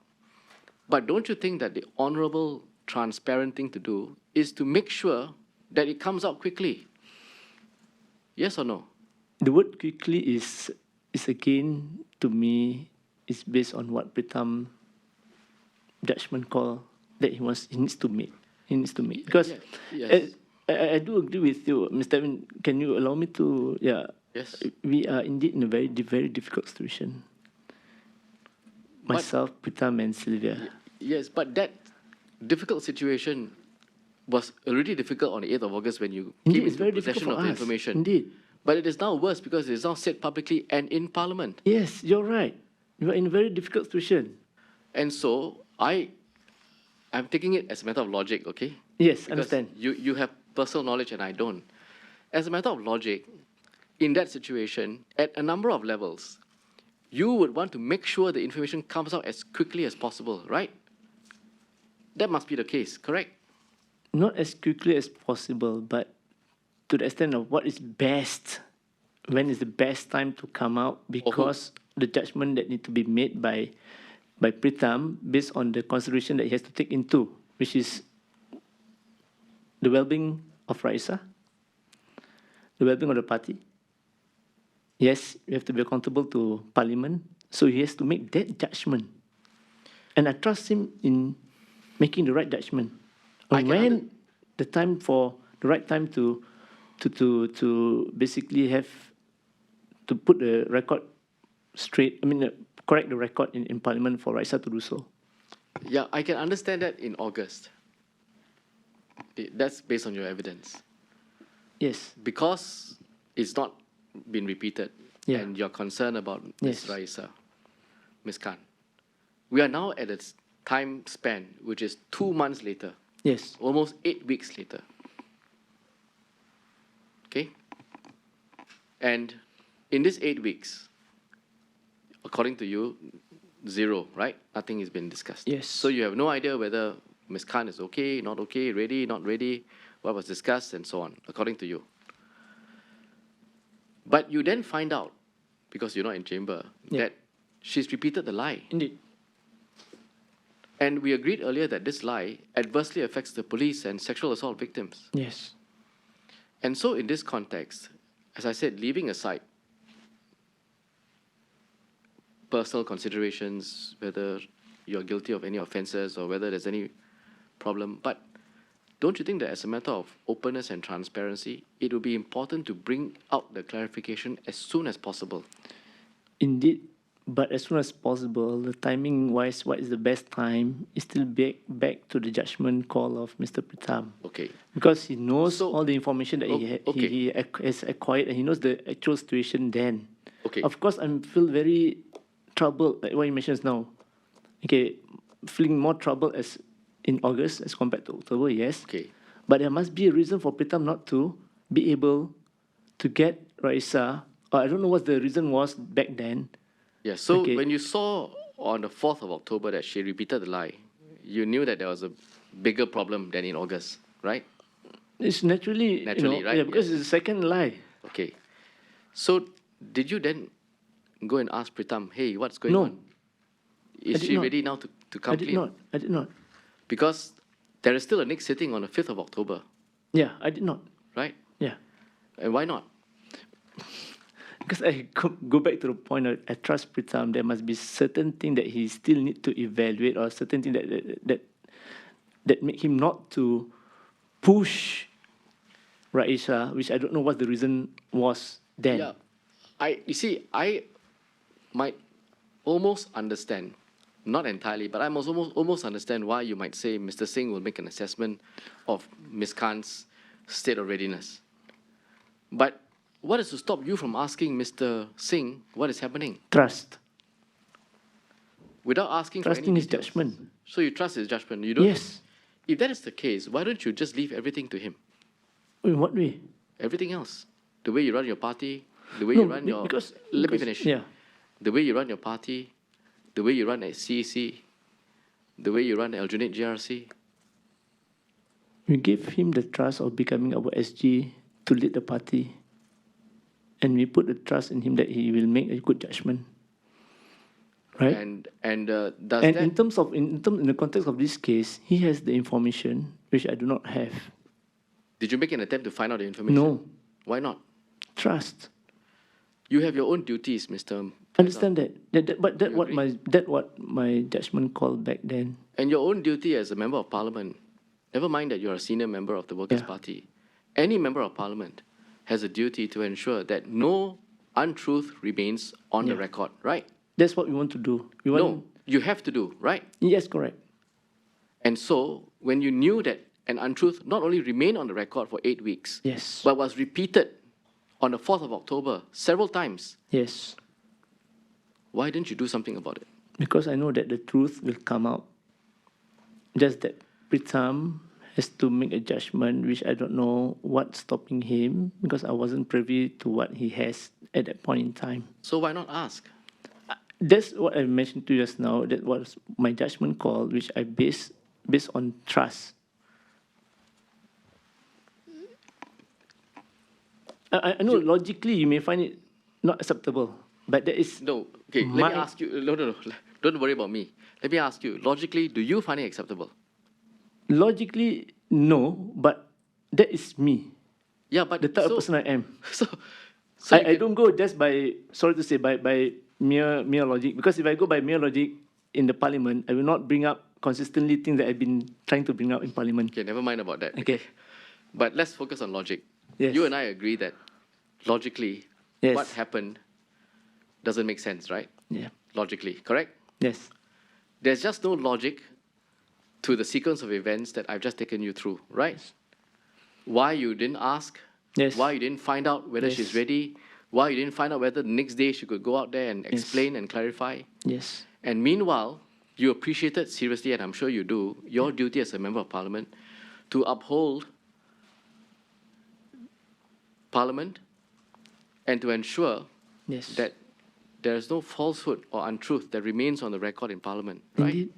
But don't you think that the honorable, transparent thing to do is to make sure that it comes out quickly? Yes or no? The word quickly is again, to me, is based on what Pritam judgment call that he needs to make. He needs to make. Because Yes. I do agree with you, Mr. Evin. Can you allow me to, Yes. we are indeed in a very, very difficult situation. But- Myself, Pritam and Sylvia. Yes, but that difficult situation was already difficult on the 8th of August when you Indeed, came it's into very possession difficult of for the us. information. Indeed. But it is now worse because it is now said publicly and in Parliament. Yes, you're right. You are in a very difficult situation. And so I'm taking it as a matter of logic, okay? Yes, Because understand. you have personal knowledge and I don't. As a matter of logic, in that situation, at a number of levels, you would want to make sure the information comes out as quickly as possible, right? That must be the case, correct? Not as quickly as possible, but to the extent of what is best, when is the best time to come out, because the judgment that need to be made by Pritam based on the consideration that he has to take into, which is the well-being of Raisa, the well-being of the party. Yes, you have to be accountable to Parliament, so he has to make that judgment. And I trust him in making the right judgment. I And can when the right time to basically have to put the record straight, correct the record in Parliament for Raisa to do so. Yeah, I can understand that in August. That's based on your evidence. Yes. Because it's not been repeated Yeah. and you're concerned about Ms. Yes. Raisa, Ms. Khan. We are now at a time span which is 2 months later, Yes. almost 8 weeks later. Okay? And in this 8 weeks, according to you, zero, right? Nothing has been discussed. Yes. So you have no idea whether Ms. Khan is okay, not okay, ready, not ready, what was discussed, and so on, according to you. But you then find out, because you're not in chamber, Yeah. that she's repeated the lie. Indeed. And we agreed earlier that this lie adversely affects the police and sexual assault victims. Yes. And so in this context, as I said, leaving aside personal considerations, whether you're guilty of any offenses or whether there's any problem, but don't you think that as a matter of openness and transparency, it would be important to bring out the clarification as soon as possible? Indeed, but as soon as possible, the timing-wise, what is the best time is still back to the judgment call of Mr. Pritam. Okay. Because he knows So- all the information that Okay. he has acquired, and he knows the actual situation then. Okay. Of course, I feel very troubled, like what you mentioned now. Okay, feeling more troubled as in August as compared to October, yes. Okay. But there must be a reason for Pritam not to be able to get Raisa, or I don't know what the reason was back then. Yeah, so Okay. when you saw on the 4th of October that she repeated the lie, you knew that there was a bigger problem than in August, right? It's naturally, Right? Yeah, because it's the second lie. Okay. So did you then go and ask Pritam, hey, what's going No. on? Is did she not. ready now to come I did clean? not. I did not. Because there is still a next sitting on the 5th of October, Yeah, I did not. right? Yeah. And why not? Because I go back to the point of I trust Pritam, there must be certain thing that he still need to evaluate, or certain thing that make him not to push Raisha, which I don't know what the reason was then. Yeah, I might almost understand, not entirely, but I must almost understand why you might say Mr. Singh will make an assessment of Ms. Khan's state of readiness. But what is to stop you from asking Mr. Singh what is happening Trust. without asking Trusting for any his details? judgment. So you trust his judgment. You don't. Yes. If that is the case, why don't you just leave everything to him? In what way? Everything else, the way you run your party, the way you run your. Let me finish. Yeah. The way you run your party, the way you run at CEC, the way you run Aljunied GRC. We gave him the trust of becoming our SG to lead the party. And we put the trust in him that he will make a good judgment. Right? And And that in the context of this case, he has the information which I do not have. did you make an attempt to find out the information? No. Why not? Trust. You have your own duties, Mr. Understand that. But You agree? that what my judgment called back then. And your own duty as a member of parliament, never mind that you're a senior member of the Workers' Yeah. Party, any member of parliament has a duty to ensure that no untruth remains on the Yeah. record, right? That's what we want to do. We want, No, you have to do, right? Yes, correct. And so, when you knew that an untruth not only remained on the record for 8 weeks, Yes. but was repeated on the 4th of October several times, Yes. why didn't you do something about it? Because I know that the truth will come out. Just that Pritam has to make a judgment, which I don't know what's stopping him, because I wasn't privy to what he has at that point in time. So why not ask? That's what I mentioned to you just now. That was my judgment call, which I based on trust. I know logically you may find it not acceptable, but that is No, okay, let me ask you, no, don't worry about me. Let me ask you, logically, do you find it acceptable? logically no, but that is me, Yeah, but the type so, of person I am. So, I don't go just by, sorry to say, by mere logic. Because if I go by mere logic in the parliament, I will not bring up consistently things that I've been trying to bring up in parliament. Okay, never mind about that. Okay. But let's focus on logic. Yes. You and I agree that logically, Yes. what happened doesn't make sense, right? Yeah. Logically, correct? Yes. There's just no logic to the sequence of events that I've just taken you through, right? Why you didn't ask, Yes. why you didn't find out whether Yes. she's ready, why you didn't find out whether the next day she could go out there and explain and clarify. Yes. And meanwhile, you appreciated seriously, and I'm sure you do, your duty as a member of parliament to uphold parliament and to ensure Yes. that there is no falsehood or untruth that remains on the record in parliament, right? Indeed.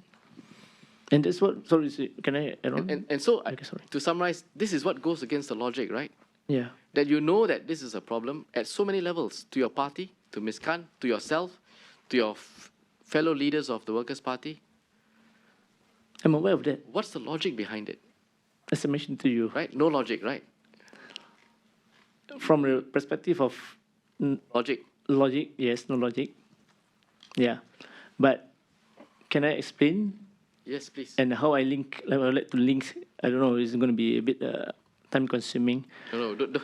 And that's what, sorry, can I add on? And so, Okay, sorry. to summarize, this is what goes against the logic, right? Yeah. That you know that this is a problem at so many levels, to your party, to Ms. Khan, to yourself, to your fellow leaders of the Workers' Party. I'm aware of that. What's the logic behind it, As I mentioned to you, right? No logic, right? from the perspective of Logic. logic, yes, no logic. Yeah. But can I explain? Yes, please. And how I link, I would like to link, I don't know, it's going to be a bit time consuming. No, don't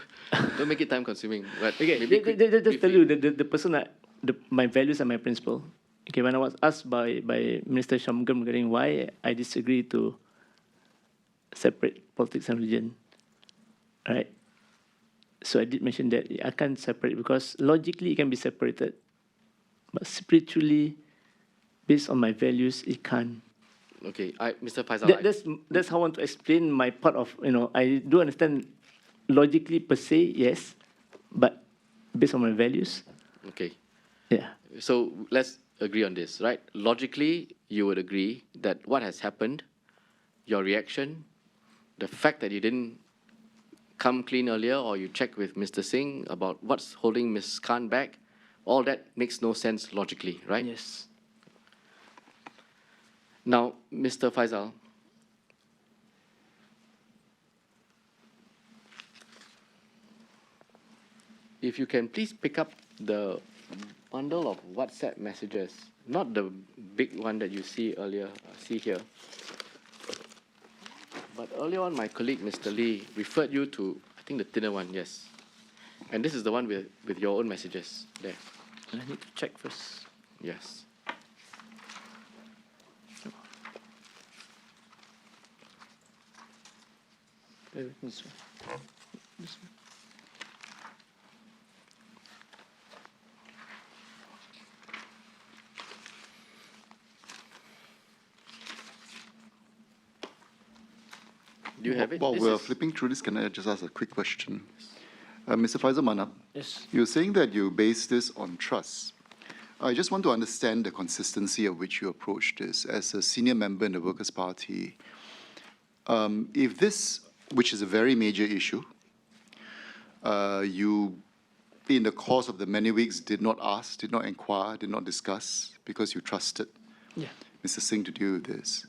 make it time consuming. But Okay, maybe just tell you the person, my values and my principle. Okay, when I was asked by Minister Shamgam regarding why I disagree to separate politics and religion, right? So I did mention that I can't separate because logically it can be separated, but spiritually, based on my values, it can't. Okay, Mr. Faisal, That's how I want to explain my part of, I do understand logically per se, yes, but based on my values, okay. yeah. So let's agree on this, right? Logically, you would agree that what has happened, your reaction, the fact that you didn't come clean earlier or you checked with Mr. Singh about what's holding Ms. Khan back, all that makes no sense logically, right? Yes. Now, Mr. Faisal, if you can please pick up the bundle of WhatsApp messages, not the big one that you see earlier, see here. But earlier on, my colleague, Mr. Lee, referred you to, I think the thinner one, yes. And this is the one with your own messages there. I need to check first. Yes. Bear with me, sir. This one. Do you have it? While This we're is- flipping through this, can I just ask a quick question? Mr. Faisal Manap, Yes. you're saying that you base this on trust. I just want to understand the consistency of which you approach this as a senior member in the Workers' Party. If this, which is a very major issue, you, in the course of the many weeks, did not ask, did not inquire, did not discuss, because you trusted Yeah. Mr. Singh to deal with this.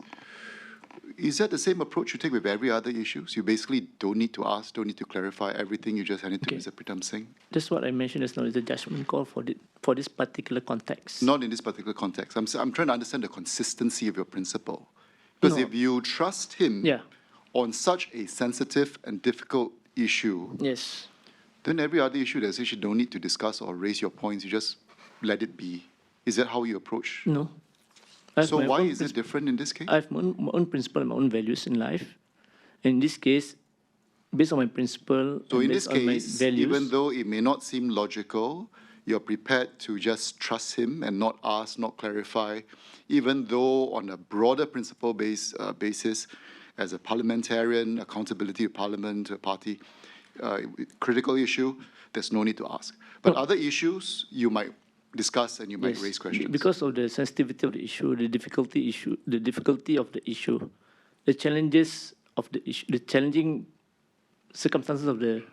Is that the same approach you take with every other issues? You basically don't need to ask, don't need to clarify everything, you just hand it to Okay. Mr. Pritam Singh? That's what I mentioned just now, is the judgment call for this particular context. Not in this particular context. I'm trying to understand the consistency of your principle. Because No. if you trust him Yeah. on such a sensitive and difficult issue, Yes. then every other issue that says you don't need to discuss or raise your points, you just let it be. Is that how you approach? No. I have So my why own is it different in this case? I have my own principle and my own values in life. In this case, based on my principle So and in this based on my case, values, even though it may not seem logical, you're prepared to just trust him and not ask, not clarify, even though on a broader principle basis, as a parliamentarian, accountability of parliament, a party, critical issue, there's no need to ask. But No. other issues, you might discuss and you might yes, raise questions. because of the sensitivity of the issue, the difficulty of the issue, the challenges of the issue, the challenging circumstances of the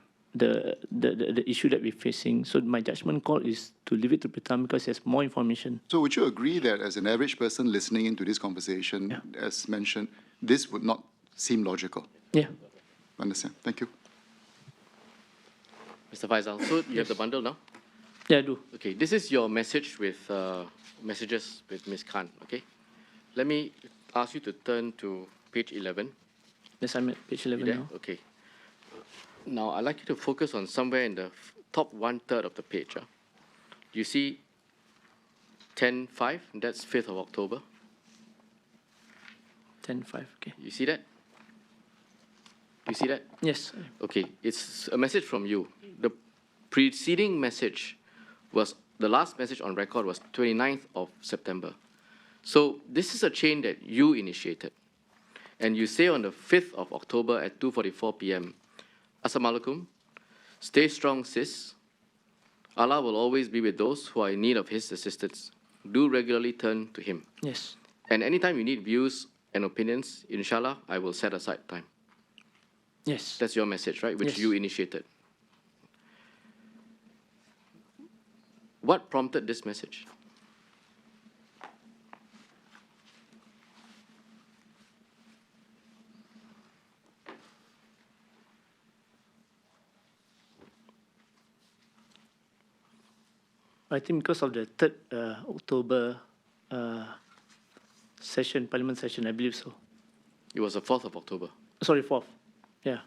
issue that we're facing. So my judgment call is to leave it to Pritam because he has more information. So would you agree that as an average person listening into this conversation, Yeah. as mentioned, this would not seem logical? Yeah. Understand. Thank you. Mr. Faisal, so you have the bundle now? Yeah, I do. Okay, this is your message with messages with Ms. Khan, okay? Let me ask you to turn to page 11. Yes, I'm at page 11 You now. there? Okay. Now, I'd like you to focus on somewhere in the top 1/3 of the page. You see 10.5, that's 5th of October. 10:5. Okay. You see that? You see that? Yes. Okay, it's a message from you. The preceding message was, the last message on record was 29th of September. So this is a chain that you initiated. And you say on the 5th of October at 2:44 p.m., Assalamualaikum, stay strong, sis. Allah will always be with those who are in need of His assistance. Do regularly turn to Him. Yes. And anytime you need views and opinions, inshallah, I will set aside time. Yes. That's your message, right? Which Yes. you initiated. What prompted this message? I think because of the 3rd October session, Parliament session, I believe so. It was the 4th of October. Sorry, 4th. Yeah.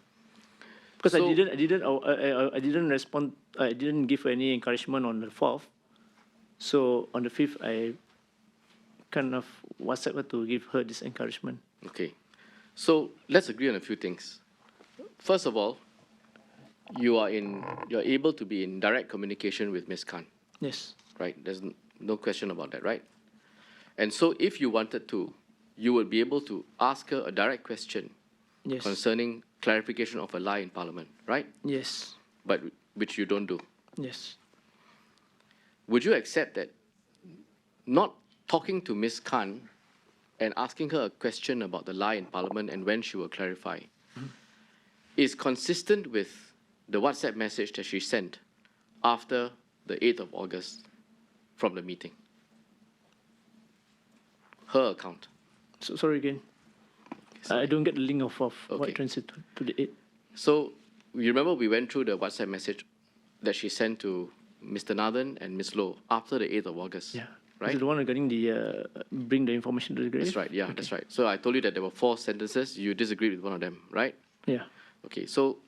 Because So- I didn't respond. I didn't give any encouragement on the 4th. So on the 5th, I kind of WhatsApp her to give her this encouragement. Okay. So let's agree on a few things. First of all, you're able to be in direct communication with Ms. Khan, Yes. right? There's no question about that, right? And so if you wanted to, you would be able to ask her a direct question Yes. concerning clarification of a lie in Parliament, right? Yes. But which you don't do. Yes. Would you accept that not talking to Ms. Khan and asking her a question about the lie in Parliament and when she will clarify is consistent with the WhatsApp message that she sent after the 8th of August from the meeting? Her account. So sorry again. I don't get the link of Okay. what transit to the 8th. So you remember we went through the WhatsApp message that she sent to Mr. Nathan and Ms. Loh after the 8th of August. Yeah. Right? Is it the one regarding the bring the information to the grave? That's right, yeah, Okay. that's right. So I told you that there were 4 sentences. You disagreed with one of them, right? Yeah. Okay, so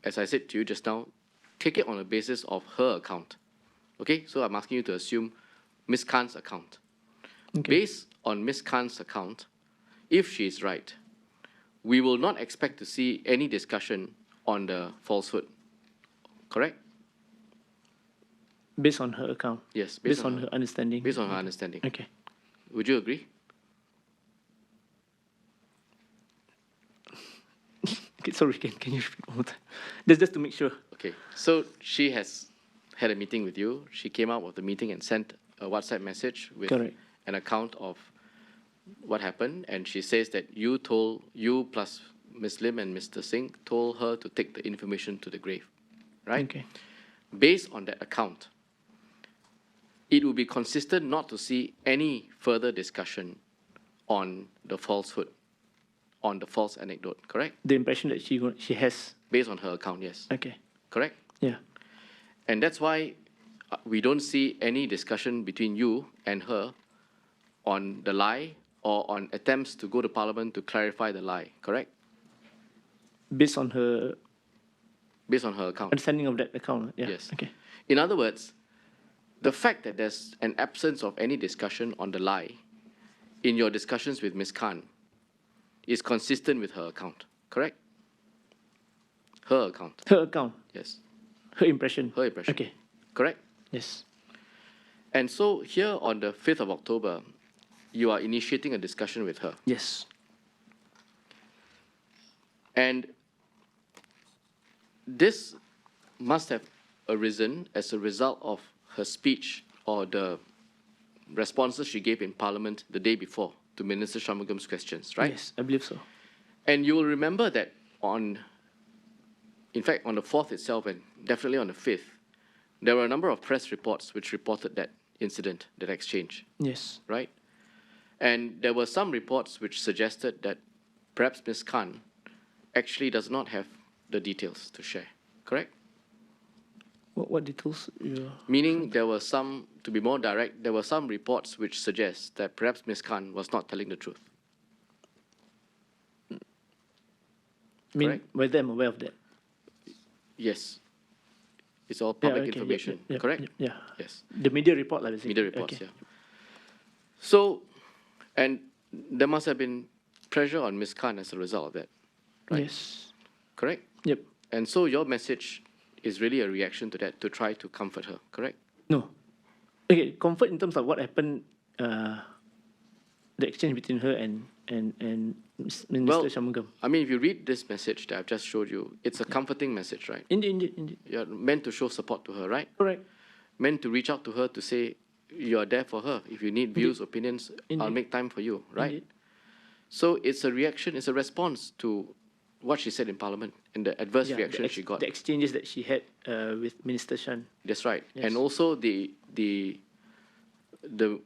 as I said to you just now, take it on the basis of her account. Okay, so I'm asking you to assume Ms. Khan's account. Okay. Based on Ms. Khan's account, if she's right, we will not expect to see any discussion on the falsehood. Correct? Based on her account. Yes, Based on her understanding. Based on her understanding. Okay. Would you agree? Okay, sorry, can you repeat one more time? Just to make sure. Okay, so she has had a meeting with you. She came out of the meeting and sent a WhatsApp message with Correct. an account of what happened, and she says that you plus Ms. Lim and Mr. Singh told her to take the information to the grave, right? Okay. Based on that account, it would be consistent not to see any further discussion on the falsehood, on the false anecdote, correct? The impression that she has. Based on her account, yes. Okay. Correct? Yeah. And that's why we don't see any discussion between you and her on the lie or on attempts to go to Parliament to clarify the lie, correct? Based on her Based on her account. understanding of that account. Yeah. Yes. Okay. In other words, the fact that there's an absence of any discussion on the lie in your discussions with Ms. Khan is consistent with her account, correct? Her account, Her account. yes. Her impression. Her impression. Okay. Correct? Yes. And so here on the 5th of October, you are initiating a discussion with her. Yes. And this must have arisen as a result of her speech or the responses she gave in Parliament the day before to Minister Shanmugam's questions, right? Yes, I believe so. And you will remember that in fact, on the 4th itself and definitely on the 5th, there were a number of press reports which reported that incident, that exchange, Yes. right? And there were some reports which suggested that perhaps Ms. Khan actually does not have the details to share, correct? What details you? Meaning there were some, to be more direct, there were some reports which suggest that perhaps Ms. Khan was not telling the truth. I mean, Correct. whether I'm aware of that. Yes. It's all public okay, information, yeah, correct? Yeah. Yes. The media report, like I said. Media reports, Okay. yeah. So, and there must have been pressure on Ms. Khan as a result of that, right? Yes. Correct? Yep. And so your message is really a reaction to that, to try to comfort her, correct? No. Okay, comfort in terms of what happened, the exchange between her and Minister Well, Shanmugam. I mean, if you read this message that I've just showed you, it's a comforting message, right? Indeed. You're meant to show support to her, right? Correct. Meant to reach out to her to say, you're there for her. If you need views, opinions, I'll Indeed. make time for you, right? Indeed. So it's a reaction, it's a response to what she said in Parliament and the adverse Yeah, reaction she got. The exchanges that she had with Minister Shan. That's right. Yes. And also the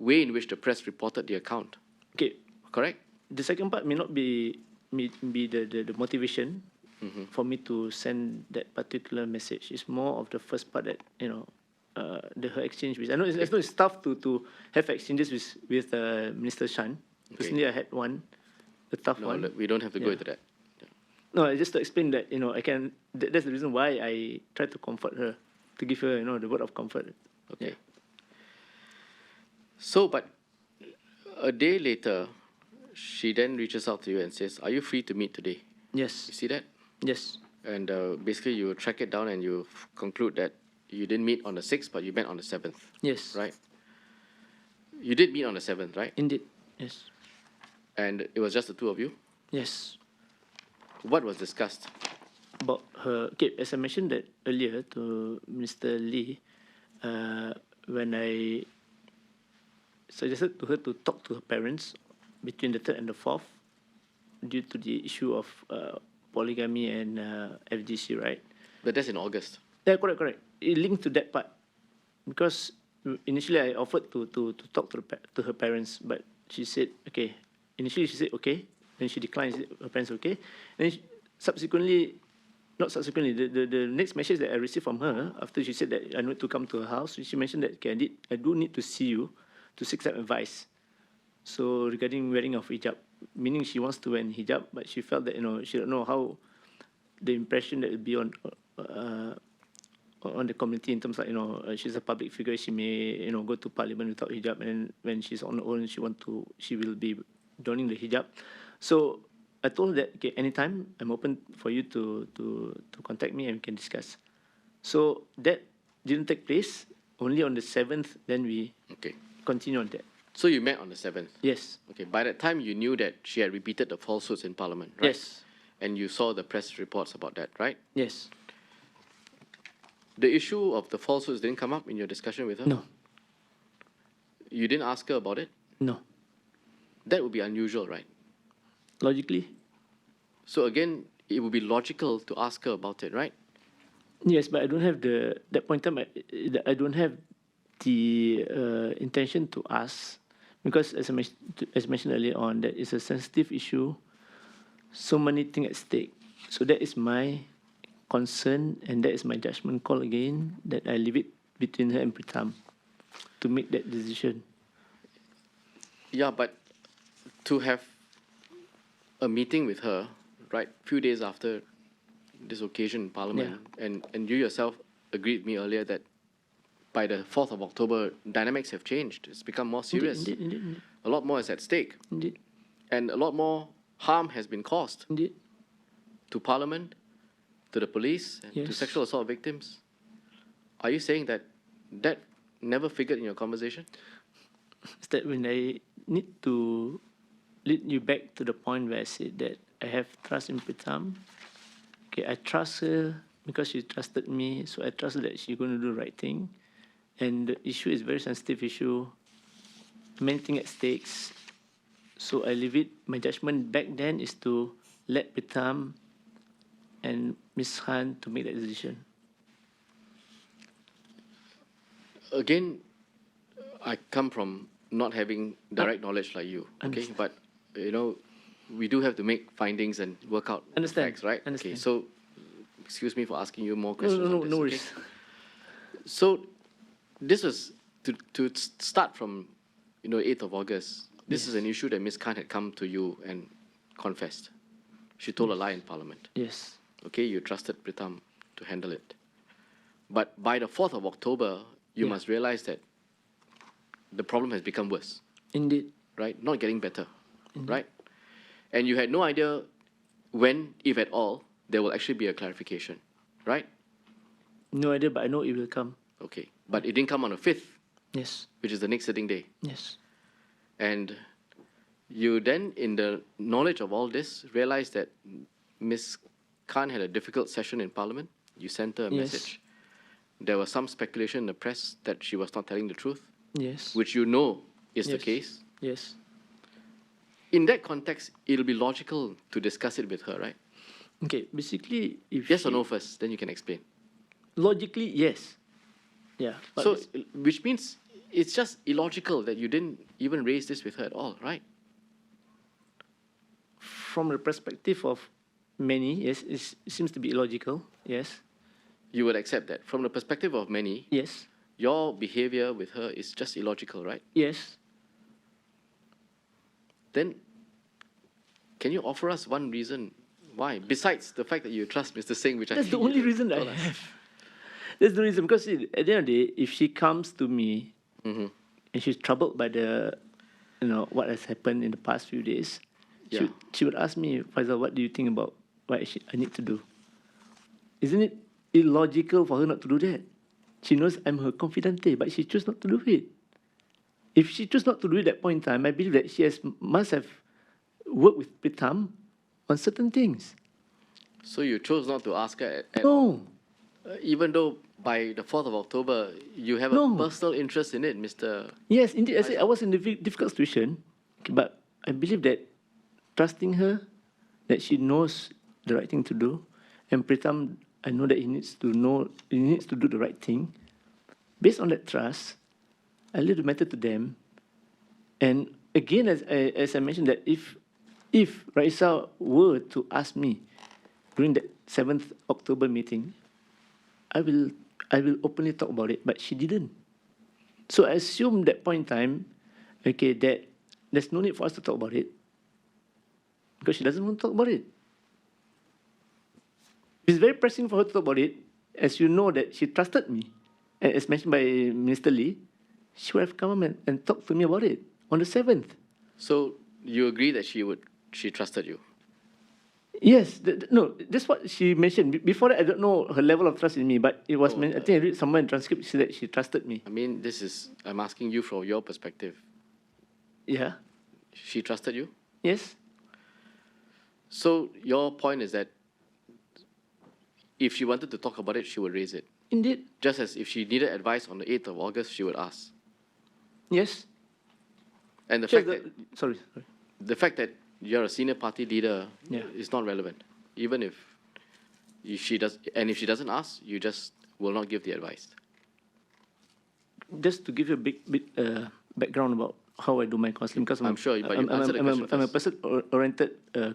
way in which the press reported the account, Okay, correct? the second part may not be the motivation Mm-hmm. for me to send that particular message. It's more of the first part that her exchange with. I know it's tough to have exchanges with Minister Shan. Okay. Personally, I had one, a tough No, one. look, we don't have to go Yeah. into that. No, just to explain that I can. That's the reason why I try to comfort her, to give her the word of comfort. Okay. Yeah. So, but a day later, she then reaches out to you and says, "Are you free to meet today?" Yes. You see that? Yes. And basically, you track it down and you conclude that you didn't meet on the 6th, but you met on the 7th, Yes. right? You did meet on the 7th, right? Indeed. Yes. And it was just the two of you? Yes. What was discussed? About her. Okay, as I mentioned that earlier to Mr. Lee, when I suggested to her to talk to her parents between the 3rd and the 4th due to the issue of polygamy and FGC, right? But that's in August. Yeah, correct. It linked to that part because initially I offered to talk to her parents, but she said okay. Initially she said okay, then she declined. She said her parents okay, then the next message that I received from her after she said that I need to come to her house, she mentioned that okay, I do need to see you to seek some advice. So regarding wearing of hijab, meaning she wants to wear hijab, but she felt that she don't know how the impression that will be on the community in terms of, she's a public figure. She may, go to parliament without hijab, and when she's on her own, she will be donning the hijab. So I told her that, okay, anytime I'm open for you to contact me and we can discuss. So that didn't take place. Only on the 7th, then we Okay. continue on that. So you met on the 7th? Yes. Okay. By that time, you knew that she had repeated the falsehoods in Parliament, right? Yes. And you saw the press reports about that, right? Yes. The issue of the falsehoods didn't come up in your discussion with her? No. You didn't ask her about it? No. That would be unusual, right? Logically, So again, it would be logical to ask her about it, right? yes, but I don't have that point in time. I don't have the intention to ask because, as mentioned earlier on, that is a sensitive issue. So many things at stake. So that is my concern, and that is my judgment call again. That I leave it between her and Pritam to make that decision. Yeah, but to have a meeting with her, right, few days after this occasion in Parliament, and you yourself agreed with me earlier that by the 4th of October, dynamics have changed. It's become more serious. Indeed. A lot more is at stake. Indeed. And a lot more harm has been caused Indeed. to Parliament, to the police, and to Yes. sexual assault victims. Are you saying that that never figured in your conversation? Is that when I need to lead you back to the point where I said that I have trust in Pritam. Okay, I trust her because she trusted me, so I trust that she's going to do the right thing. And the issue is very sensitive issue, many things at stakes. So I leave it. My judgment back then is to let Pritam and Ms. Han to make that decision. Again, I come from not having direct knowledge like you, okay? Understand. But, we do have to make findings and work out the Understand. facts, right? Understand. Okay, so excuse me for asking you more questions on this, No okay? worries. So this was to start from, 8th of August. This is an issue that Ms. Khan had come to you and confessed. She told a lie in Parliament. Yes. Okay, you trusted Pritam to handle it. But by the 4th of October, you Yeah. must realize that the problem has become worse, Indeed. right? Not getting better, right? And you had no idea when, if at all, there will actually be a clarification, right? No idea, but I know it will come. Okay, but it didn't come on the 5th, Yes. which is the next sitting day. Yes. And you then, in the knowledge of all this, realized that Ms. Khan had a difficult session in Parliament. You sent her a Yes. message. There was some speculation in the press that she was not telling the truth, Yes. which you know is the Yes. case. Yes. In that context, it'll be logical to discuss it with her, right? Okay, basically, if Yes or she- no first, then you can explain. Logically, yes. Yeah. But So, which means it's just illogical that you didn't even raise this with her at all, right? from the perspective of many, yes, it seems to be illogical. Yes. You would accept that. From the perspective of many, Yes. your behavior with her is just illogical, right? Yes. Then, can you offer us one reason why, besides the fact that you trust Mr. Singh, which I That's the think only you reason I told us? have. That's the reason, because see, at the end of the day, if she comes to me Mhm. and she's troubled by what has happened in the past few days, Yeah. she would ask me, Faisal, what do you think about what I need to do? Isn't it illogical for her not to do that? She knows I'm her confidante, but she chose not to do it. If she chose not to do it at that point in time, I believe that she must have worked with Pritam on certain things. So you chose not to ask her at all, No, even though by the 4th of October, you have No. a personal interest in it, Mr. yes, indeed. I said I was in a difficult situation, but I believe that trusting her, that she knows the right thing to do, and Pritam, I know that he needs to do the right thing. Based on that trust, I leave the matter to them. And again, as I mentioned, that if Raisa were to ask me during that 7th October meeting, I will openly talk about it, but she didn't. So I assume that point in time, okay, that there's no need for us to talk about it because she doesn't want to talk about it. It's very pressing for her to talk about it. as you know, that she trusted me, and as mentioned by Minister Lee, she would have come and talked to me about it on the 7th. So you agree that she trusted you? Yes, no, that's what she mentioned. Before that, I don't know her level of trust in me, but it was, I think I read somewhere in transcript, she said that she trusted me. I mean, I'm asking you from your perspective. Yeah, She trusted you? yes, So your point is that if she wanted to talk about it, she would raise it. indeed, Just as if she needed advice on the 8th of August, she would ask. yes. And the Sure, fact that sorry. the fact that you're a senior party leader Yeah. is not relevant. Even if she doesn't ask, you just will not give the advice. Just to give you a bit background about how I do my counseling, because I'm sure, but you answer the question I'm a first. person-oriented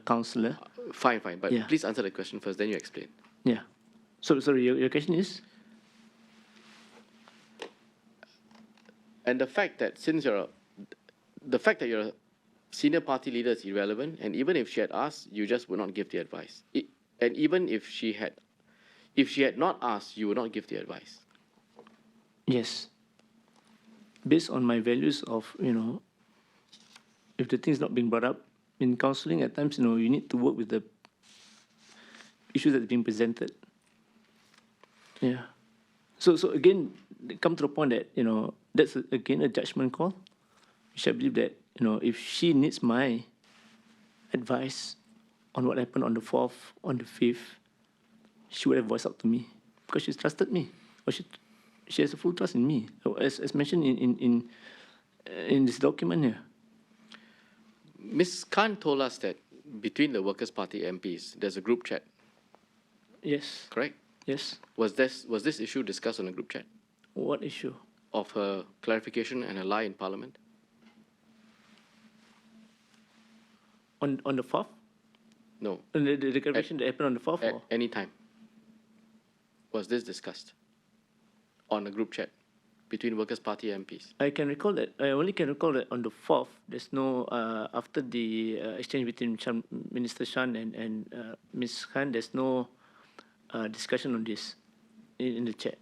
counselor. Fine, but Yeah. please answer the question first, then you explain. Yeah. So sorry, your question is? And the fact that you're a senior party leader is irrelevant, and even if she had asked, you just would not give the advice. And even if she had not asked, you would not give the advice. Yes. Based on my values of, if the thing is not being brought up in counseling, at times, you need to work with the issues that are being presented. Yeah. So again, come to the point that, that's again a judgment call, which I believe that, if she needs my advice on what happened on the 4th, on the 5th, she would have voiced out to me because she's trusted me, or she has a full trust in me, as mentioned in this document here. Ms. Khan told us that between the Workers' Party MPs, there's a group chat, Yes. correct? Yes. Was this issue discussed on a group chat What issue? of her clarification and her lie in Parliament? On the 4th? No, On the declaration that happened on the 4th? at Or? any time. Was this discussed on a group chat between Workers' Party MPs? I only can recall that on the 4th, there's no, after the exchange between Minister Shan and Ms. Khan, there's no discussion on this in the chat.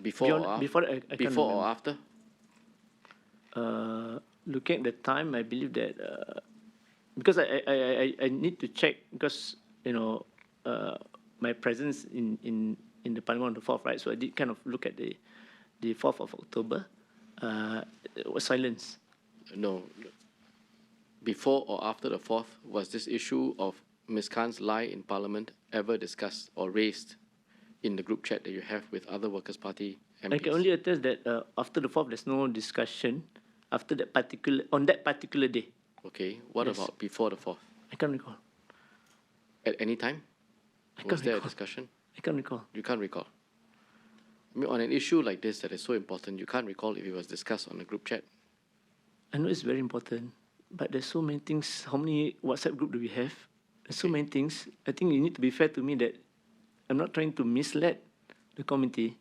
Before I can't or remember. after? Looking at the time, I believe that because I need to check, because my presence in the Parliament on the 4th, right? So I did kind of look at the 4th of October. It was silence. No. Before or after the 4th, was this issue of Ms. Khan's lie in Parliament ever discussed or raised in the group chat that you have with other Workers' Party MPs? I can only attest that after the 4th, there's no discussion on that particular day. Okay. What Yes. about before the 4th? I can't recall. At any time? I Was can't there a recall. discussion? I can't recall. You can't recall. I mean, on an issue like this that is so important, you can't recall if it was discussed on a group chat. I know it's very important, but there's so many things. How many WhatsApp group do we have? There's so many things. I think you need to be fair to me that I'm not trying to mislead the committee.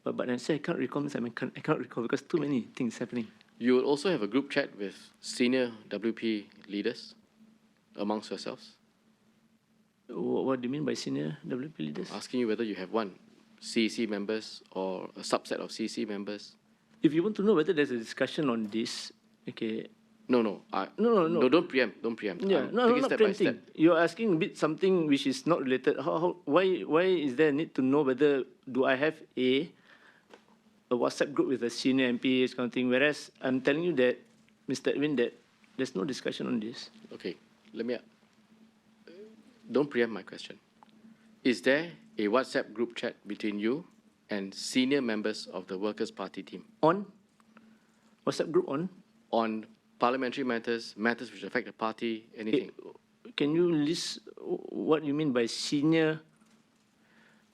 But I say I can't recall, means I cannot recall because too many things happening. You will also have a group chat with senior WP leaders amongst yourselves, What do you mean by senior WP leaders? asking you whether you have one, CEC members or a subset of CEC members. If you want to know whether there's a discussion on this, okay. No. No. Don't preempt. Yeah, I'm no, taking not step by preempting. step. You're asking a bit something which is not related. Why is there a need to know whether do I have a WhatsApp group with a senior MP, this kind of thing? Whereas I'm telling you that, Mr. Edwin, that there's no discussion on this. Okay, don't preempt my question. Is there a WhatsApp group chat between you and senior members of the Workers' Party team On WhatsApp group on parliamentary matters which affect the party, anything? Can you list what you mean by senior?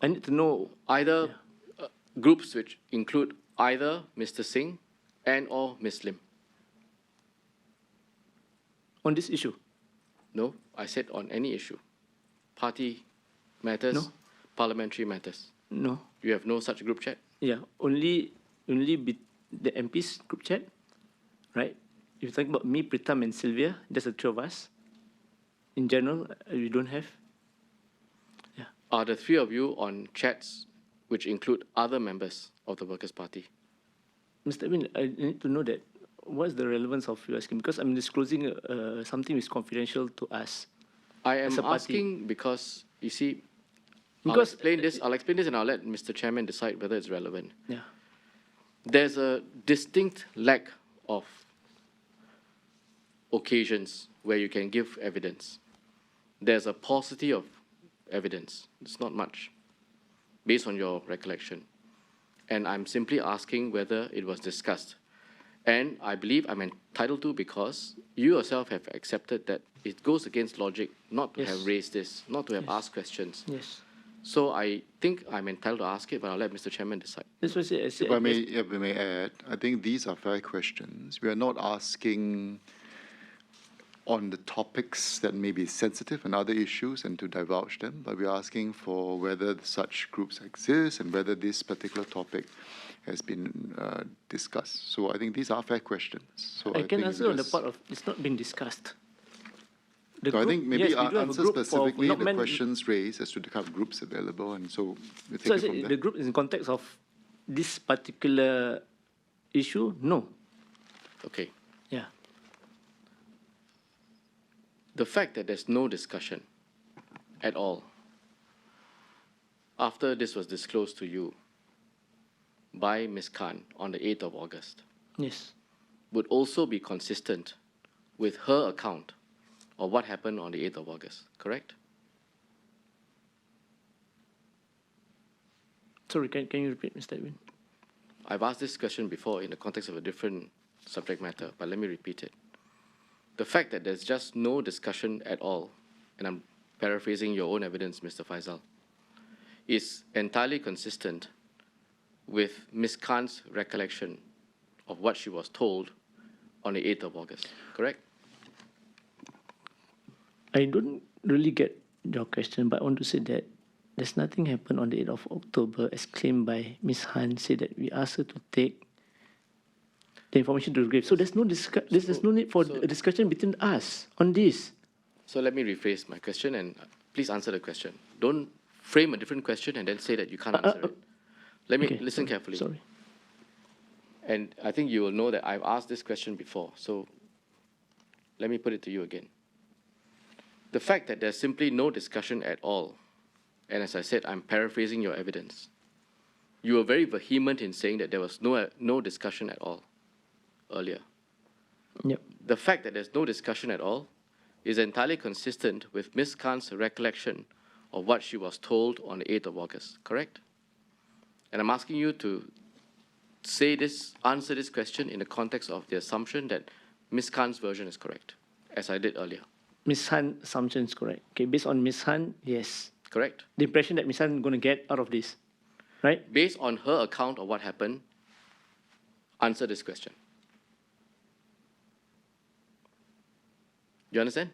I need to know. Either groups which include either Mr. Singh and or Ms. Lim. On this issue. No, I said on any issue. Party matters, No. parliamentary matters. No. You have no such group chat? Yeah, only the MPs group chat, right? If you're talking about me, Pritam, and Sylvia, there's the three of us. In general, we don't have. Yeah. Are the three of you on chats which include other members of the Workers' Party. Mr. Edwin, I need to know that what's the relevance of you asking, because I'm disclosing something is confidential to us. I am As a party. asking because, you see, Because I'll explain this and I'll let Mr. Chairman decide whether it's relevant. yeah, There's a distinct lack of occasions where you can give evidence. There's a paucity of evidence. It's not much, based on your recollection. And I'm simply asking whether it was discussed. And I believe I'm entitled to because you yourself have accepted that it goes against logic not to Yes. have raised this, not to have Yes. asked questions. yes. So I think I'm entitled to ask it, but I'll let Mr. Chairman decide. That's what I said. If I may add, I think these are fair questions. We are not asking on the topics that may be sensitive and other issues and to divulge them, but we're asking for whether such groups exist and whether this particular topic has been discussed. So I think these are fair questions. So I can think answer on the just- part of it's not being discussed. So I think maybe yes, we do have a answer group for specifically not the meant- questions raised as to the kind of groups available, and so we take So I it from said there. the group is in context of this particular issue. No. Okay. Yeah. The fact that there's no discussion at all after this was disclosed to you by Ms. Khan on the 8th of August Yes. would also be consistent with her account of what happened on the 8th of August, correct? Sorry, can you repeat, Mr. Edwin? I've asked this question before in the context of a different subject matter, but let me repeat it. The fact that there's just no discussion at all, and I'm paraphrasing your own evidence, Mr. Faisal, is entirely consistent with Ms. Khan's recollection of what she was told on the 8th of August, correct? I don't really get your question, but I want to say that there's nothing happened on the 8th of October as claimed by Ms. Han, say that we asked her to take the information to the grave. So there's no there's no need for so- a discussion between us on this. So let me rephrase my question and please answer the question. Don't frame a different question and then say that you can't answer it. Let me Okay, listen sorry, carefully. Sorry. And I think you will know that I've asked this question before, so let me put it to you again. The fact that there's simply no discussion at all, and as I said, I'm paraphrasing your evidence. You were very vehement in saying that there was no discussion at all earlier. Yep. The fact that there's no discussion at all is entirely consistent with Ms. Khan's recollection of what she was told on the 8th of August, correct? And I'm asking you to answer this question in the context of the assumption that Ms. Khan's version is correct, as I did earlier, Ms. Han assumption is correct. Okay, based on Ms. Han, yes. correct? The impression that Ms. Han is going to get out of this, right? Based on her account of what happened, answer this question. You understand?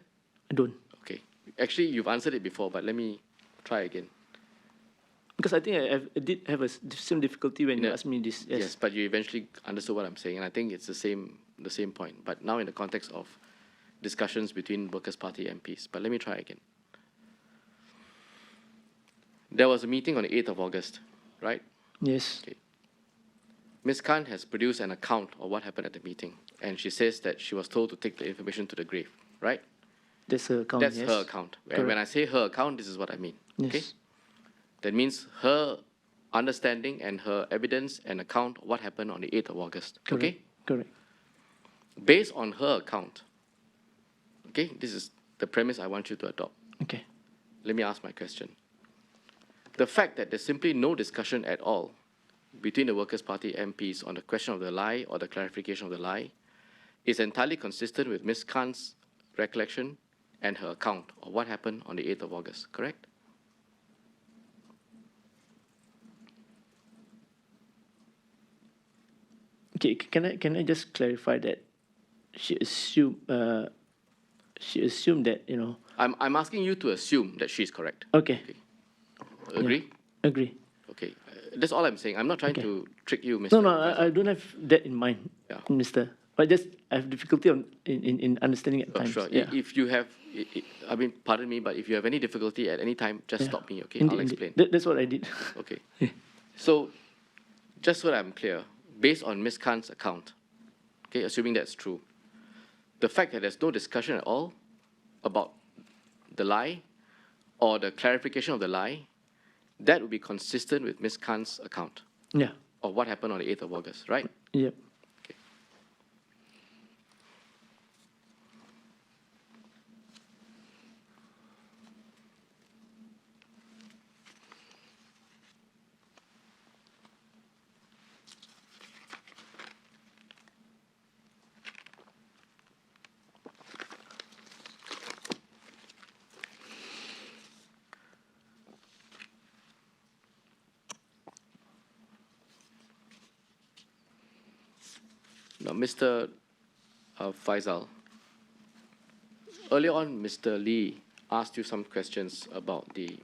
I don't. Okay. Actually, you've answered it before, but let me try again. Because I think I did have a same difficulty when you Yeah. asked me this. Yes, but you eventually understood what I'm saying, and I think it's the same point. But now in the context of discussions between Workers' Party MPs. But let me try again. There was a meeting on the 8th of August, right? Yes. Okay. Ms. Khan has produced an account of what happened at the meeting, and she says that she was told to take the information to the grave, right? That's her account. That's yes. her account. And when I say her account, this is what I mean. Okay? Yes. That means her understanding and her evidence and account of what happened on the 8th of August. Correct. Okay? Correct. Based on her account, okay, this is the premise I want you to adopt. Okay. Let me ask my question. The fact that there's simply no discussion at all between the Workers' Party MPs on the question of the lie or the clarification of the lie is entirely consistent with Ms. Khan's recollection and her account of what happened on the 8th of August, correct? Okay. Can I just clarify that she assumed that I'm asking you to assume that she's correct. Okay. Agree? Agree. Okay. That's all I'm saying. I'm not trying Okay. to trick you, Mr. No, Faisal. I don't have that in mind, Yeah. Mister. But just I have difficulty in understanding at Oh, times. sure. Yeah. If you have, I mean, pardon me, but if you have any difficulty at any time, just Yeah. stop me, okay? Indeed, I'll indeed. explain. That's what I did. Okay. So, just so that I'm clear, based on Ms. Khan's account, okay, assuming that's true, the fact that there's no discussion at all about the lie or the clarification of the lie, that would be consistent with Ms. Khan's account Yeah. of what happened on the 8th of August, right? Yep. Okay. Now, Mr. Faisal, earlier on, Mr. Lee asked you some questions about the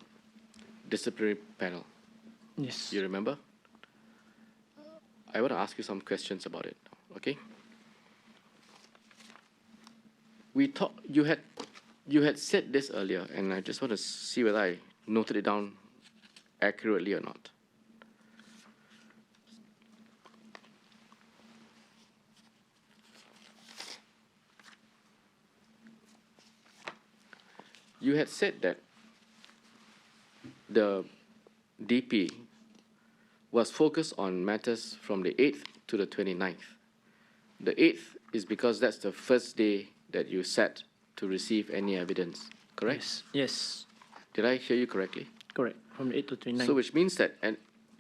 disciplinary panel. Yes. You remember? I want to ask you some questions about it, okay? You had said this earlier, and I just want to see whether I noted it down accurately or not. You had said that the DP was focused on matters from the 8th to the 29th. The 8th is because that's the first day that you sat to receive any evidence, correct? Yes. Yes. Did I hear you correctly? Correct. From the 8 to 29. So which means that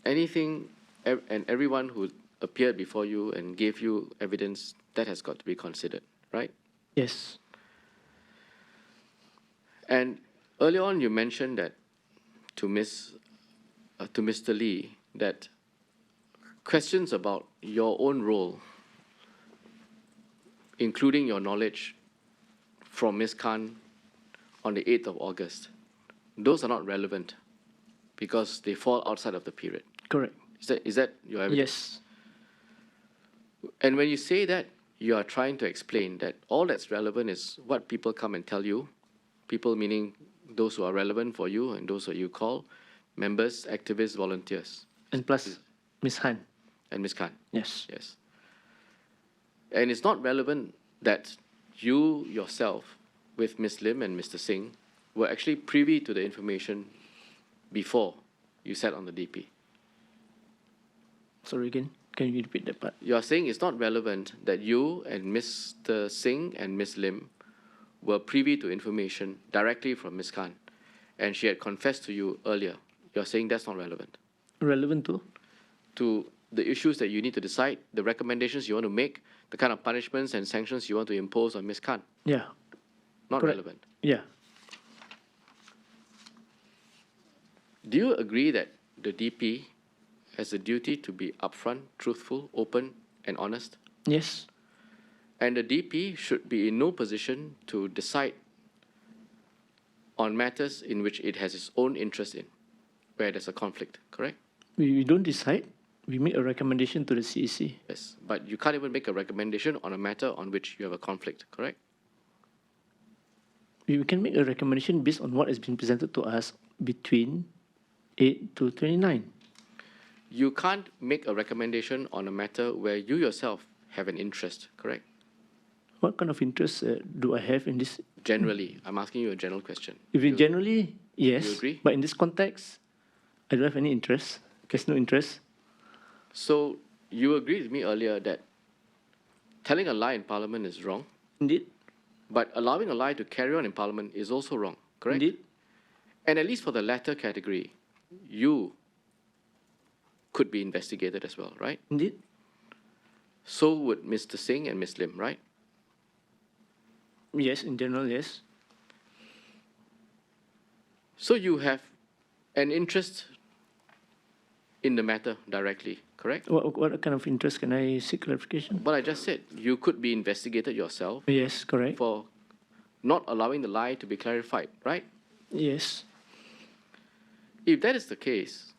anything and everyone who appeared before you and gave you evidence, that has got to be considered, right? Yes. And earlier on, you mentioned that to Mr. Lee that questions about your own role, including your knowledge from Ms. Khan on the 8th of August, those are not relevant because they fall outside of the period. Correct. Is that your evidence? Yes. And when you say that, you are trying to explain that all that's relevant is what people come and tell you, people meaning those who are relevant for you and those who you call members, activists, volunteers. And plus, Ms. Han. And Ms. Khan. Yes. Yes. And it's not relevant that you yourself, with Ms. Lim and Mr. Singh, were actually privy to the information before you sat on the DP. Sorry again. Can you repeat that part? You are saying it's not relevant that you and Mr. Singh and Ms. Lim were privy to information directly from Ms. Khan, and she had confessed to you earlier. You're saying that's not relevant Relevant to the issues that you need to decide, the recommendations you want to make, the kind of punishments and sanctions you want to impose on Ms. Khan. Yeah. Not Correct. relevant. Yeah. Do you agree that the DP has a duty to be upfront, truthful, open, and honest? Yes. And the DP should be in no position to decide on matters in which it has its own interest in, where there's a conflict, correct? We don't decide. We make a recommendation to the CEC. Yes, but you can't even make a recommendation on a matter on which you have a conflict, correct? We can make a recommendation based on what has been presented to us between 8 to 29. You can't make a recommendation on a matter where you yourself have an interest, correct? What kind of interest do I have in this? Generally, I'm asking you a general question. If it generally, yes. You agree? But in this context, I don't have any interest. There's no interest. So you agreed with me earlier that telling a lie in Parliament is wrong, Indeed. but allowing a lie to carry on in Parliament is also wrong, correct? Indeed. And at least for the latter category, you could be investigated as well, right? Indeed. So would Mr. Singh and Ms. Lim, right? Yes, in general, yes. So you have an interest in the matter directly, correct? What kind of interest can I seek clarification? What I just said, you could be investigated yourself Yes, correct. for not allowing the lie to be clarified, right? Yes. If that is the case,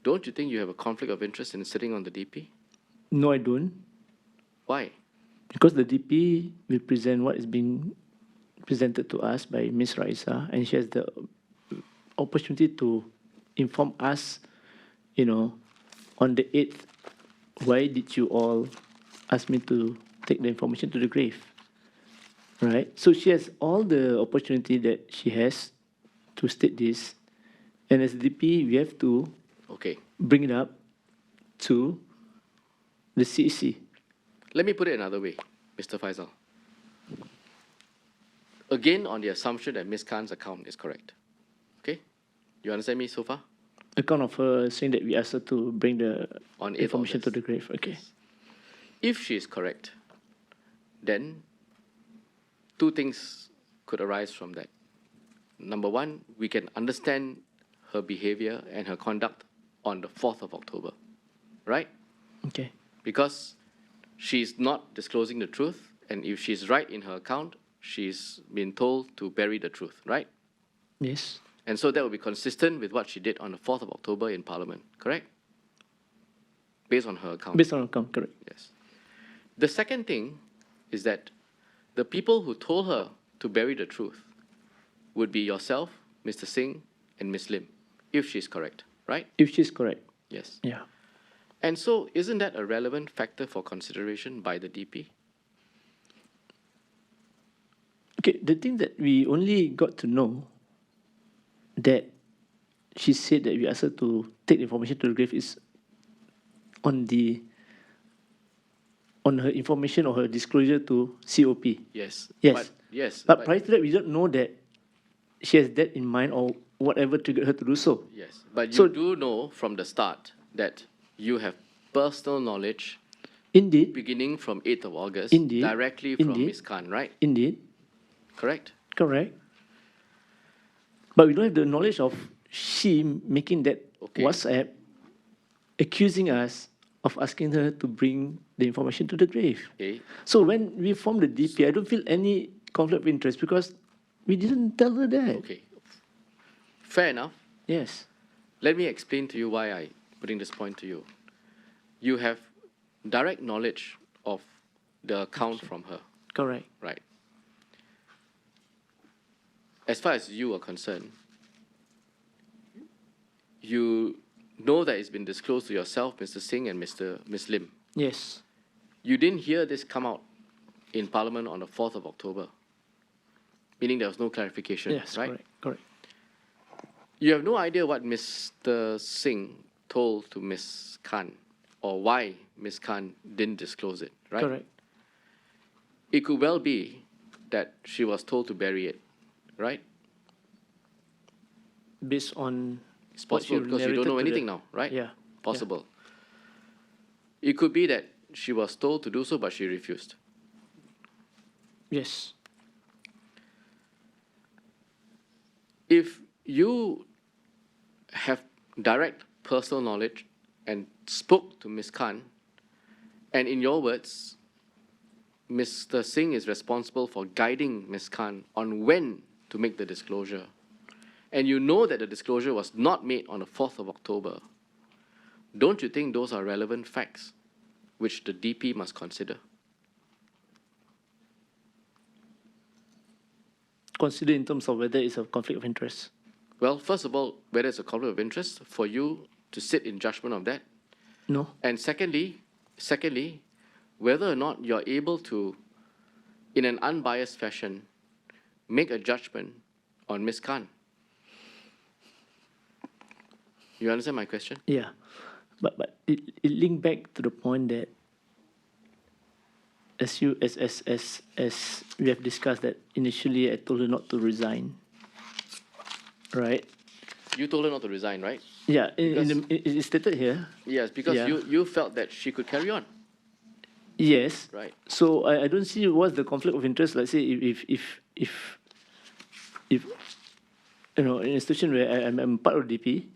don't you think you have a conflict of interest in sitting on the DP? No, I don't. Why? Because the DP will present what is being presented to us by Ms. Raisa, and she has the opportunity to inform us on the 8th, why did you all ask me to take the information to the grave? Right? So she has all the opportunity that she has to state this. And as DP, we have to Okay. bring it up to the CEC. Let me put it another way, Mr. Faisal. Again, on the assumption that Ms. Khan's account is correct. Okay? You understand me so far? Account of her saying that we asked her to bring the On 8th information to August. the grave. Okay. If she is correct, then two things could arise from that. Number one, we can understand her behavior and her conduct on the 4th of October, right? Okay. Because she's not disclosing the truth, and if she's right in her account, she's been told to bury the truth, right? Yes. And so that would be consistent with what she did on the 4th of October in Parliament, correct? Based on her account. Based on account, correct. Yes. The second thing is that the people who told her to bury the truth would be yourself, Mr. Singh, and Ms. Lim, if she's correct, right? If she's correct. Yes. Yeah. And so isn't that a relevant factor for consideration by the DP? Okay, the thing that we only got to know that she said that we asked her to take the information to the grave is on her information or her disclosure to COP. Yes. Yes. But, yes. But prior to that, we don't know that she has that in mind or whatever triggered her to do so. Yes. But you So- do know from the start that you have personal knowledge Indeed, beginning from 8th of August Indeed. directly from Indeed. Ms. Khan, right? indeed, Correct? correct. But we don't have the knowledge of she making that Okay. WhatsApp accusing us of asking her to bring the information to the grave. Okay. So when we formed the DP, I don't feel any conflict of interest because we didn't tell her that. Okay. Fair enough. Yes. Let me explain to you why I putting this point to you. You have direct knowledge of the account from her, Correct. right? As far as you are concerned, you know that it's been disclosed to yourself, Mr. Singh, and Ms. Lim. Yes. You didn't hear this come out in Parliament on the 4th of October, meaning there was no clarification, Yes. right? Correct. Correct. You have no idea what Mr. Singh told to Ms. Khan or why Ms. Khan didn't disclose it, right? Correct. It could well be that she was told to bury it, right? Based on It's what possible you because you don't narrated know to anything the- now, right? Yeah. Possible. It could be that she was told to do so, but she refused. Yes. If you have direct personal knowledge and spoke to Ms. Khan, and in your words, Mr. Singh is responsible for guiding Ms. Khan on when to make the disclosure, and you know that the disclosure was not made on the 4th of October, don't you think those are relevant facts which the DP must consider? Consider in terms of whether it's a conflict of interest. Well, first of all, whether it's a conflict of interest for you to sit in judgment of that, No. and secondly, whether or not you're able to, in an unbiased fashion, make a judgment on Ms. Khan. You understand my question? Yeah. But it linked back to the point that as we have discussed that initially I told her not to resign. Right? You told her not to resign, right? Yeah, it's stated here. Yes, because Yeah. you felt that she could carry on, Yes. right? So I don't see what's the conflict of interest. Let's say if in a situation where I'm part of DP,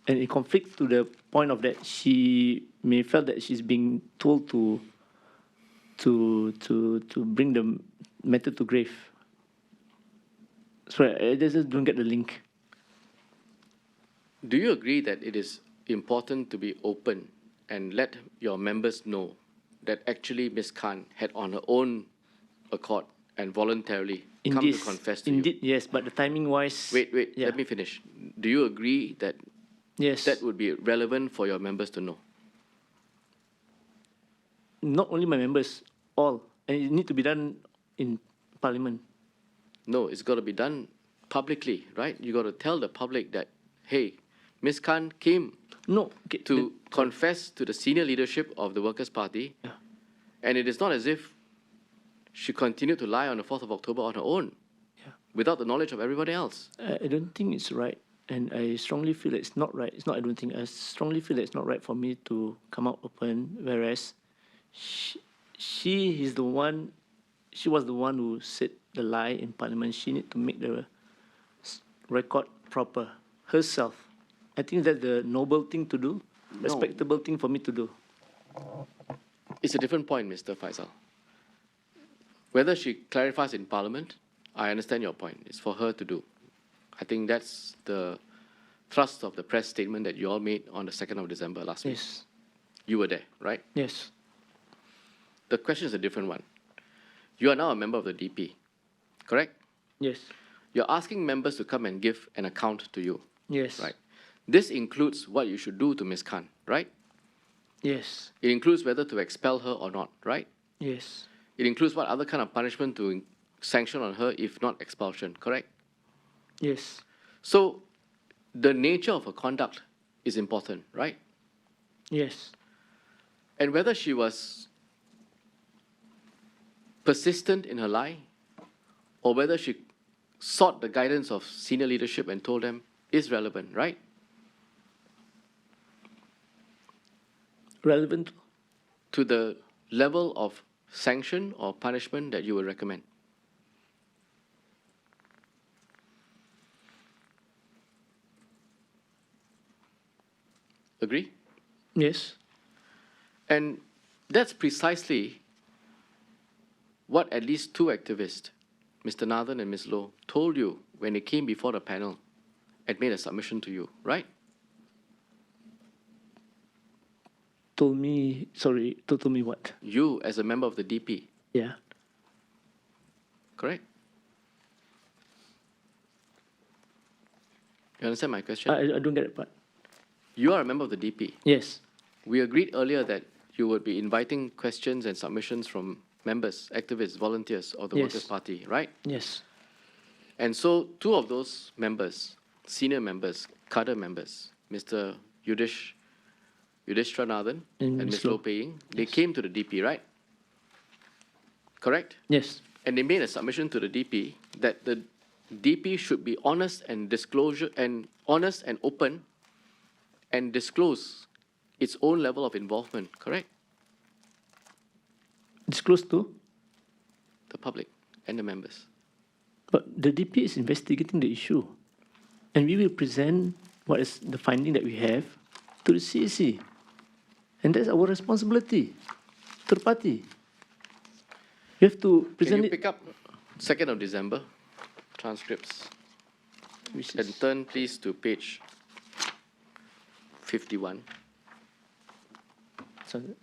and it conflicts to the point of that she may felt that she's being told to bring the matter to grave. Sorry, I just don't get the link. Do you agree that it is important to be open and let your members know that actually Ms. Khan had on her own accord and voluntarily come to confess to you? Indeed, yes, but the timing wise. Wait, yeah. let me finish. Do you agree that Yes. that would be relevant for your members to know? Not only my members, all. And it need to be done in Parliament. No, it's got to be done publicly, right? You got to tell the public that, hey, Ms. Khan came No. Okay, to confess to the senior leadership of the Workers' Party, Yeah. and it is not as if she continued to lie on the 4th of October on her own, Yeah. without the knowledge of everybody else. I don't think it's right. And I strongly feel that it's not right. It's not, I don't think. I strongly feel that it's not right for me to come out open, whereas she was the one who said the lie in Parliament. She need to make the record proper herself. I think that's the noble thing to do, respectable thing for me to do. It's a different point, Mr. Faisal. Whether she clarifies in Parliament, I understand your point. It's for her to do. I think that's the thrust of the press statement that you all made on the 2nd of December last week. Yes. You were there, right? Yes. The question is a different one. You are now a member of the DP, correct? Yes. You're asking members to come and give an account to you, Yes. right? This includes what you should do to Ms. Khan, right? Yes. It includes whether to expel her or not, right? Yes. It includes what other kind of punishment to sanction on her, if not expulsion, correct? Yes. So the nature of her conduct is important, right? Yes. And whether she was persistent in her lie, or whether she sought the guidance of senior leadership and told them is relevant, right? Relevant. To the level of sanction or punishment that you would recommend. Agree? Yes. And that's precisely what at least two activists, Mr. Nathan and Ms. Low, told you when they came before the panel and made a submission to you, right? Told me what? You, as a member of the DP, Yeah. correct? You understand my question? I don't get it, but You are a member of the DP. yes. We agreed earlier that you would be inviting questions and submissions from members, activists, volunteers of the Yes. Workers' Party, right? Yes. And so two of those members, senior members, cadre members, Mr. Yudhishthranathan And and Ms. Ms. Low. Low Pei-ying, they came to the DP, right? Correct? Yes. And they made a submission to the DP that the DP should be honest and open and disclose its own level of involvement, correct? Disclosed to? The public and the members. But the DP is investigating the issue. And we will present what is the finding that we have to the CEC. And that's our responsibility to the party. We have to Can present you it. pick up 2nd of December transcripts Which and is, turn please to page 51. sorry,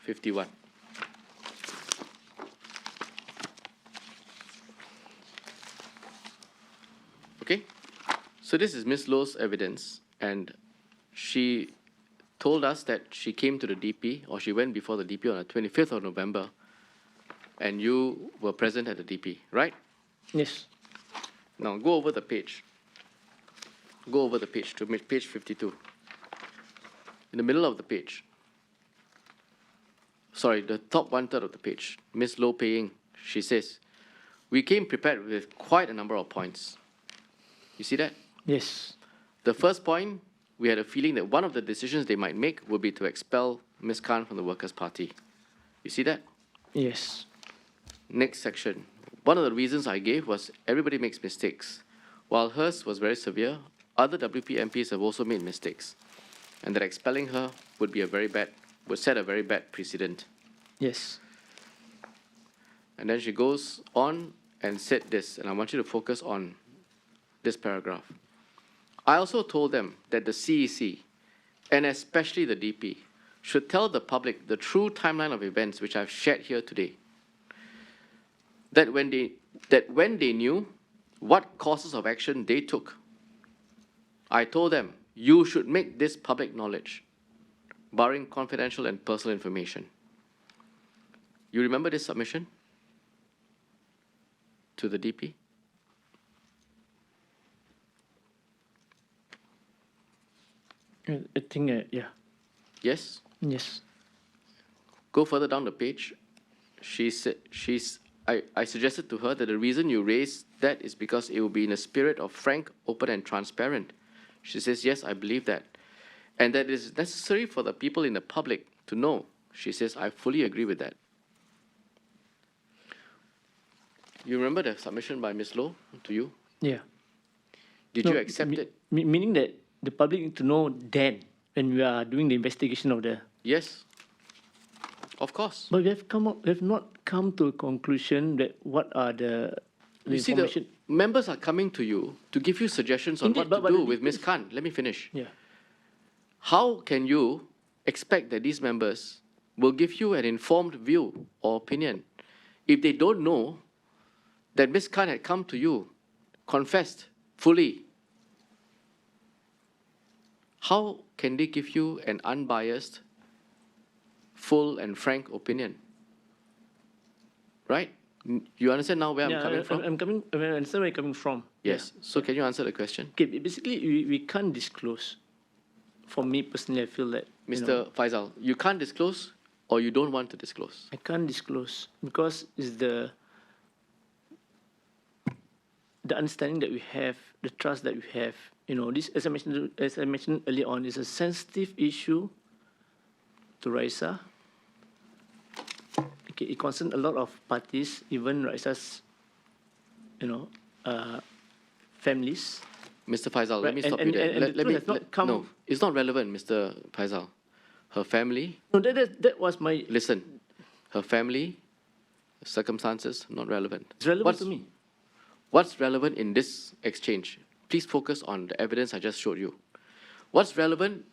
51. Okay, so this is Ms. Low's evidence, and she told us that she came to the DP, or she went before the DP on the 25th of November, and you were present at the DP, right? yes. Now go over the page. Go over the page to page 52. In the middle of the page, sorry, the top 1/3 of the page, Ms. Low Pei-ying, she says, we came prepared with quite a number of points. You see that? Yes. The first point, we had a feeling that one of the decisions they might make would be to expel Ms. Khan from the Workers' Party. You see that? Yes. Next section. One of the reasons I gave was everybody makes mistakes. While hers was very severe, other WP MPs have also made mistakes, and that expelling her would set a very bad precedent. Yes. And then she goes on and said this, and I want you to focus on this paragraph. I also told them that the CEC, and especially the DP, should tell the public the true timeline of events which I've shared here today. That when they knew what courses of action they took, I told them, you should make this public knowledge, barring confidential and personal information. You remember this submission to the DP? I think, yeah. Yes? Yes. Go further down the page. I suggested to her that the reason you raised that is because it will be in a spirit of frank, open, and transparent. She says, yes, I believe that. And that is necessary for the people in the public to know. She says, I fully agree with that. You remember the submission by Ms. Loh to you? Yeah. Did No, you accept it? Meaning that the public need to know then when we are doing the investigation of the. Yes. Of course. But we have not come to a conclusion that what are the You see, information. the members are coming to you to give you suggestions on Indeed, what but to do the with Ms. Khan. Let me finish. Yeah. How can you expect that these members will give you an informed view or opinion if they don't know that Ms. Khan had come to you, confessed fully? How can they give you an unbiased, full and frank opinion? Right? You understand now where I'm coming from? I understand where you're coming from. Yes. So can you answer the question? Okay, basically, we can't disclose. For me personally, I feel that. Mr. Faisal, you can't disclose or you don't want to disclose? I can't disclose because it's the understanding that we have, the trust that we have. This, as I mentioned earlier on, is a sensitive issue to Raisa. Okay, it concerns a lot of parties, even Raisa's, families. Mr. Faisal, let Right, me stop and- you there. and the truth has not come- No, it's not relevant, Mr. Faisal. Her family, No, that was my. listen, her family, circumstances, not relevant. It's relevant to me. What's relevant in this exchange? Please focus on the evidence I just showed you. What's relevant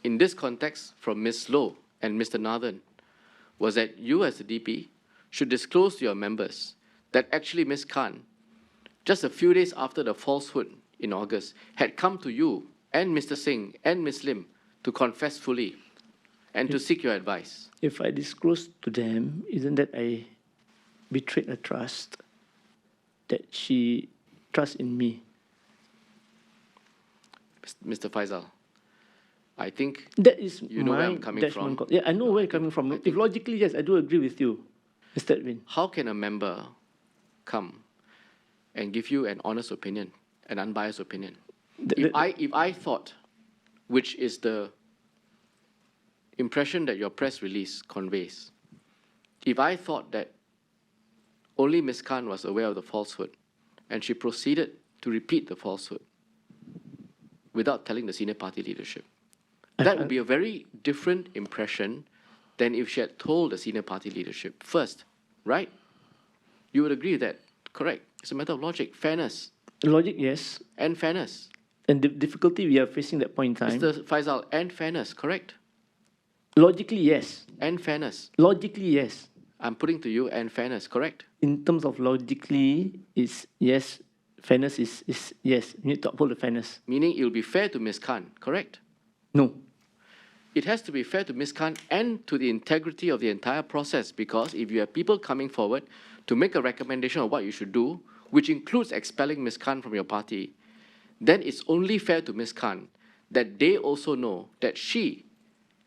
in this context from Ms. Loh and Mr. Nathan was that you as the DP should disclose to your members that actually Ms. Khan, just a few days after the falsehood in August, had come to you and Mr. Singh and Ms. Lim to confess fully and to seek your advice. If I disclose to them, isn't that I betrayed a trust that she trusts in me? Mr. Faisal, I think That is you know my where I'm coming judgment from. call. Yeah, I know where you're coming from. If logically, yes, I do agree with you, Mr. Edwin. how can a member come and give you an honest opinion, an unbiased opinion? If I thought, which is the impression that your press release conveys, if I thought that only Ms. Khan was aware of the falsehood and she proceeded to repeat the falsehood without telling the senior party leadership, that would be a very different impression than if she had told the senior party leadership first, right? You would agree with that, correct? It's a matter of logic, fairness, Logic, yes. and fairness. And the difficulty we are facing that point in time. Mr. Faisal, and fairness, correct? Logically, yes. And fairness. Logically, yes. I'm putting to you and fairness, correct? In terms of logically, is yes. Fairness is yes. You need to uphold the fairness. Meaning it will be fair to Ms. Khan, correct? No. It has to be fair to Ms. Khan and to the integrity of the entire process, because if you have people coming forward to make a recommendation of what you should do, which includes expelling Ms. Khan from your party, then it's only fair to Ms. Khan that they also know that she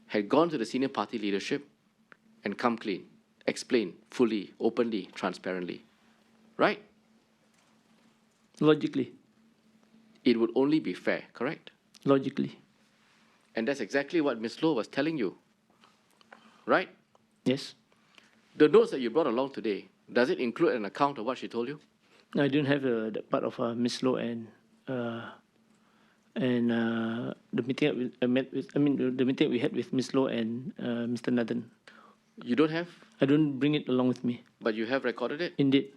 had gone to the senior party leadership and come clean, explain fully, openly, transparently, right? Logically. It would only be fair, correct? Logically. And that's exactly what Ms. Loh was telling you, right? Yes. The notes that you brought along today, does it include an account of what she told you? I didn't have that part of Miss Loh and the meeting the meeting we had with Miss Loh and Mr. Nathan. You don't have, I don't bring it along with me. but you have recorded it? Indeed.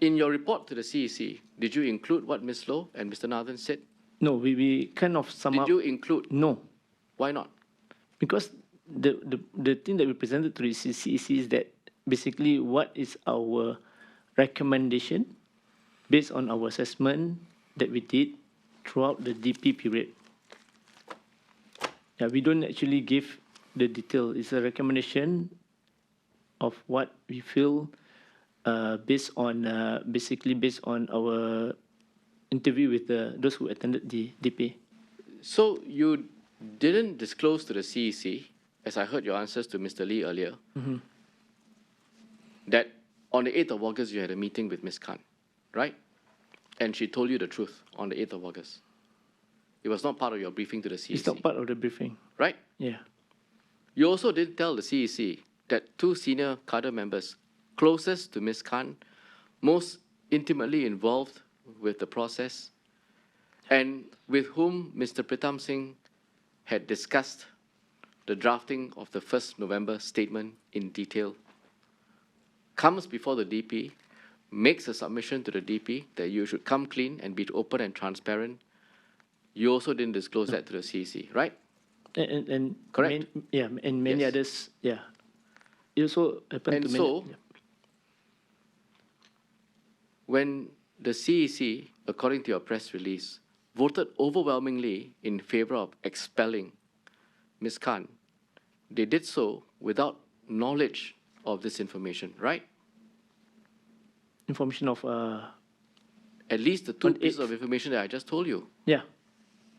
In your report to the CEC, did you include what Ms. Loh and Mr. Nathan said? No, we kind of sum Did up. you include? No, Why not? because the thing that we presented to the CEC is that basically what is our recommendation based on our assessment that we did throughout the DP period. Yeah, we don't actually give the detail. It's a recommendation of what we feel based on our interview with those who attended the DP. So you didn't disclose to the CEC, as I heard your answers to Mr. Lee earlier, that on the 8th of August you had a meeting with Ms. Khan, right? And she told you the truth on the 8th of August. It was not part of your briefing to the CEC. It's not part of the briefing. Right? Yeah. You also didn't tell the CEC that two senior cadre members closest to Ms. Khan, most intimately involved with the process, and with whom Mr. Pritam Singh had discussed the drafting of the 1st November statement in detail, comes before the DP, makes a submission to the DP that you should come clean and be open and transparent. You also didn't disclose that to the CEC, right? And Correct. And many Yes. others. Yeah. It also happened And to so, many. when the CEC, according to your press release, voted overwhelmingly in favor of expelling Ms. Khan, they did so without knowledge of this information, right? Information of At least the two On pieces 8th. of information that I just told you, yeah.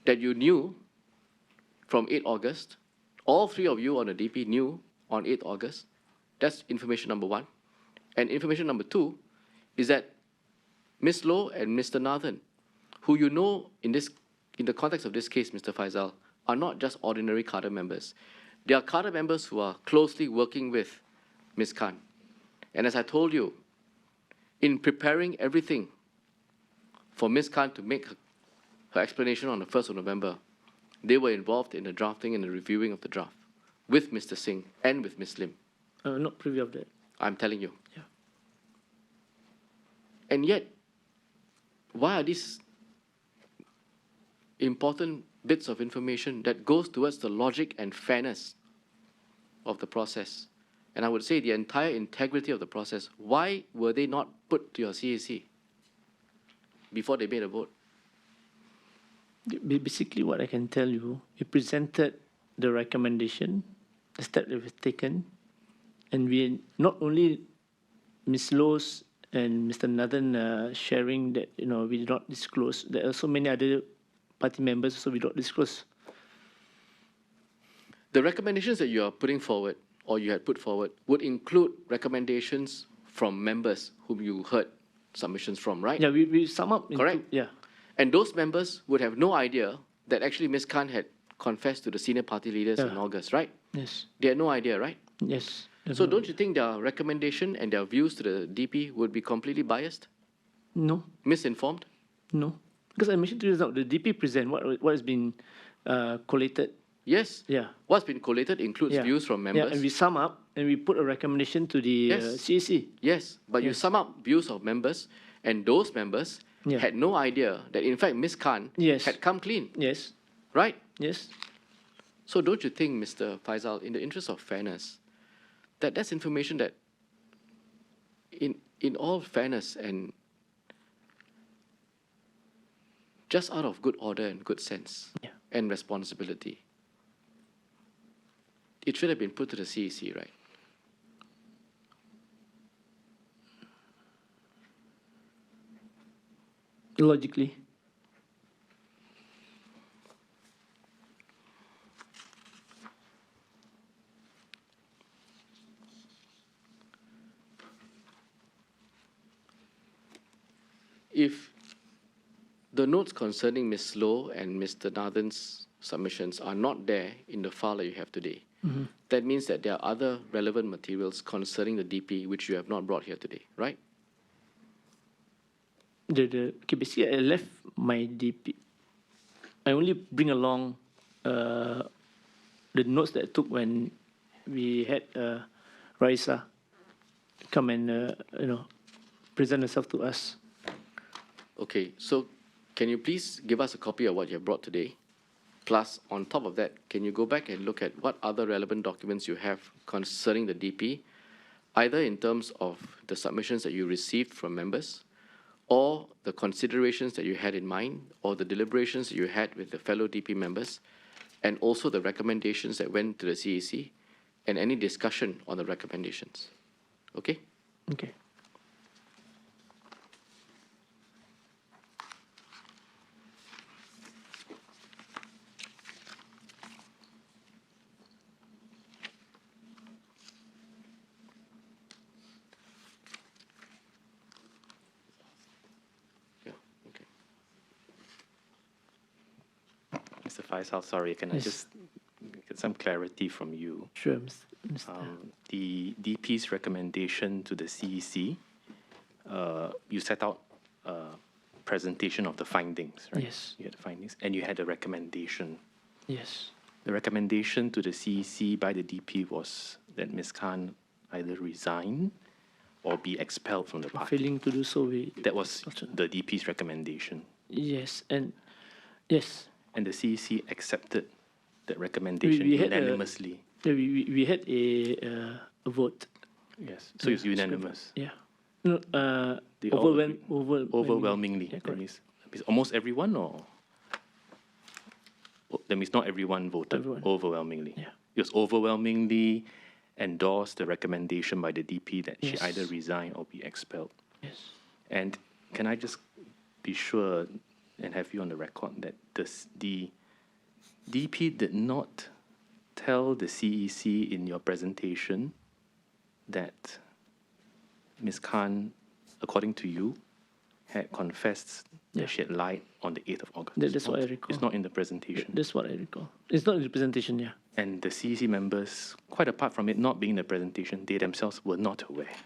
that you knew from 8 August, all three of you on the DP knew on 8 August. That's information number one. And information number two is that Ms. Loh and Mr. Nathan, who you know in the context of this case, Mr. Faisal, are not just ordinary cadre members. They are cadre members who are closely working with Ms. Khan. And as I told you, in preparing everything for Ms. Khan to make her explanation on the 1st of November, they were involved in the drafting and the reviewing of the draft with Mr. Singh and with Ms. Lim. Not privy of that. I'm telling you. Yeah. And yet, why are these important bits of information that goes towards the logic and fairness of the process, and I would say the entire integrity of the process, why were they not put to your CAC before they made a vote? Basically, what I can tell you, we presented the recommendation, the step that was taken, and we not only Ms. Lowe's and Mr. Nathan sharing that we did not disclose. There are so many other party members, so we don't disclose. The recommendations that you are putting forward, or you had put forward, would include recommendations from members whom you heard submissions from, right? Yeah, we sum up. Correct. Yeah. And those members would have no idea that actually Ms. Khan had confessed to the senior party leaders in August, right? Yes. They had no idea, right? Yes. So don't you think their recommendation and their views to the DP would be completely biased, No. misinformed? No. Because I mentioned to you now, the DP present what has been collated. Yes. Yeah. What's been collated includes Yeah. views from Yeah, members. and we sum up and we put a recommendation to the Yes. CAC. Yes, but you Yes. sum up views of members, and those members Yeah. had no idea that, in fact, Ms. Khan Yes. had come clean, Yes. right? Yes. So don't you think, Mr. Faisal, in the interest of fairness, that that's information that, in all fairness and just out of good order and good sense Yeah. and responsibility, it should have been put to the CEC, right? Logically. If the notes concerning Ms. Loh and Mr. Nathan's submissions are not there in the file that you have today, that means that there are other relevant materials concerning the DP which you have not brought here today, right? Okay, basically I left my DP. I only bring along the notes that I took when we had Raisa come and present herself to us. Okay, so can you please give us a copy of what you have brought today? Plus, on top of that, can you go back and look at what other relevant documents you have concerning the DP, either in terms of the submissions that you received from members, or the considerations that you had in mind, or the deliberations that you had with the fellow DP members, and also the recommendations that went to the CEC and any discussion on the recommendations. Okay? Okay. Yeah, okay. Mr. Faisal, sorry, can I Yes. just get some clarity from you? Sure, Mr. The DP's recommendation to the CEC, you set out a presentation of the findings, right? Yes. You had the findings, and you had a recommendation. Yes. The recommendation to the CEC by the DP was that Ms. Khan either resign or be expelled from the party. Failing to do so, we. That was the DP's recommendation. Yes, and yes, And the CEC accepted that recommendation we had a- unanimously. we had a vote. Yes, so it's unanimous. Yeah. No, They all agreed. Yeah, Overwhelmingly. That correct. means almost everyone, or that means not everyone voted. Everyone. Overwhelmingly. Yeah. It was overwhelmingly endorsed the recommendation by the DP that she Yes. either resign or be expelled. Yes. And can I just be sure and have you on the record that the DP did not tell the CEC in your presentation that Ms. Khan, according to you, had confessed Yeah. that she had lied on the 8th of August. That's what I recall. It's not in the presentation. That's what I recall. It's not in the presentation, yeah. And the CEC members, quite apart from it not being in the presentation, they themselves were not aware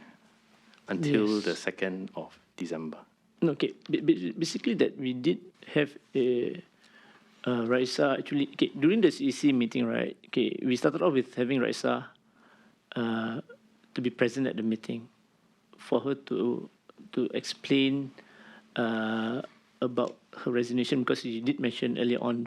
until Yes. the 2nd of December. No, okay. Basically, that we did have a Raisa actually. Okay, during the CEC meeting, right? Okay, we started off with having Raisa to be present at the meeting, for her to explain about her resignation, because she did mention earlier in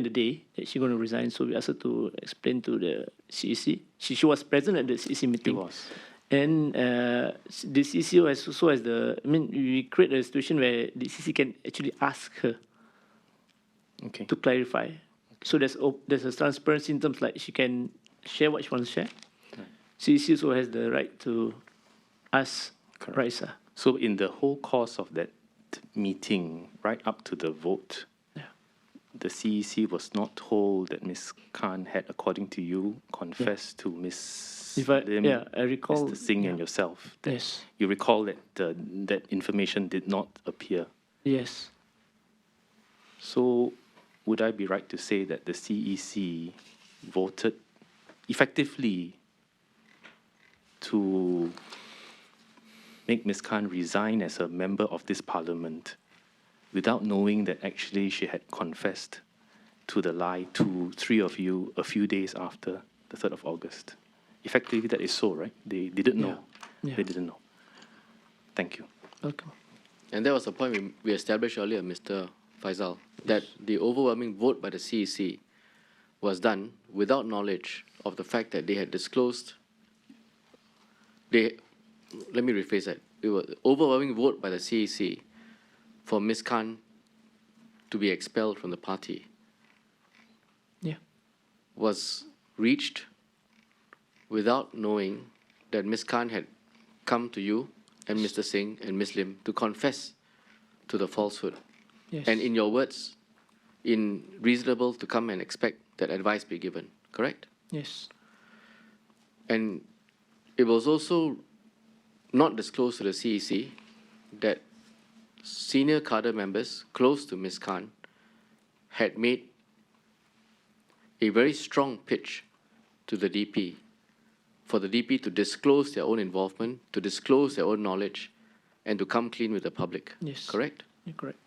the day that she's going to resign. So we asked her to explain to the CEC. She was present at the CEC It meeting. was. And the CCO also has we create a situation where the CC can actually ask her Okay. to clarify. So there's a transparency in terms like she can share what she wants to share. CC also has the right to ask Correct. Raisa. So in the whole course of that meeting, right up to the vote, Yeah. the CEC was not told that Ms. Khan had, according to you, confessed to Ms. Lim, I recall. Mr. Singh, yeah. and yourself. That Yes. You recall that that information did not appear. Yes. So would I be right to say that the CEC voted effectively to make Ms. Khan resign as a member of this parliament without knowing that actually she had confessed to the lie to 3 of you a few days after the 3rd of August? Effectively, that is so, right? They didn't know. Yeah. They didn't know. Thank you. Welcome. And that was the point we established earlier, Mr. Faisal, that the overwhelming vote by the CEC was done without knowledge of the fact that they had disclosed. Let me rephrase that. It was overwhelming vote by the CEC for Ms. Khan to be expelled from the party Yeah. was reached without knowing that Ms. Khan had come to you and Mr. Singh and Ms. Lim to confess to the falsehood. Yes. And in your words, in reasonable to come and expect that advice be given, correct? Yes. And it was also not disclosed to the CEC that senior cadre members close to Ms. Khan had made a very strong pitch to the DP for the DP to disclose their own involvement, to disclose their own knowledge, and to come clean with the public. Yes. Correct? You're correct.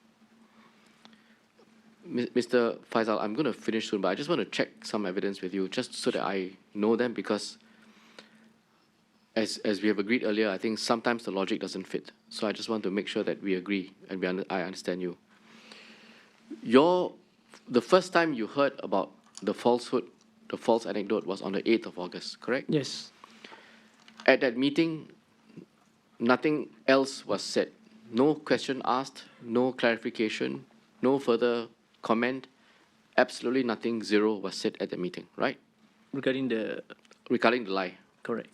Mr. Faisal, I'm going to finish soon, but I just want to check some evidence with you, just so that I know them, because as we have agreed earlier, I think sometimes the logic doesn't fit. So I just want to make sure that we agree and I understand you. The first time you heard about the falsehood, the false anecdote, was on the 8th of August, correct? Yes. At that meeting, nothing else was said. No question asked, no clarification, no further comment. absolutely nothing, zero, was said at the meeting, right? Regarding the Regarding the lie. correct.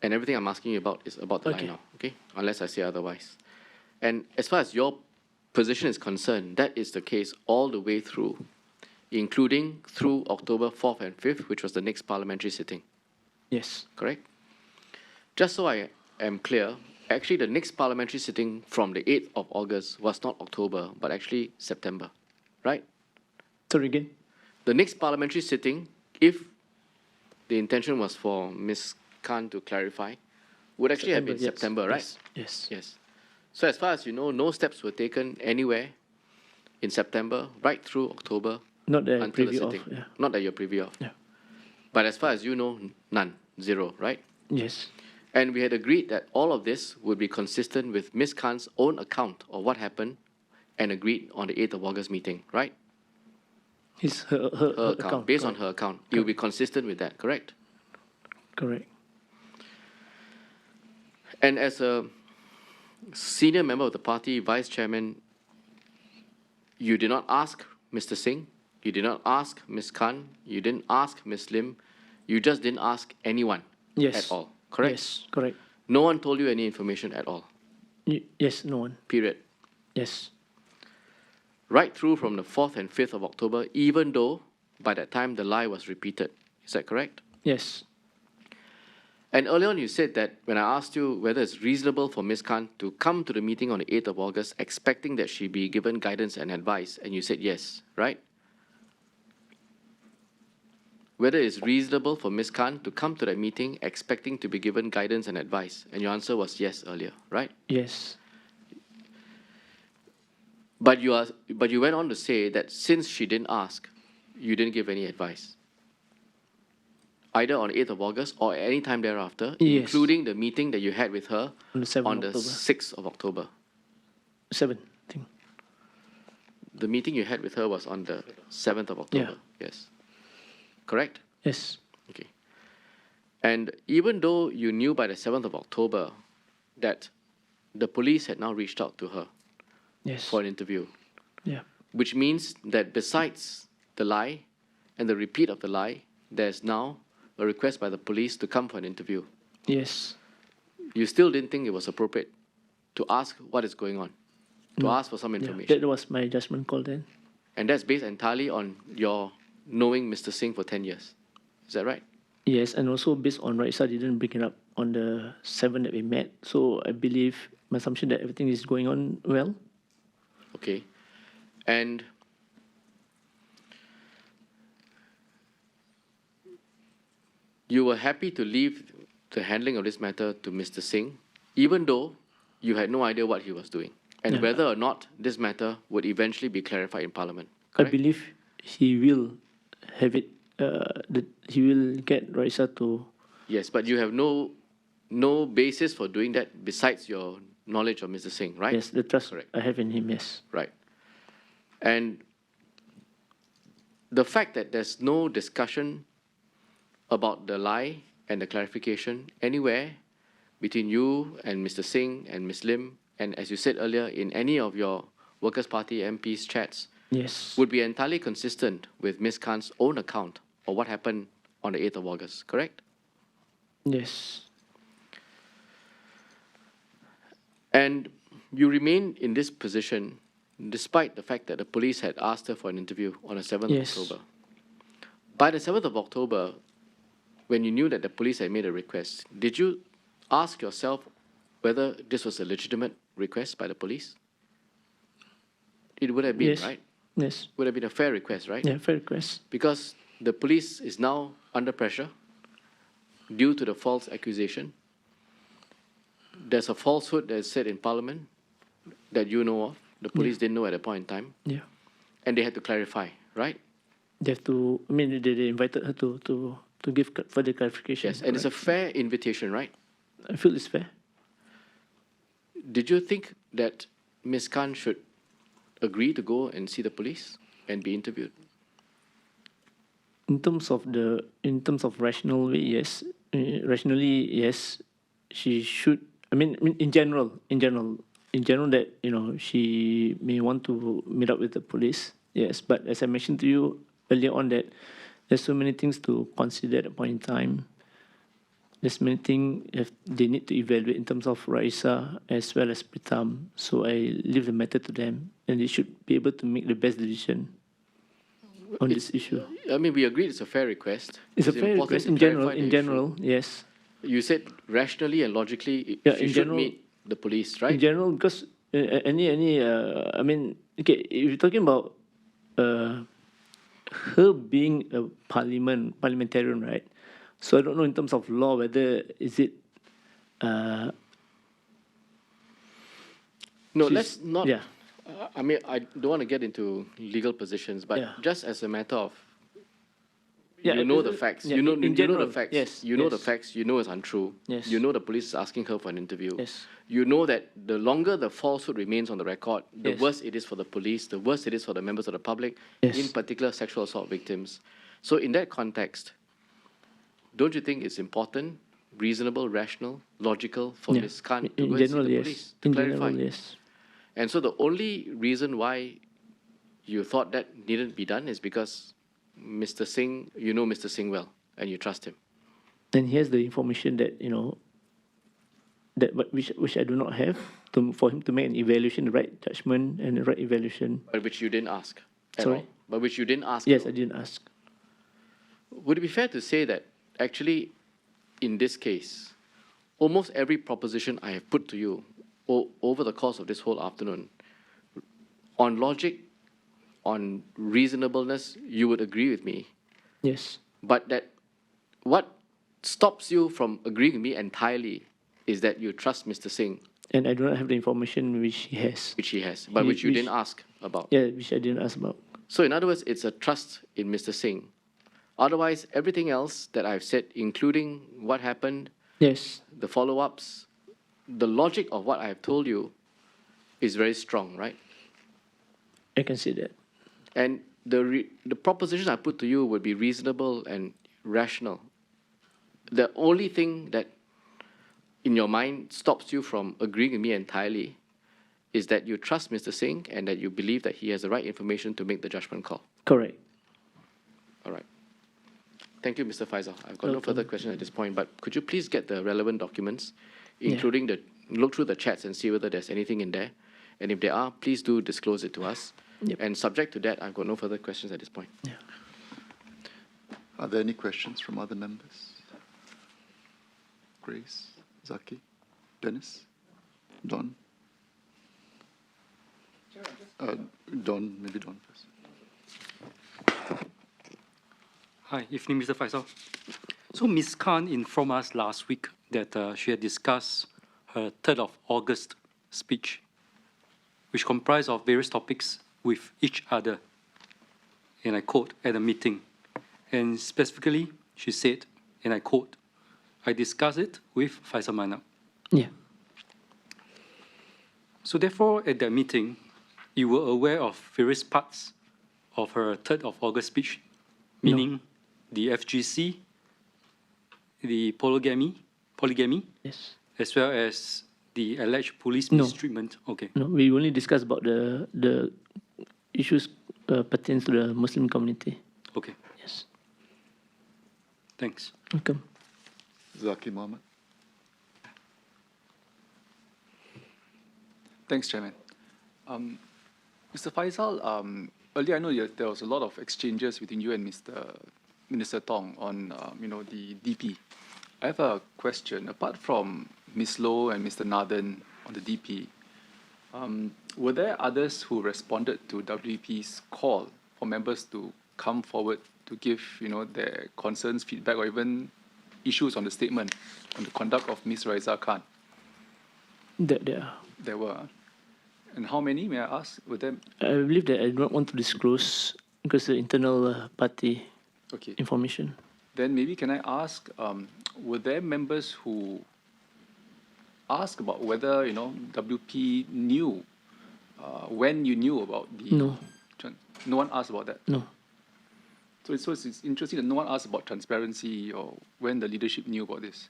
And everything I'm asking you about is about the lie Okay. now, okay? Unless I say otherwise. And as far as your position is concerned, that is the case all the way through, including through October 4th and 5th, which was the next parliamentary sitting, Yes. correct? Just so I am clear, actually the next parliamentary sitting from the 8th of August was not October, but actually September, right? Sorry again. The next parliamentary sitting, if the intention was for Ms. Khan to clarify, would actually have been yes, September, right? Yes. Yes. Yes. So as far as you know, no steps were taken anywhere in September, right through October, Not the until the preview sitting. of. Yeah. Not that you're privy of. Yeah. But as far as you know, none, zero, right? Yes. And we had agreed that all of this would be consistent with Ms. Khan's own account of what happened and agreed on the 8th of August meeting, right? Her account. Based on correct. her account. It will be consistent with that, correct? Correct. And as a senior member of the party, vice chairman, you did not ask Mr. Singh, you did not ask Ms. Khan, you didn't ask Ms. Lim, you just didn't ask anyone Yes. at all, correct? Yes. Correct. No one told you any information at all, Yes. No one. period. Yes. Right through from the 4th and 5th of October, even though by that time the lie was repeated. Is that correct? Yes. And earlier on you said that when I asked you whether it's reasonable for Ms. Khan to come to the meeting on the 8th of August expecting that she be given guidance and advice, and you said yes, right? Whether it's reasonable for Ms. Khan to come to that meeting expecting to be given guidance and advice, and your answer was yes earlier, right? Yes. But you went on to say that since she didn't ask, you didn't give any advice, either on 8th of August or any time thereafter, Yes. including the meeting that you had with her On the 7th on of the October. 6th of October. 7th. I think. The meeting you had with her was on the 7th of October. Yes. Correct? Yes. Okay. And even though you knew by the 7th of October that the police had now reached out to her Yes. for an interview, Yeah. which means that besides the lie and the repeat of the lie, there's now a request by the police to come for an interview. Yes. You still didn't think it was appropriate to ask what is going on, to ask for some Yeah. information. That was my judgment call then. And that's based entirely on your knowing Mr. Singh for 10 years. Is that right? Yes, and also based on Raisa didn't bring it up on the 7th that we met, so I believe my assumption that everything is going on well. Okay. And you were happy to leave the handling of this matter to Mr. Singh, even though you had no idea what he was doing, and Yeah. whether or not this matter would eventually be clarified in Parliament. I Correct? believe he will have it. He will get Raisa to. Yes, but you have no basis for doing that besides your knowledge of Mr. Singh, right? Yes, the trust Correct. I have in him. Yes. Right. And the fact that there's no discussion about the lie and the clarification anywhere between you and Mr. Singh and Ms. Lim, and as you said earlier, in any of your Workers' Party MPs' chats, Yes. would be entirely consistent with Ms. Khan's own account of what happened on the 8th of August, correct? Yes. And you remain in this position despite the fact that the police had asked her for an interview on the 7th Yes. of October. By the 7th of October, when you knew that the police had made a request, did you ask yourself whether this was a legitimate request by the police? It would have been, Yes. right? Yes. Would have been a fair request, right? Yeah. Fair request. Because the police is now under pressure due to the false accusation. There's a falsehood that is said in Parliament that you know of. The police didn't know at that point in time, Yeah. and they had to clarify, right? They have to. I mean, they invited her to give further clarification. Yes, and it's a fair invitation, right? I feel it's fair. Did you think that Ms. Khan should agree to go and see the police and be interviewed? In terms of rational way, yes. Rationally, yes. She should. I mean, in general, that she may want to meet up with the police. yes. But as I mentioned to you earlier on, that there's so many things to consider at a point in time. There's many things they need to evaluate in terms of Raisa as well as Pritam. So I leave the matter to them, and they should be able to make the best decision on this issue. I mean, we agreed it's a fair request. It's a fair important request to in general. clarify the In issue. general, yes. You said rationally and logically, Yeah, she in should general- meet the police, right? In general, because I mean, okay, if you're talking about her being a parliamentarian, right? So I don't know in terms of law whether is it. No, she's- let's not. Yeah. I mean, I don't want to get into legal positions, but Yeah. just as a matter of, Yeah, you know the facts. yeah, You know, in you know general, the facts. yes, You know the yes. facts. You know it's untrue. Yes. You know the police is asking her for an interview. Yes. You know that the longer the falsehood remains on the record, the Yes. worse it is for the police, the worse it is for the members of the public, Yes. in particular sexual assault victims. So in that context, don't you think it's important, reasonable, rational, logical for Yeah. Ms. Khan to In go and see general, the yes. police to In clarify? general, yes. And so the only reason why you thought that needn't be done is because Mr. Singh, you know Mr. Singh well, and you trust him. And here's the information that which I do not have for him to make an evaluation, the right judgment and the right evaluation. But which you didn't ask at Sorry? all. But which you didn't ask. Yes, at I all. didn't ask. Would it be fair to say that actually, in this case, almost every proposition I have put to you over the course of this whole afternoon, on logic, on reasonableness, you would agree with me. Yes. But that what stops you from agreeing with me entirely is that you trust Mr. Singh, And I do not have the information which he has. which he has, but which you Which- didn't ask about. Yeah, which I didn't ask about. So in other words, it's a trust in Mr. Singh. Otherwise, everything else that I've said, including what happened, Yes. the follow-ups, the logic of what I have told you is very strong, right? I can see that. And the proposition I put to you would be reasonable and rational. The only thing that in your mind stops you from agreeing with me entirely is that you trust Mr. Singh and that you believe that he has the right information to make the judgment call. Correct. All right. Thank you, Mr. Faisal. I've got no further questions at this point, but could you please get the relevant documents, including look through the chats and see whether there's anything in there? And if there are, please do disclose it to us. Yep. And subject to that, I've got no further questions at this point. Yeah. Are there any questions from other members? Grace, Zaki, Dennis, Don? Don, maybe Don first. Hi, evening, Mr. Faisal. So Ms. Khan informed us last week that she had discussed her 3rd of August speech, which comprised of various topics with each other, and I quote, at a meeting. And specifically, she said, and I quote, I discussed it with Faisal Manap. Yeah. So therefore, at that meeting, you were aware of various parts of her 3rd of August speech, meaning the FGC, the polygamy, Yes. as well as the alleged police No. mistreatment. Okay. No, we only discussed about the issues pertaining to the Muslim community. Okay. Yes. Thanks. Welcome. Zaki Mohammed. Thanks, Chairman. Mr. Faisal, earlier I know there was a lot of exchanges between you and Minister Tong on, the DP. I have a question. Apart from Ms. Loh and Mr. Nathan on the DP, were there others who responded to WP's call for members to come forward to give, their concerns, feedback, or even issues on the statement on the conduct of Ms. Raisa Khan? There. There were. And how many, may I ask? Were there? I believe that I do not want to disclose because the internal party Okay. information. Then maybe can I ask, were there members who asked about whether, WP knew, when you knew about the... No. No one asked about that? No. So it's interesting that no one asked about transparency or when the leadership knew about this.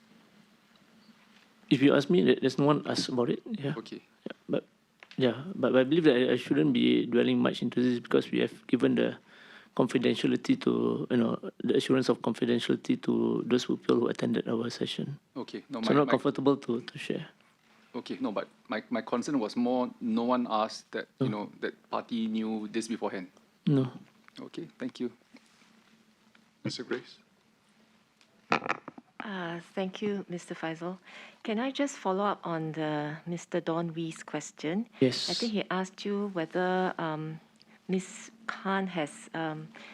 If you ask me, there's no one asked about it. Yeah. Okay. Yeah. But Yeah, but I believe that I shouldn't be dwelling much into this because we have given the confidentiality to, the assurance of confidentiality to those people who attended our session. Okay, no, So I'm not comfortable to share. okay, no, but my concern was more no one asked that, you know, that party knew this beforehand. No. Okay, thank you. Mr. Grace? Thank you, Mr. Faisal. Can I just follow up on Mr. Don Wee's question? Yes. I think he asked you whether Ms. Khan has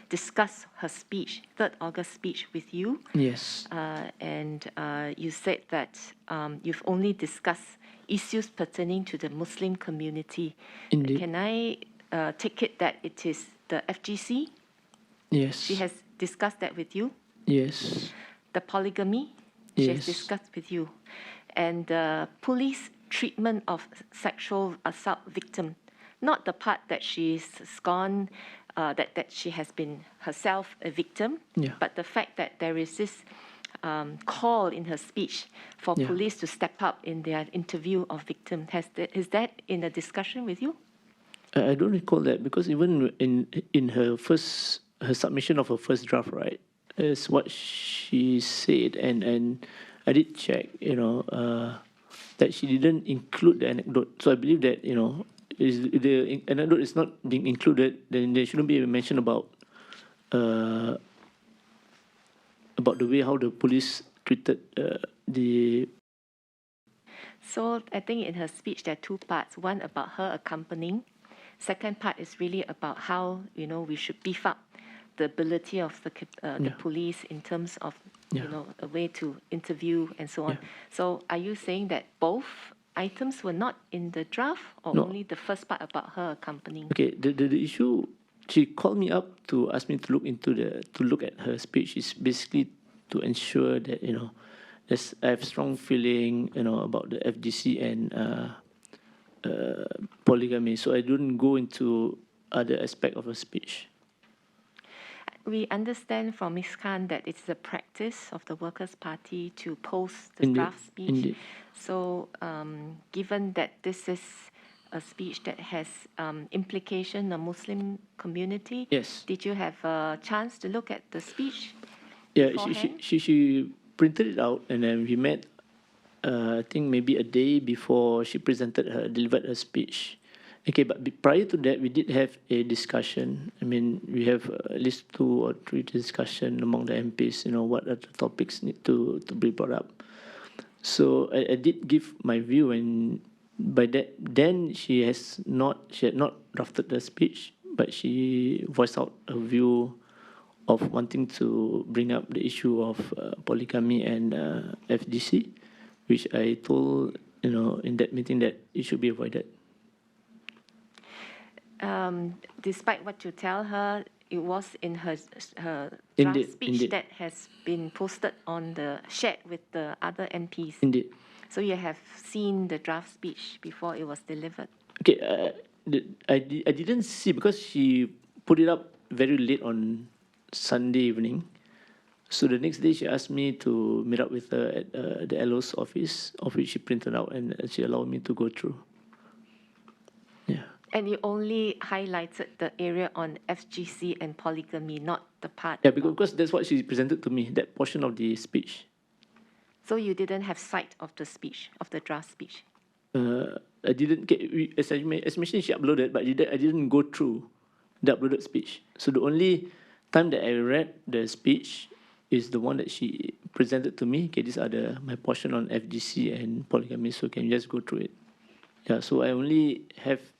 discussed her speech, 3rd August speech with you. Yes. And you said that you've only discussed issues pertaining to the Muslim community. Indeed. Can I take it that it is the FGC? Yes. She has discussed that with you? Yes. The polygamy, she has Yes. discussed with you, and the police treatment of sexual assault victim, not the part that she's gone, that she has been herself a victim, Yeah. but the fact that there is this call in her speech for Yeah. police to step up in their interview of victim. Is that in a discussion with you? I don't recall that because even in her submission of her first draft, right, is what she said, and I did check, that she didn't include the anecdote. So I believe that is the anecdote is not being included, then there shouldn't be a mention about the way how the police treated the. So I think in her speech there are 2 parts. One about her accompanying. Second part is really about how we should beef up the ability of the police in terms of a way to interview and so on. Yeah. So are you saying that both items were not in the draft, or No. only the first part about her accompanying? Okay, the issue, she called me up to ask me to look at her speech is basically to ensure that I have strong feeling about the FGC and polygamy, so I don't go into other aspect of her speech. We understand from Ms. Khan that it's the practice of the Workers' Party to post the Indeed, draft speech. indeed. So given that this is a speech that has implication on the Muslim community, Yes. did you have a chance to look at the speech Yeah, beforehand? she printed it out, and then we met. I think maybe a day before she delivered her speech. Okay, but prior to that, we did have a discussion. I mean, we have at least 2 or 3 discussion among the MPs. What are the topics need to be brought up. So I did give my view, and by that, then she had not drafted the speech, but she voiced out a view of wanting to bring up the issue of polygamy and FGC, which I told in that meeting that it should be avoided. Despite what you tell her, it was in her draft Indeed, speech indeed. that has been posted shared with the other MPs. Indeed. So you have seen the draft speech before it was delivered. Okay, I didn't see because she put it up very late on Sunday evening. So the next day she asked me to meet up with her at the LO's office, of which she printed out, and she allowed me to go through. Yeah. And you only highlighted the area on FGC and polygamy, not the part. Yeah, because that's what she presented to me, that portion of the speech. So you didn't have sight of the speech, of the draft speech? I didn't get, as I mentioned, she uploaded, but I didn't go through the uploaded speech. So the only time that I read the speech is the one that she presented to me. Okay, these are my portion on FGC and polygamy, so can you just go through it? Yeah, so I only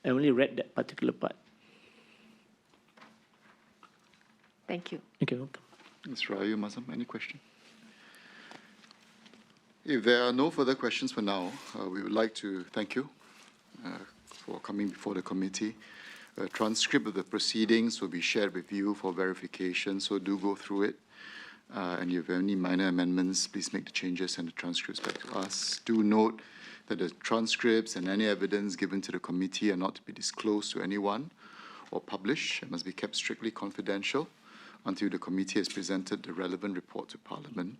read that particular part. Thank you. Okay, welcome. Ms. Rayu Mazam, any question? If there are no further questions for now, we would like to thank you for coming before the committee. A transcript of the proceedings will be shared with you for verification, so do go through it. And if you have any minor amendments, please make the changes and the transcripts back to us. Do note that the transcripts and any evidence given to the committee are not to be disclosed to anyone or published and must be kept strictly confidential until the committee has presented the relevant report to Parliament.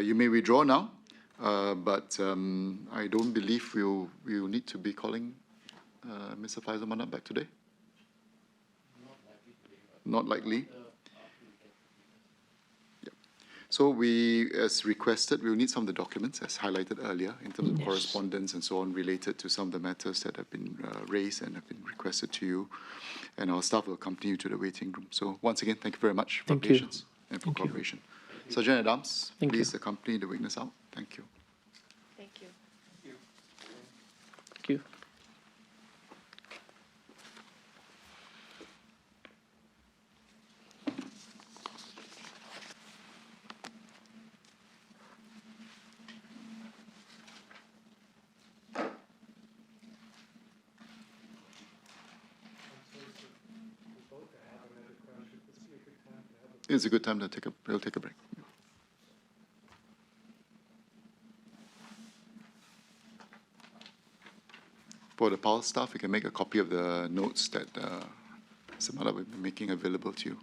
You may withdraw now, but I don't believe we'll need to be calling Mr. Faisal Manap back today? Not likely. Yep. So we, as requested, we will need some of the documents, as highlighted earlier, in terms of Yes. correspondence and so on, related to some of the matters that have been raised and have been requested to you. And our staff will accompany you to the waiting room. So once again, thank you very much for Thank you. patience and for Thank you. cooperation. Sergeant Adams, Thank you. please accompany the witness out. Thank you. Thank you. Thank you. It's a good time to we'll take a break. For the PAL staff, you can make a copy of the notes that Mr. Malap will be making available to you.